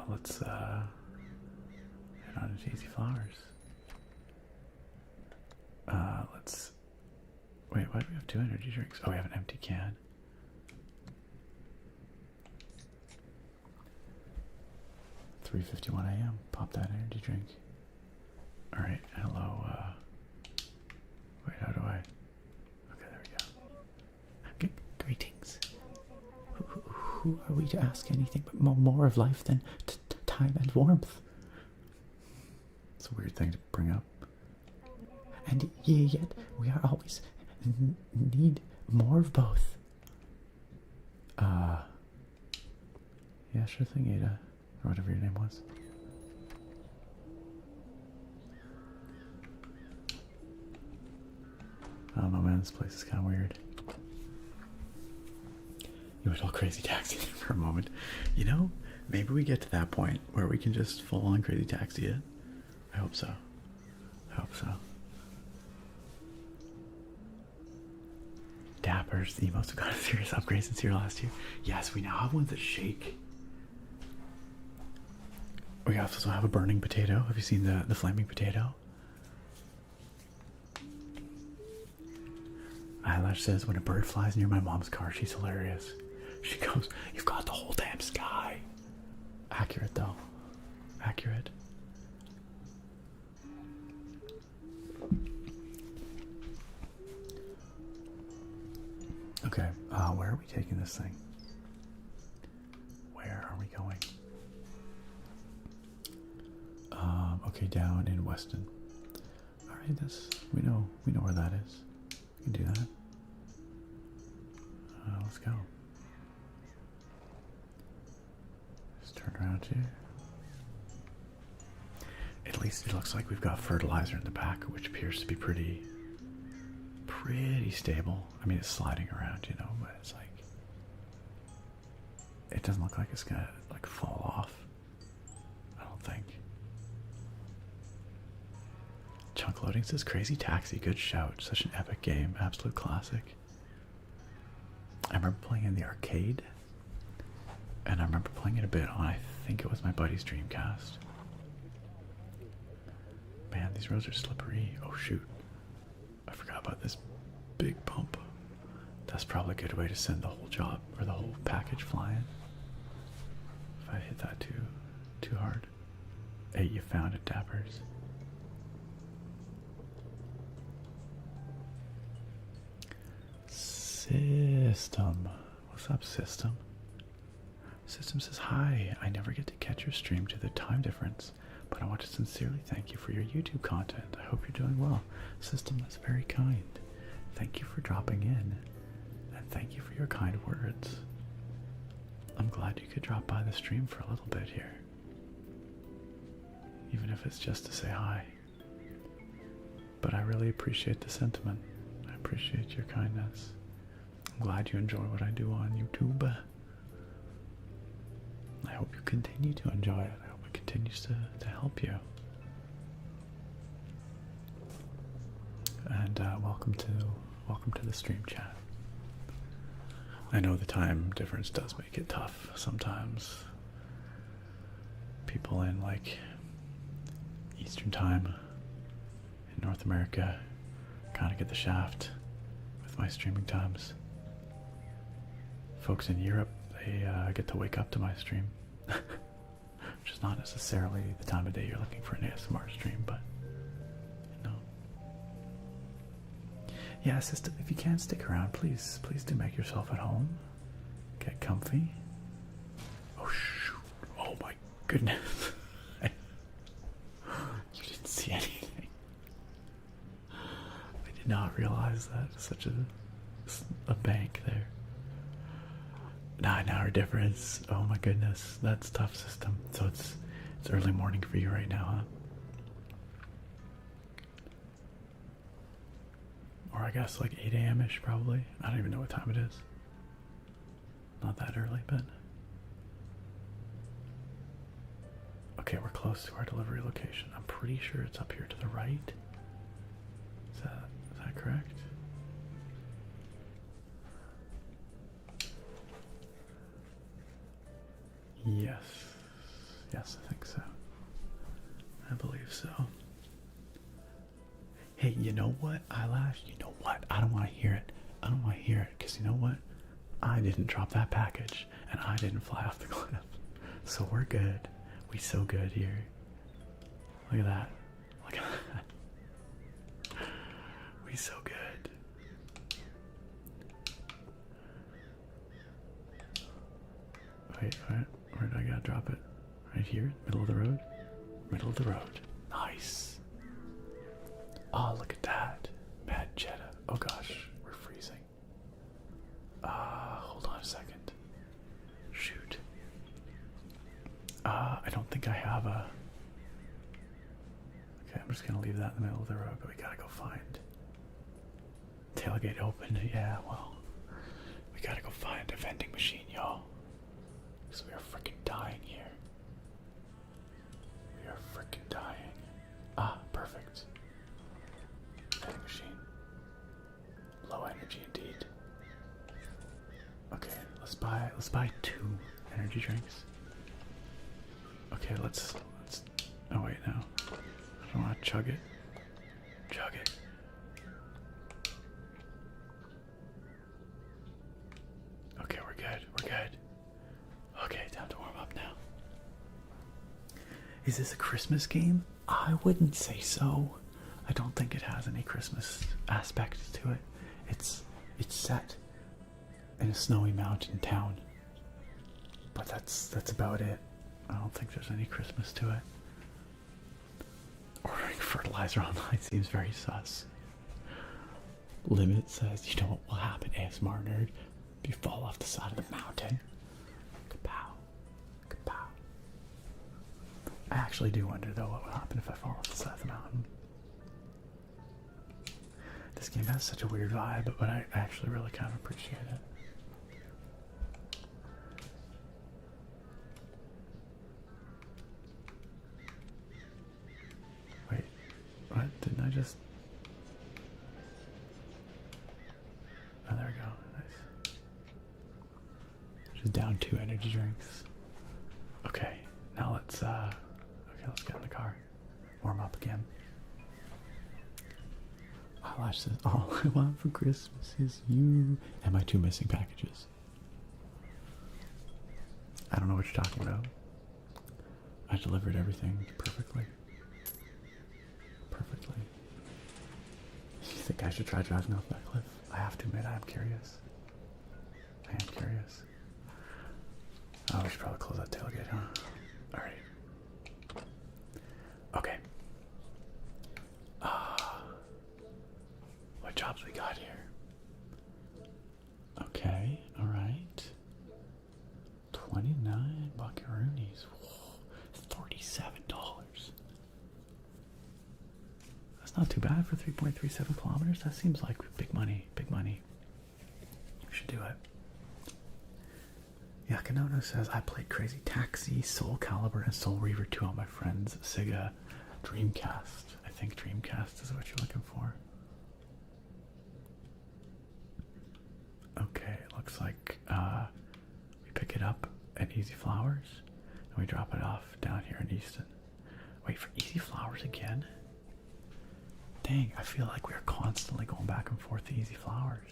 Let's head on to Easy Flowers. Let's wait, why do we have 2 energy drinks? Oh, we have an empty can. (3:51 a.m.) Pop that energy drink. Alright, hello, wait, how do I? Okay, there we go. Greetings. Who are we to ask anything but more of life than time and warmth? It's a weird thing to bring up. And yet we are always need more of both. Yeah, sure thing, Ada, or whatever your name was. I don't know, man, this place is kind of weird. You went all crazy taxi for a moment. You know, maybe we get to that point where we can just full on crazy taxi it. I hope so. I hope so. Dappers, the emotes have got a serious upgrade since here last year. Yes, we now have ones that shake. We also have a burning potato. Have you seen the flaming potato? Eyelash says, when a bird flies near my mom's car, she's hilarious. She goes, you've got the whole damn sky. Accurate, though. Accurate. Okay, where are we taking this thing? Where are we going? Okay, down in Weston. Alright, we know where that is. We can do that. Let's go. Just turn around here. At least it looks like we've got fertilizer in the back, which appears to be pretty stable. I mean, it's sliding around, you know, but it's like, it doesn't look like it's gonna like fall off. I don't think. Chunk Loading says Crazy Taxi, good shout. Such an epic game, absolute classic. I remember playing in the arcade, and I remember playing it a bit on, I think it was my buddy's Dreamcast. Man, these roads are slippery. Oh shoot. I forgot about this big pump. That's probably a good way to send the whole job, or the whole package flying. If I hit that too hard. Hey, you found it, Dappers. System. What's up, System? System says, hi, I never get to catch your stream due to the time difference, but I want to sincerely thank you for your YouTube content. I hope you're doing well. System, that's very kind. Thank you for dropping in, and thank you for your kind words. I'm glad you could drop by the stream for a little bit here. Even if it's just to say hi. But I really appreciate the sentiment. I appreciate your kindness. I'm glad you enjoy what I do on YouTube. I hope you continue to enjoy it. I hope it continues to help you. And welcome to the stream chat. I know the time difference does make it tough sometimes. People in like Eastern time in North America kind of get the shaft with my streaming times. Folks in Europe, they get to wake up to my stream. Which is not necessarily the time of day you're looking for an ASMR stream, but you know. Yeah, sister, if you can't stick around, please do make yourself at home. Get comfy. Oh shoot. Oh goodness. You didn't see anything. I did not realize that. Such a bank there. 9-hour difference. Oh my goodness. That's tough system. So it's early morning for you right now, huh? Or I guess like 8 a.m.-ish probably. I don't even know what time it is. Not that early, but... Okay, we're close to our delivery location. I'm pretty sure it's up here to the right. Is that correct? Yes. Yes, I think so. I believe so. Hey, you know what, Eyelash? You know what? I don't want to hear it. I don't want to hear it, because you know what? I didn't drop that package, and I didn't fly off the cliff. So we're good. We so good here. Look at that. Look at that. We so good. Wait, where do I gotta drop it? Right here? Middle of the road? Middle of the road. Nice. Oh, look at that. Bad cheddar. Oh gosh, we're freezing. Hold on a second. Shoot. I don't think I have a... Okay, I'm just gonna leave that in the middle of the road, but we gotta go find... Tailgate open. Yeah, well... We gotta go find a vending machine, y'all. Because we are freaking dying here. We are freaking dying. Ah, perfect. Vending machine. Low energy indeed. Okay, let's buy 2 energy drinks. Okay, let's oh wait, no. I don't want to chug it. Chug it. Okay, we're good. We're good. Okay, time to warm up now. Is this a Christmas game? I wouldn't say so. I don't think it has any Christmas aspect to it. It's set in a snowy mountain town. But that's about it. I don't think there's any Christmas to it. Ordering fertilizer online seems very sus. Limit says, you know what will happen, ASMR nerd? If you fall off the side of the mountain. Kapow. Kapow. I actually do wonder though what will happen if I fall off the side of the mountain. This game has such a weird vibe, but I actually really kind of appreciate it. Wait, what? Didn't I just... Oh, there we go. Nice. Just down 2 energy drinks. Okay, now let's get in the car. Warm up again. Eyelash says, all I want for Christmas is you and my 2 missing packages. I don't know what you're talking about. I delivered everything perfectly. Perfectly. You think I should try driving off that cliff? I have to admit, I am curious. I am curious. Oh, we should probably close that tailgate, huh? Alright. Okay. What jobs we got here? Okay, alright. 29 buckaroonies. $37. That's not too bad for 3.37 kilometers. That seems like big money. Big money. We should do it. Yakanono says, I played Crazy Taxi, Soul Calibur, and Soul Reaver 2 on my friend's Sega Dreamcast. I think Dreamcast is what you're looking for. Okay, it looks like we pick it up at Easy Flowers and we drop it off down here in Easton. Wait, for Easy Flowers again? Dang, I feel like we're constantly going back and forth to Easy Flowers.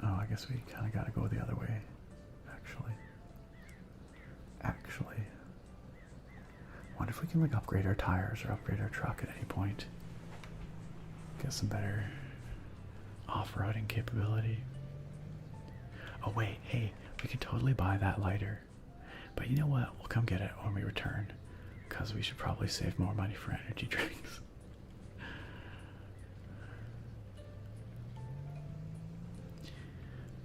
Oh, I guess we kind of got to go the other way, actually. Wonder if we can like upgrade our tires or upgrade our truck at any point. Get some better off-roading capability. Oh wait, hey, we could totally buy that lighter. But you know what? We'll come get it when we return. Because we should probably save more money for energy drinks.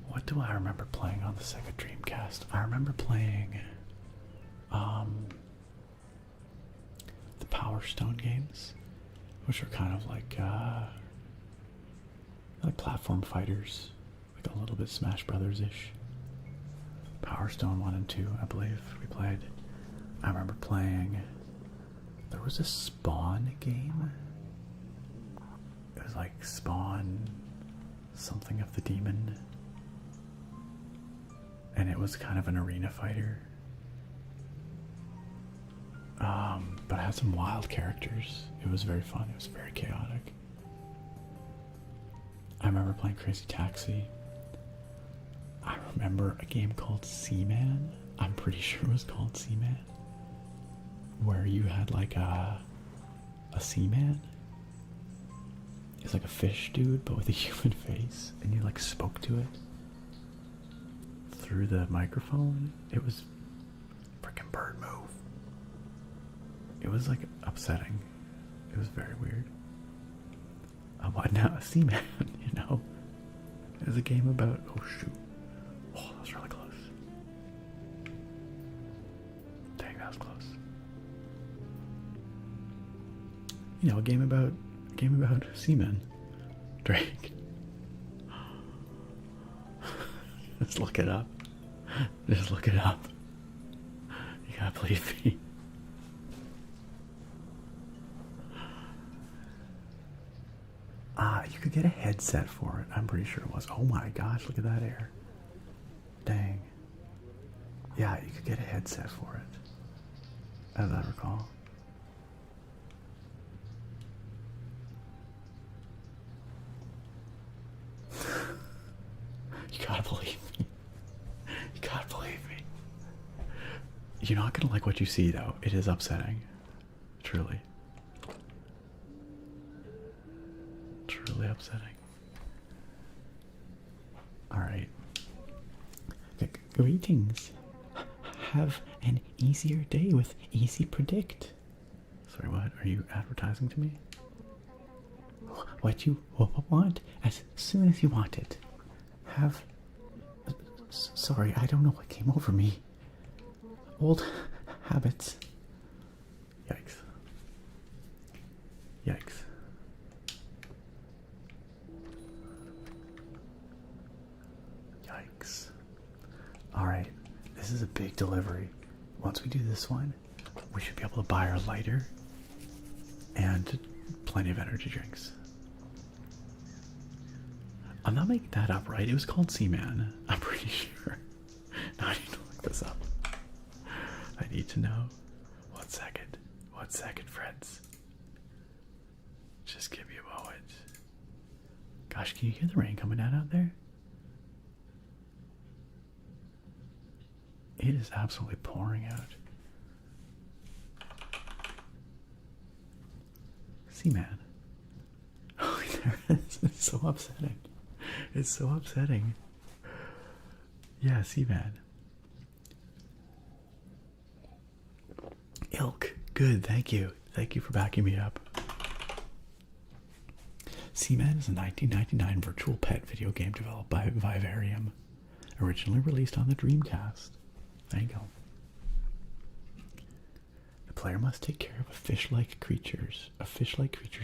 What do I remember playing on the Sega Dreamcast? I remember playing the Power Stone games, which are kind of like platform fighters, like a little bit Smash Brothers-ish. Power Stone 1 and 2, I believe we played. I remember playing, there was a Spawn game. It was like Spawn something of the Demon. And it was kind of an arena fighter. But it had some wild characters. It was very fun. It was very chaotic. I remember playing Crazy Taxi. I remember a game called Seaman. I'm pretty sure it was called Seaman. Where you had like a seaman. It's like a fish dude, but with a human face. And you like spoke to it through the microphone. It was freaking bird move. It was like upsetting. It was very weird. What now? A Seaman, you know? It was a game about, oh shoot. Oh, that was really close. Dang, that was close. You know, a game about seamen. Drake. Just look it up. Just look it up. You gotta believe me. You could get a headset for it. I'm pretty sure it was. Oh my gosh, look at that air. Dang. Yeah, you could get a headset for it. As I recall. You gotta believe me. You gotta believe me. You're not gonna like what you see, though. It is upsetting. Truly. Truly upsetting. Alright. Greetings. Have an easier day with Easy Predict. Sorry, what? Are you advertising to me? What you want as soon as you want it. Have... Sorry, I don't know what came over me. Old habits. Yikes. Yikes. Yikes. Alright, this is a big delivery. Once we do this one, we should be able to buy our lighter and plenty of energy drinks. I'm not making that up, right? It was called Seaman. I'm pretty sure. Now I need to look this up. I need to know. 1 second. 1 second, friends. Just give me a moment. Gosh, can you hear the rain coming down out there? It is absolutely pouring out. Seaman. Oh, there it is. It's so upsetting. It's so upsetting. Yeah, Seaman. Ilk. Good, thank you. Thank you for backing me up. Seaman is a 1999 virtual pet video game developed by Vivarium. Originally released on the Dreamcast. There you go. The player must take care of a fish-like creature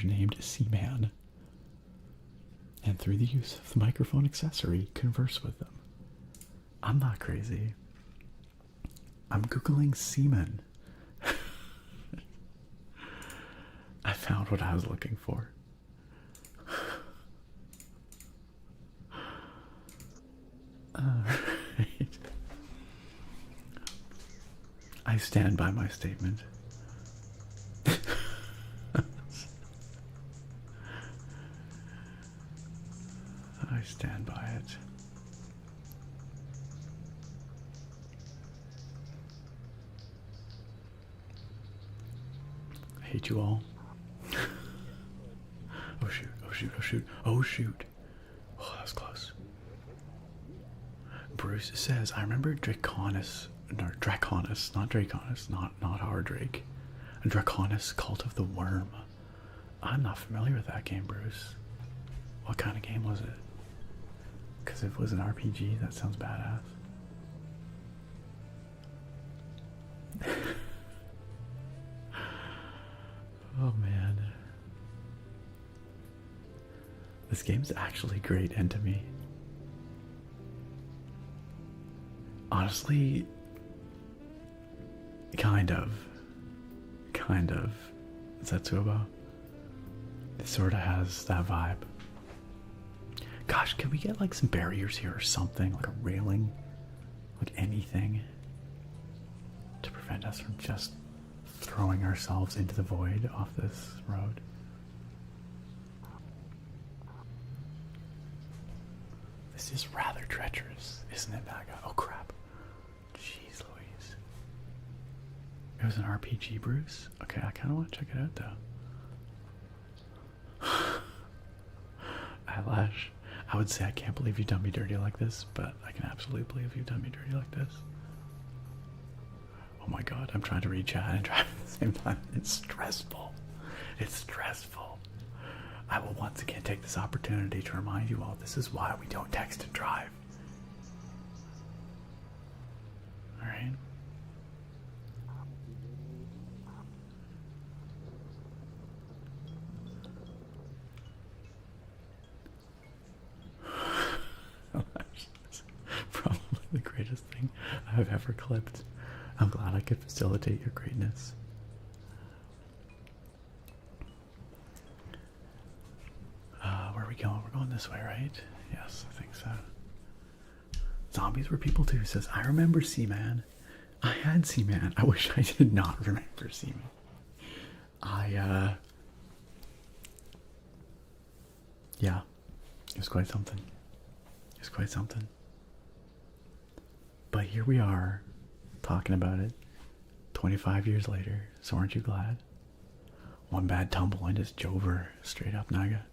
named Seaman. And through the use of the microphone accessory, converse with them. I'm not crazy. I'm Googling seaman. I found what I was looking for. Alright. I stand by my statement. I stand by it. I hate you all. Oh shoot, oh shoot, oh shoot, oh shoot. Oh, that was close. Bruce says, I remember Draconis, not Draconis, not Hard Drake. Draconis, Cult of the Worm. I'm not familiar with that game, Bruce. What kind of game was it? Because if it was an RPG, that sounds badass. Oh man. This game's actually great Enemy. Honestly, kind of. Zetsuba. It sort of has that vibe. Gosh, can we get like some barriers here or something? Like a railing? Like anything? To prevent us from just throwing ourselves into the void off this road. This is rather treacherous, isn't it, Naga? Oh crap. Jeez Louise. It was an RPG, Bruce? Okay, I kind of want to check it out though. Eyelash. I would say I can't believe you've done me dirty like this, but I can absolutely believe you've done me dirty like this. Oh my god, I'm trying to read chat and drive at the same time. It's stressful. It's stressful. I will once again take this opportunity to remind you all this is why we don't text and drive. Alright? Probably the greatest thing I've ever clipped. I'm glad I could facilitate your greatness. Where are we going? We're going this way, right? Yes, I think so. Zombies were people too, says, I remember Seaman. I had Seaman. I wish I did not remember Seaman. Yeah, it was quite something. It was quite something. But here we are, talking about it 25 years later, so aren't you glad? One bad tumble and it's Jover, straight up Naga.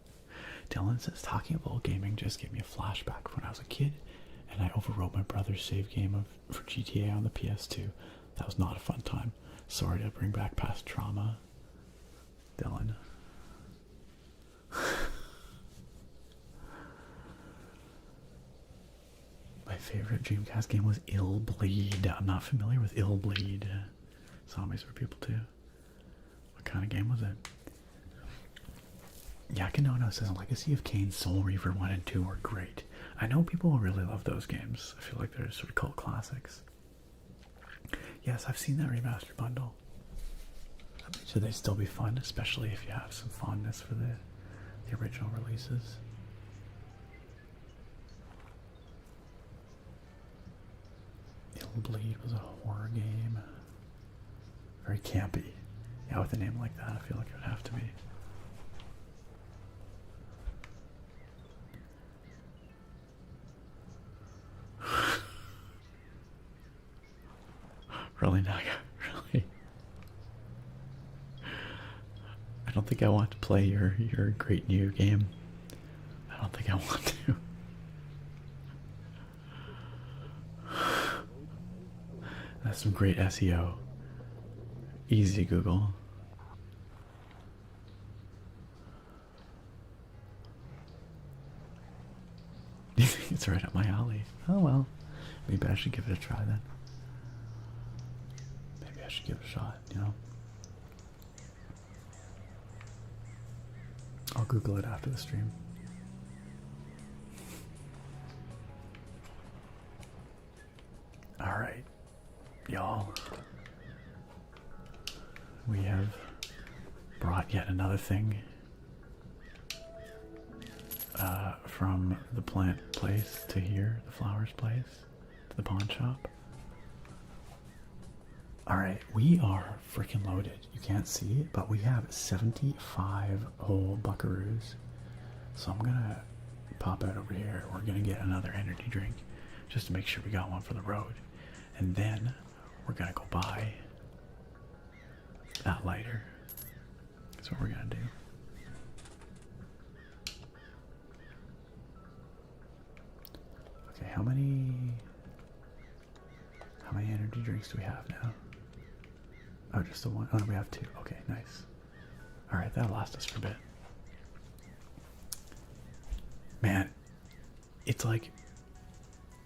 Dylan says, talking of old gaming just gave me a flashback when I was a kid and I overwrote my brother's save game for GTA on the PS2. That was not a fun time. Sorry to bring back past trauma. Dylan. My favorite Dreamcast game was Ill Bleed. I'm not familiar with Ill Bleed. Zombies were people too. What kind of game was it? Yakinono says Legacy of Kain, Soul Reaver 1 and 2 were great. I know people really love those games. I feel like they're sort of cult classics. Yes, I've seen that remastered bundle. Should they still be fun, especially if you have some fondness for the original releases? Ill Bleed was a horror game. Very campy. Yeah, with a name like that, I feel like it would have to be. Really, Naga? Really? I don't think I want to play your great new game. I don't think I want to. That's some great SEO. Easy Google. You think it's right up my alley? Oh well. Maybe I should give it a try then. Maybe I should give it a shot, you know? I'll Google it after the stream. Alright, y'all. We have brought yet another thing from the plant place to here, the flowers place, to the pawn shop. Alright, we are freaking loaded. You can't see it, but we have 75 whole buckaroos. So I'm gonna pop out over here. We're gonna get another energy drink just to make sure we got one for the road. And then we're gonna go buy that lighter. That's what we're gonna do. Okay, how many energy drinks do we have now? Oh, just the one. Oh, no, we have 2. Okay, nice. Alright, that'll last us for a bit. Man, it's like,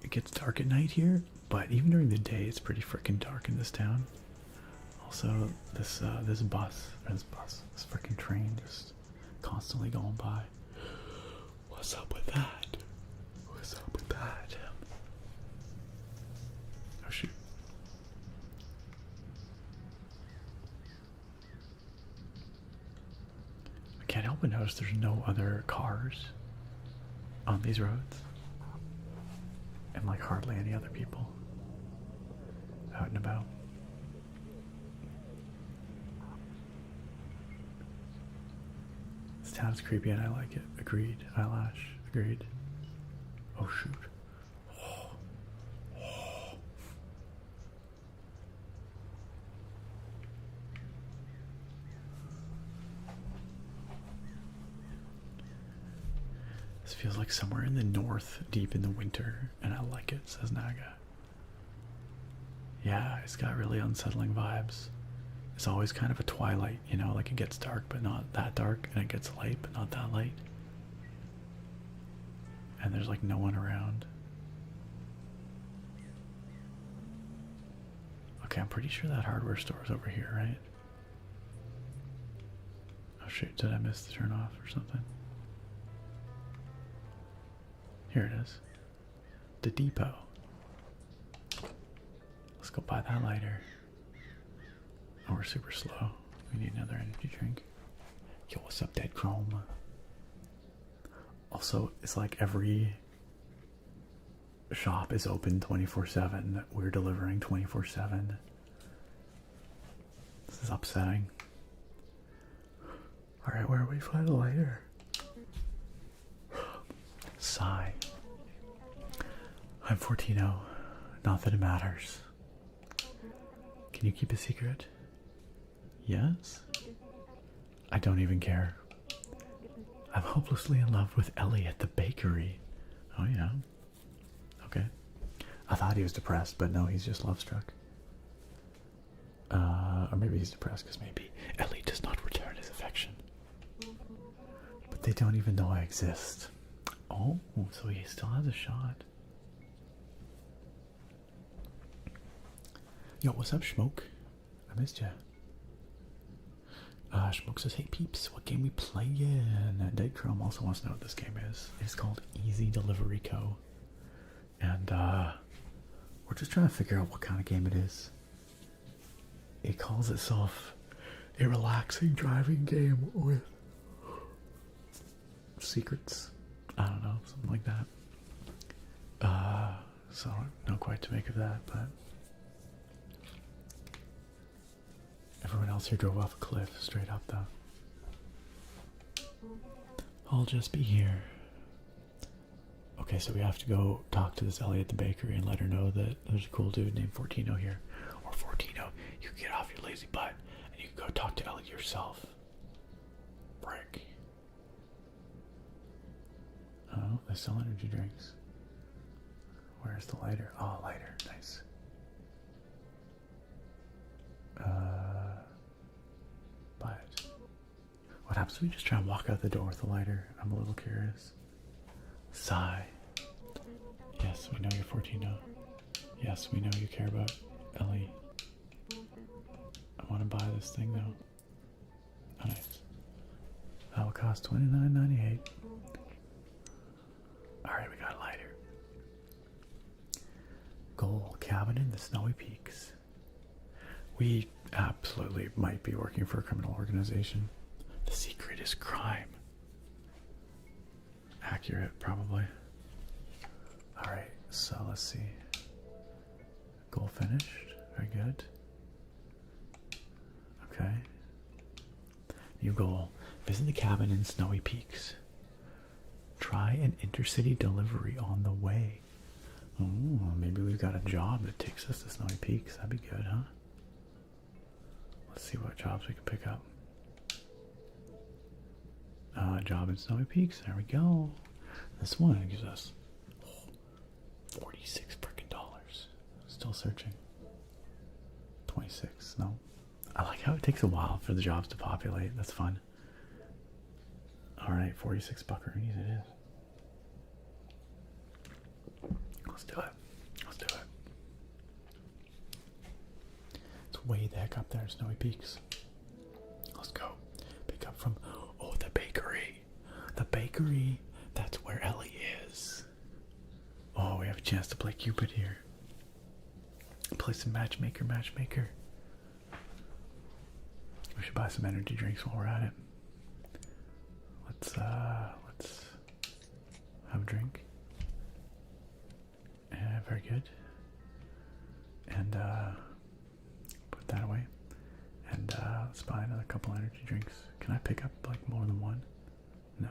it gets dark at night here, but even during the day, it's pretty freaking dark in this town. Also, this this freaking train just constantly going by. What's up with that? What's up with that? Oh shoot. I can't help but notice there's no other cars on these roads. And like hardly any other people out and about. This town's creepy and I like it. Agreed. Eyelash. Agreed. Oh shoot. This feels like somewhere in the north, deep in the winter, and I like it, says Naga. Yeah, it's got really unsettling vibes. It's always kind of a twilight, you know, like it gets dark but not that dark, and it gets light but not that light. And there's like no one around. Okay, I'm pretty sure that hardware store is over here, right? Oh shoot, did I miss the turn off or something? Here it is. The depot. Let's go buy that lighter. Oh, we're super slow. We need another energy drink. Yo, what's up, Dead Chrome? Also, it's like every shop is open 24/7. We're delivering 24/7. This is upsetting. Alright, where do we find a lighter? Sigh. I'm Fortino. Not that it matters. Can you keep a secret? Yes? I don't even care. I'm hopelessly in love with Ellie at the bakery. Oh yeah. Okay. I thought he was depressed, but no, he's just love-struck. Or maybe he's depressed because maybe Ellie does not return his affection. But they don't even know I exist. Oh, so he still has a shot. Yo, what's up, Smoke? I missed ya. Smoke says, hey peeps, what game we playing? Dead Chrome also wants to know what this game is. It's called Easy Delivery Co. And we're just trying to figure out what kind of game it is. It calls itself a relaxing driving game with secrets. I don't know, something like that. So I don't know quite to make of that, but everyone else here drove off a cliff straight up though. I'll just be here. Okay, so we have to go talk to this Ellie at the bakery and let her know that there's a cool dude named Fortino here. Or Fortino, you can get off your lazy butt and you can go talk to Ellie yourself. Brick. Oh, they sell energy drinks. Where's the lighter? Oh, lighter. Nice. Buy it. What happens if we just try and walk out the door with the lighter? I'm a little curious. Sigh. Yes, we know you're Fortino. Yes, we know you care about Ellie. I want to buy this thing though. Oh, nice. That will cost $29.98. Alright, we got a lighter. Goal, cabin in the snowy peaks. We absolutely might be working for a criminal organization. The secret is crime. Accurate, probably. Alright, so let's see. Goal finished. Very good. Okay. New goal. Visit the cabin in snowy peaks. Try an intercity delivery on the way. Oh, maybe we've got a job that takes us to Snowy Peaks. That'd be good, huh? Let's see what jobs we can pick up. Job in Snowy Peaks. There we go. This one gives us $46 frickin' dollars. Still searching. 26. No. I like how it takes a while for the jobs to populate. That's fun. Alright, 46 buckaroonies it is. Let's do it. Let's do it. It's way the heck up there, Snowy Peaks. Let's go. Pick up from, oh, the bakery. The bakery. That's where Ellie is. Oh, we have a chance to play Cupid here. Play some matchmaker. We should buy some energy drinks while we're at it. Let's have a drink. Very good. And put that away. And let's buy another couple energy drinks. Can I pick up like more than one? No.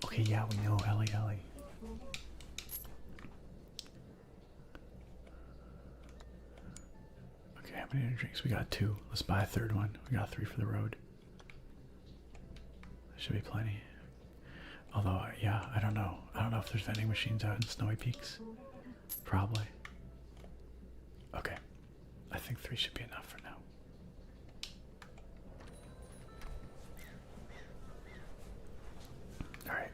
Okay, yeah, we know Ellie. Okay, how many energy drinks? We got 2. Let's buy a third one. We got 3 for the road. Should be plenty. Although, yeah, I don't know. I don't know if there's vending machines out in Snowy Peaks. Probably. Okay. I think 3 should be enough for now. Alright.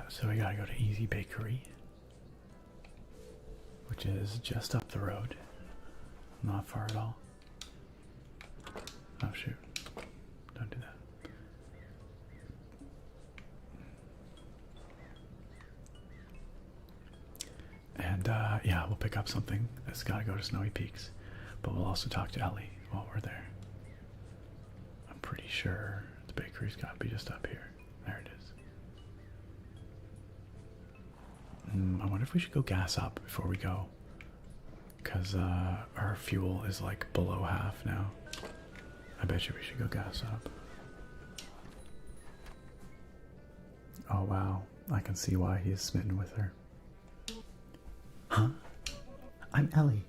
So we gotta go to Easy Bakery, which is just up the road. Not far at all. Oh shoot. Don't do that. And yeah, we'll pick up something that's gotta go to Snowy Peaks. But we'll also talk to Ellie while we're there. I'm pretty sure the bakery's gotta be just up here. There it is. I wonder if we should go gas up before we go. Because our fuel is like below half now. I bet you we should go gas up. Oh wow, I can see why he is smitten with her. Huh? I'm Ellie.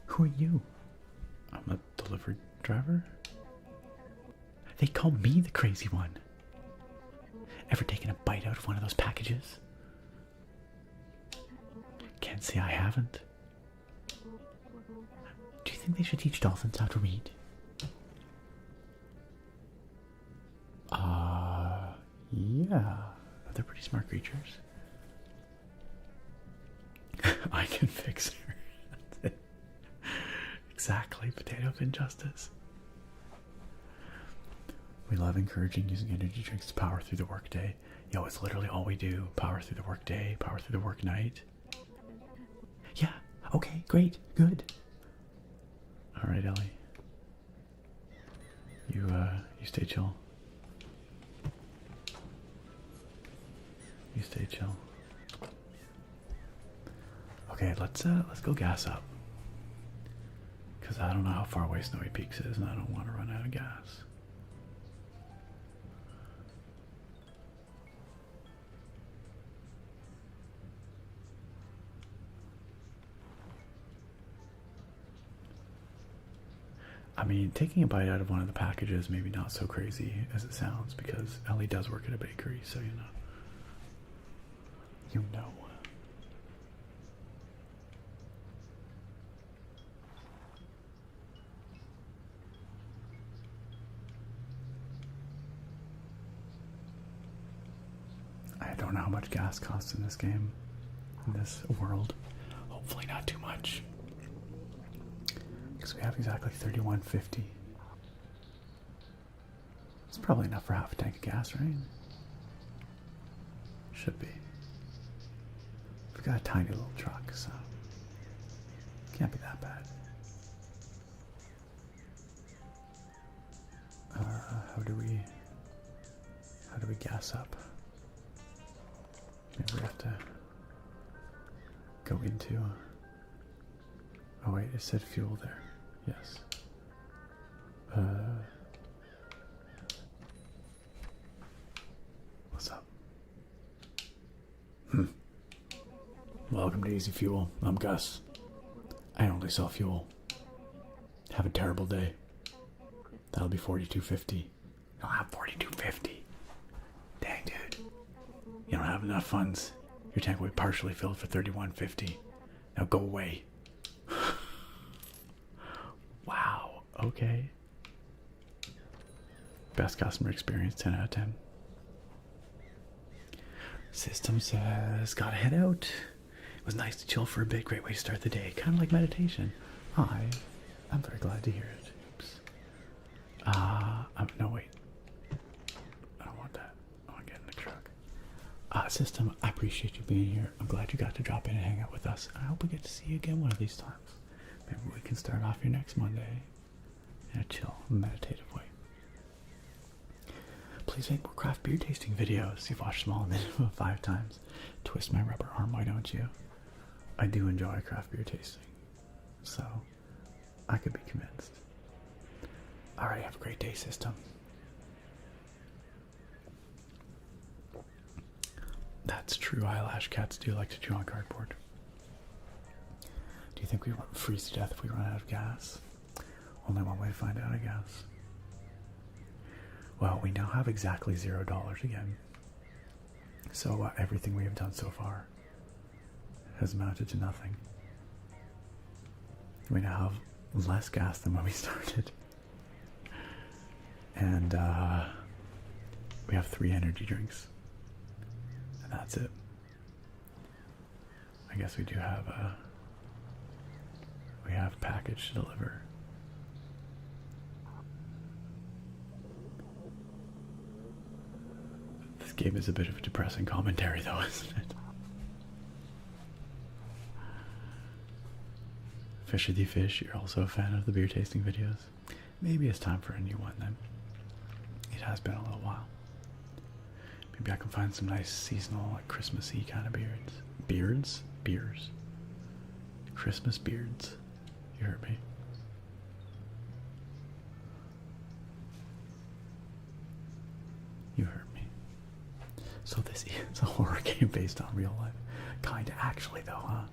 Who are you? I'm a delivery driver. They call me the crazy one. Ever taken a bite out of one of those packages? Can't say I haven't. Do you think they should teach dolphins how to read? Yeah. They're pretty smart creatures. I can fix her. Exactly. Potato of injustice. We love encouraging using energy drinks to power through the workday. Yo, it's literally all we do. Power through the workday, power through the work night. Yeah. Okay, great. Good. Alright, Ellie. You stay chill. You stay chill. Okay, let's go gas up. Cause I don't know how far away Snowy Peaks is and I don't want to run out of gas. I mean, taking a bite out of one of the packages maybe not so crazy as it sounds because Ellie does work at a bakery, so you know. You know. I don't know how much gas costs in this game, in this world. Hopefully not too much. Because we have exactly 31.50. It's probably enough for half a tank of gas, right? Should be. We've got a tiny little truck, so can't be that bad. How do we gas up? Maybe we have to go into. Oh wait, it said fuel there. Yes. What's up? Welcome to Easy Fuel. I'm Gus. I only sell fuel. Have a terrible day. That'll be $42.50. I'll have $42.50. Dang, dude. You don't have enough funds. Your tank will be partially filled for $31.50. Now go away. Wow. Okay. Best customer experience, 10 out of 10. System says, gotta head out. It was nice to chill for a bit. Great way to start the day. Kind of like meditation. I'm very glad to hear it. Oops. No, wait. I don't want that. I want to get in the truck. System, I appreciate you being here. I'm glad you got to drop in and hang out with us. I hope we get to see you again one of these times. Maybe we can start off your next Monday in a chill, meditative way. Please make more craft beer tasting videos. You've watched them all a minimum of 5 times. Twist my rubber arm, why don't you? I do enjoy craft beer tasting, so I could be convinced. Alright, have a great day, System. That's true, eyelash cats do like to chew on cardboard. Do you think we won't freeze to death if we run out of gas? Only one way to find out, I guess. Well, we now have exactly $0 again. So everything we have done so far has amounted to nothing. We now have less gas than when we started. And we have 3 energy drinks. And that's it. I guess we do have a package to deliver. This game is a bit of a depressing commentary though, isn't it? Fisher the Fish, you're also a fan of the beer tasting videos. Maybe it's time for a new one then. It has been a little while. Maybe I can find some nice seasonal, like Christmassy kind of beards. Beards? Beers. Christmas beards. You heard me. You heard me. So this is a horror game based on real life. Kinda actually though, huh?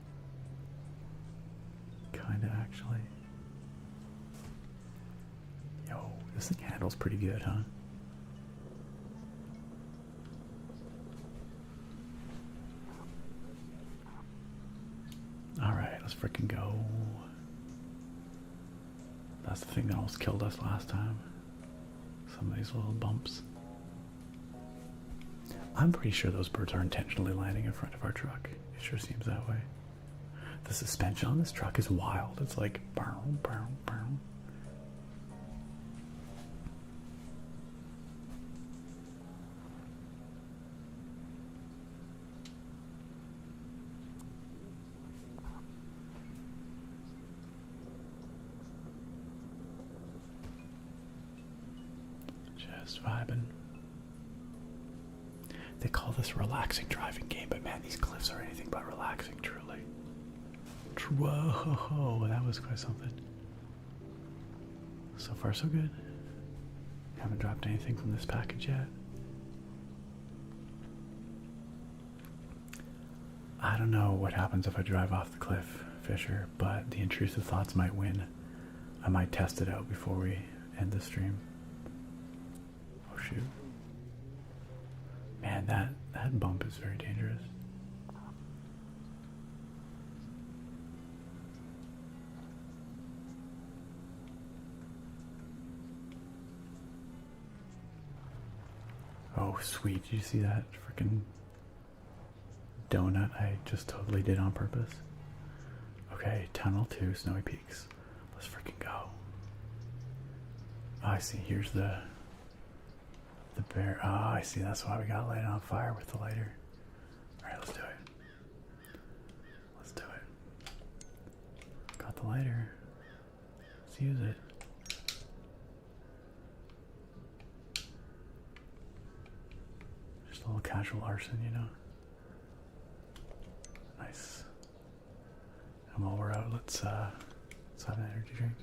Kinda actually. Yo, this thing handles pretty good, huh? Alright, let's freaking go. That's the thing that almost killed us last time. Some of these little bumps. I'm pretty sure those birds are intentionally landing in front of our truck. It sure seems that way. The suspension on this truck is wild. It's like bow, bow, bow. Just vibing. They call this a relaxing driving game, but man, these cliffs are anything but relaxing, truly. Whoa, that was quite something. So far, so good. Haven't dropped anything from this package yet. I don't know what happens if I drive off the cliff, Fisher, but the intrusive thoughts might win. I might test it out before we end the stream. Oh shoot. Man, that bump is very dangerous. Oh sweet, did you see that freaking donut I just totally did on purpose? Okay, Tunnel 2, Snowy Peaks. Let's freaking go. Oh, I see, here's the bear. Oh, I see, that's why we gotta light it on fire with the lighter. Alright, let's do it. Let's do it. Got the lighter. Let's use it. Just a little casual arson, you know? Nice. And while we're out, let's have an energy drink.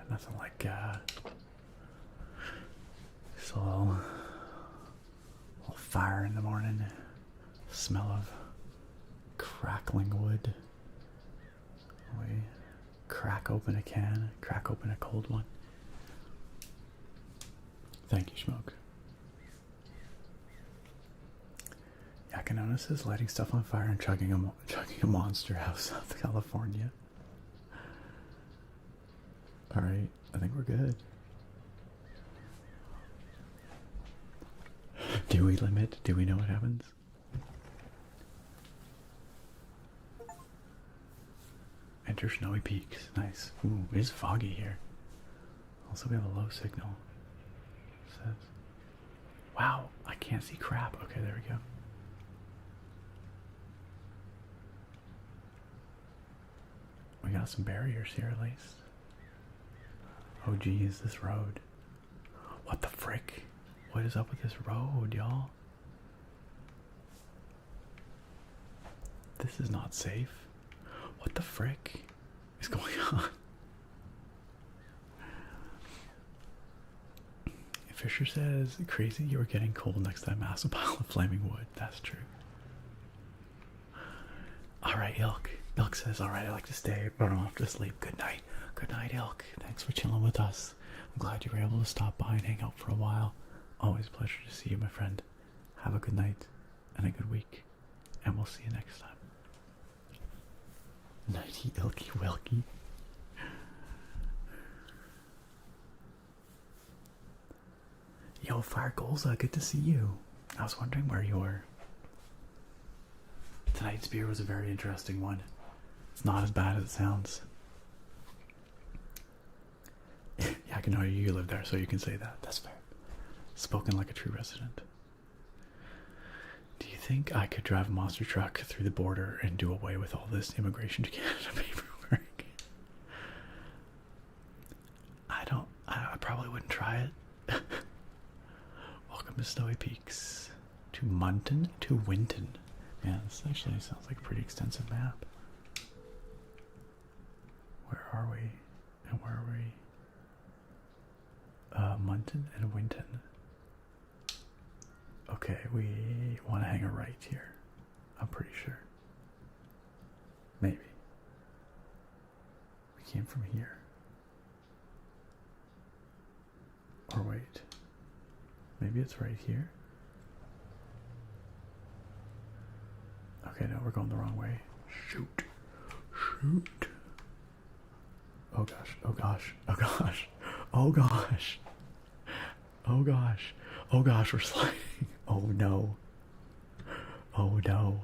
Nothing like just a little fire in the morning. Smell of crackling wood. We crack open a can, crack open a cold one. Thank you, Smoke. Akanona says lighting stuff on fire and chugging a monster out of South California. Alright, I think we're good. Do we limit? Do we know what happens? Enter snowy peaks. Nice. Ooh, it is foggy here. Also, we have a low signal. Says, wow, I can't see crap. Okay, there we go. We got some barriers here at least. Oh geez, this road. What the frick? What is up with this road, y'all? This is not safe. What the frick is going on? Fisher says, crazy you were getting cold next to that massive pile of flaming wood. That's true. Alright, Ilk. Ilk says, alright, I like to stay, but I'm off to sleep. Good night. Good night, Ilk. Thanks for chilling with us. I'm glad you were able to stop by and hang out for a while. Always a pleasure to see you, my friend. Have a good night and a good week. And we'll see you next time. Nighty, Ilky, Wilky. Yo, Fire Golza, good to see you. I was wondering where you were. Tonight's beer was a very interesting one. It's not as bad as it sounds. Yeah, I can know you live there, so you can say that. That's fair. Spoken like a true resident. Do you think I could drive a monster truck through the border and do away with all this immigration to Canada paperwork? I probably wouldn't try it. Welcome to Snowy Peaks. To Munton to Winton. Yeah, this actually sounds like a pretty extensive map. Where are we? And where are we? Munton and Winton. Okay, we want to hang a right here. I'm pretty sure. Maybe. We came from here. Or wait. Maybe it's right here. Okay, no, we're going the wrong way. Shoot. Shoot. Oh gosh. Oh gosh. Oh gosh. Oh gosh. Oh gosh. Oh gosh, we're sliding. Oh no. Oh no.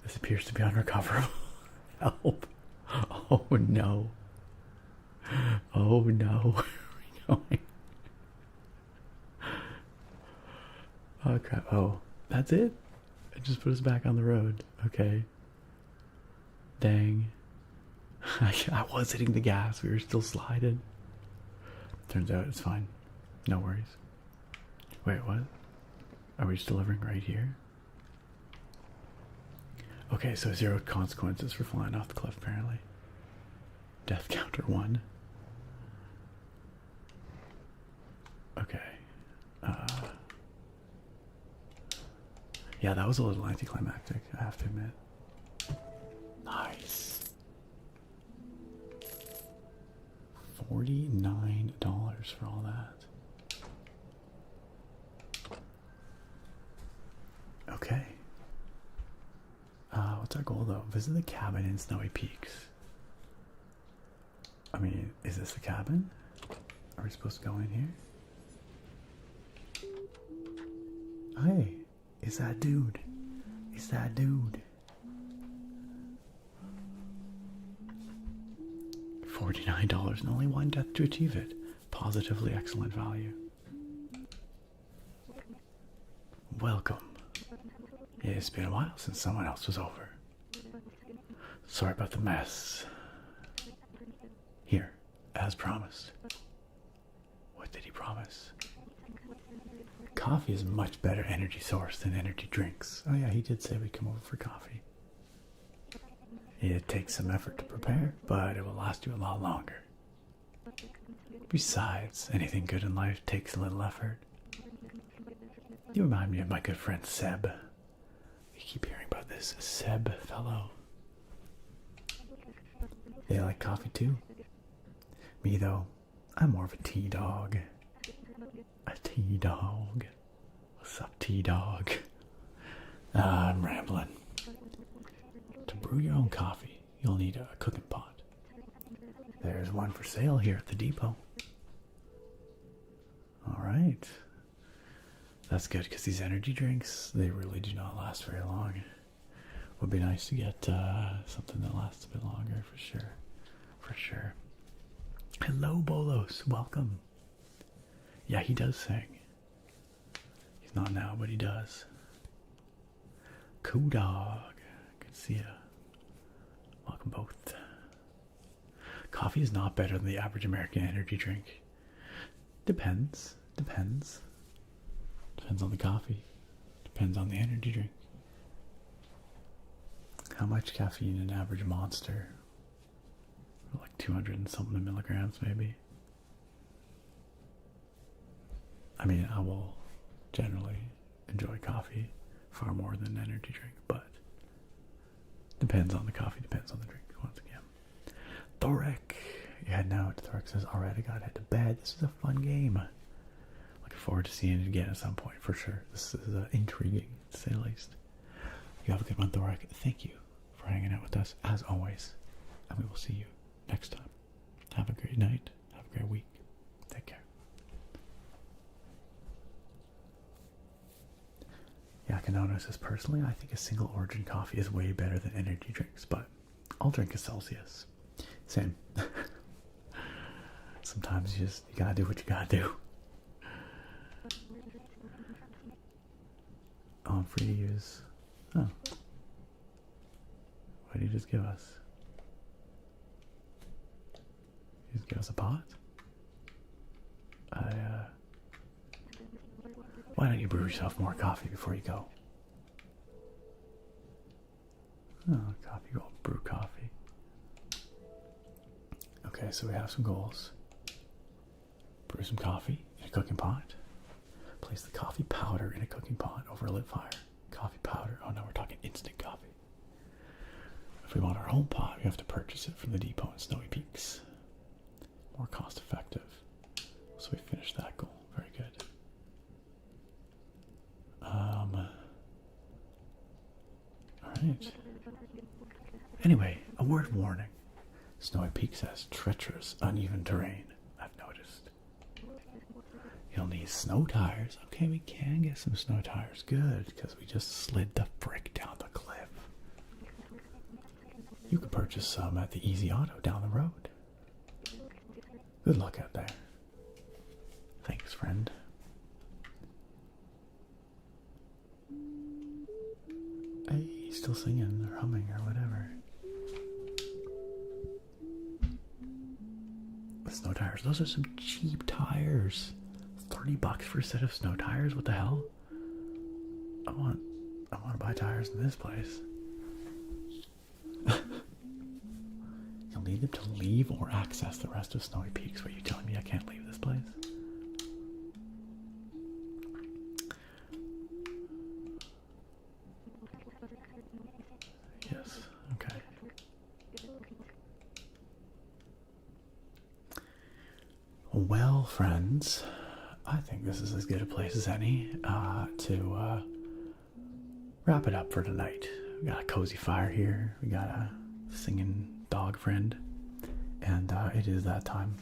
This appears to be unrecoverable. Help. Oh no. Oh no. Where are we going? Oh crap. Oh, that's it? It just put us back on the road. Okay. Dang. I was hitting the gas. We were still sliding. Turns out it's fine. No worries. Wait, what? Are we just delivering right here? Okay, so 0 consequences for flying off the cliff, apparently. Death counter 1. Okay. Yeah, that was a little anticlimactic, I have to admit. Nice. $49 for all that. Okay. What's our goal though? Visit the cabin in Snowy Peaks. I mean, is this the cabin? Are we supposed to go in here? Hey, it's that dude. It's that dude. $49 and only 1 death to achieve it. Positively excellent value. Welcome. It's been a while since someone else was over. Sorry about the mess. Here, as promised. What did he promise? Coffee is a much better energy source than energy drinks. Oh yeah, he did say we'd come over for coffee. It takes some effort to prepare, but it will last you a lot longer. Besides, anything good in life takes a little effort. You remind me of my good friend Seb. We keep hearing about this Seb fellow. They like coffee too? Me though, I'm more of a tea dog. A tea dog. What's Sup, T-Dog? I'm rambling. To brew your own coffee, you'll need a cooking pot. There's one for sale here at the depot. Alright. That's good, because these energy drinks, they really do not last very long. Would be nice to get something that lasts a bit longer, for sure. For sure. Hello, Bolos. Welcome. Yeah, he does sing. He's not now, but he does. Cool dog. Good to see ya. Welcome both. Coffee is not better than the average American energy drink. Depends. Depends. Depends on the coffee. Depends on the energy drink. How much caffeine in an average Monster? Like 200 and something milligrams, maybe. I mean, I will generally enjoy coffee far more than an energy drink, but depends on the coffee, depends on the drink, once again. Thoric. Yeah, no, Thoric says, alright, I gotta head to bed. This is a fun game. Looking forward to seeing it again at some point, for sure. This is intriguing, to say the least. You have a good one, Thoric. Thank you for hanging out with us, as always. And we will see you next time. Have a great night. Have a great week. Take care. Yakanono says, personally, I think a single origin coffee is way better than energy drinks, but I'll drink a Celsius. Same. Sometimes you gotta do what you gotta do. Oh, I'm free to use. Oh. What did you just give us? You just give us a pot? Why don't you brew yourself more coffee before you go? Oh, coffee, go brew coffee. Okay, so we have some goals. Brew some coffee in a cooking pot. Place the coffee powder in a cooking pot over a lit fire. Coffee powder. Oh no, we're talking instant coffee. If we want our own pot, we have to purchase it from the depot in Snowy Peaks. More cost effective. So we finished that goal. Very good. Alright. Anyway, a word of warning. Snowy Peaks has treacherous, uneven terrain, I've noticed. You'll need snow tires. Okay, we can get some snow tires. Good, because we just slid the frick down the cliff. You could purchase some at the Easy Auto down the road. Good luck out there. Thanks, friend. Hey, he's still singing or humming or whatever. The snow tires. Those are some cheap tires. $30 for a set of snow tires? What the hell? I want to buy tires in this place. You'll need them to leave or access the rest of Snowy Peaks. What are you telling me I can't leave this place? Yes, okay. Well, friends, I think this is as good a place as any to wrap it up for tonight. We got a cozy fire here. We got a singing dog friend. And it is that time.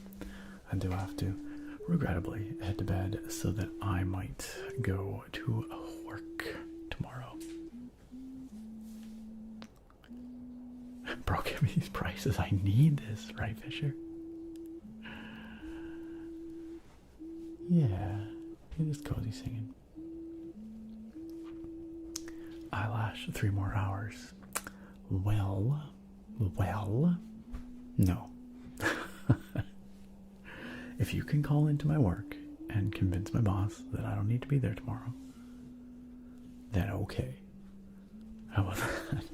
I do have to, regrettably, head to bed so that I might go to work tomorrow. Bro, give me these prices. I need this, right, Fisher? Yeah, it is cozy singing. Eyelash, 3 more hours. Well, no. If you can call into my work and convince my boss that I don't need to be there tomorrow, then okay. How about that?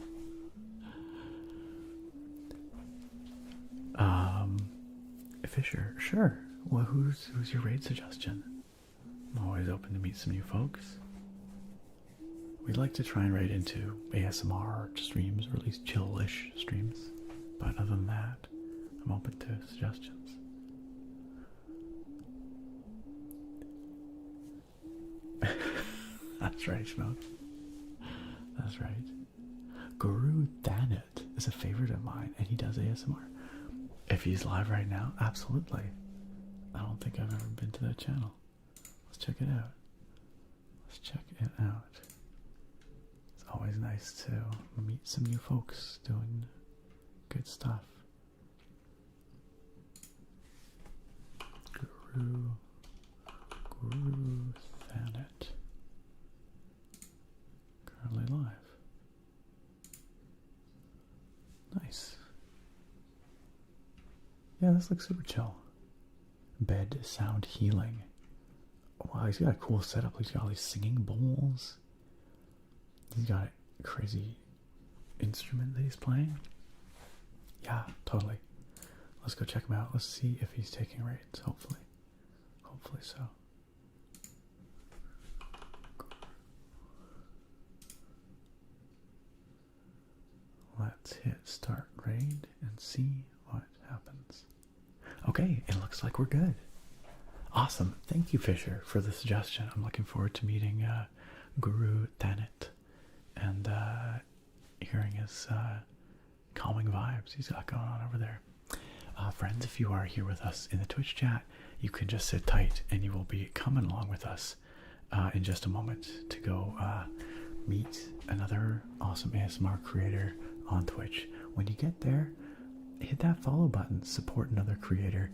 Fisher, sure. Well, who's your raid suggestion? I'm always open to meet some new folks. We'd like to try and raid into ASMR streams, or at least chill-ish streams. But other than that, I'm open to suggestions. That's right, Schmoke. That's right. Guru Thanit is a favorite of mine, and he does ASMR. If he's live right now, absolutely. I don't think I've ever been to that channel. Let's check it out. Let's check it out. It's always nice to meet some new folks doing good stuff. Guru Thanit. Currently live. Nice. Yeah, this looks super chill. Bed sound healing. Wow, he's got a cool setup. He's got all these singing bowls. He's got a crazy instrument that he's playing. Yeah, totally. Let's go check him out. Let's see if he's taking rates, hopefully. Hopefully so. Let's hit start raid and see what happens. Okay, it looks like we're good. Awesome. Thank you, Fisher, for the suggestion. I'm looking forward to meeting Guru Thanit and hearing his calming vibes he's got going on over there. Friends, if you are here with us in the Twitch chat, you can just sit tight and you will be coming along with us in just a moment to go meet another awesome ASMR creator on Twitch. When you get there, hit that follow button, support another creator,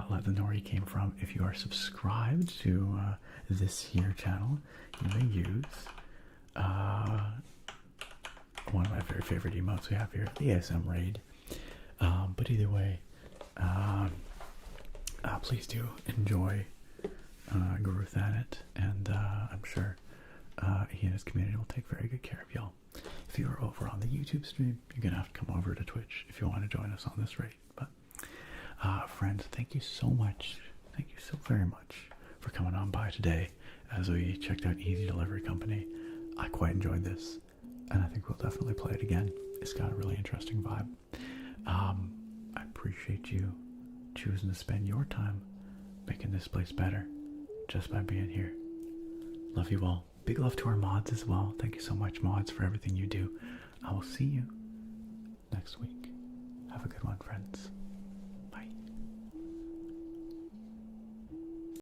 let them know where you came from. If you are subscribed to this here channel, you may use one of my very favorite emotes we have here, the ASM Raid. But either way, please do enjoy Guru Thanit, and I'm sure he and his community will take very good care of y'all. If you are over on the YouTube stream, you're going to have to come over to Twitch if you want to join us on this raid. But friends, thank you so much. Thank you so very much for coming on by today as we checked out Easy Delivery Company. I quite enjoyed this, and I think we'll definitely play it again. It's got a really interesting vibe. I appreciate you choosing to spend your time making this place better just by being here. Love you all. Big love to our mods as well. Thank you so much, mods, for everything you do. I will see you next week. Have a good one, friends.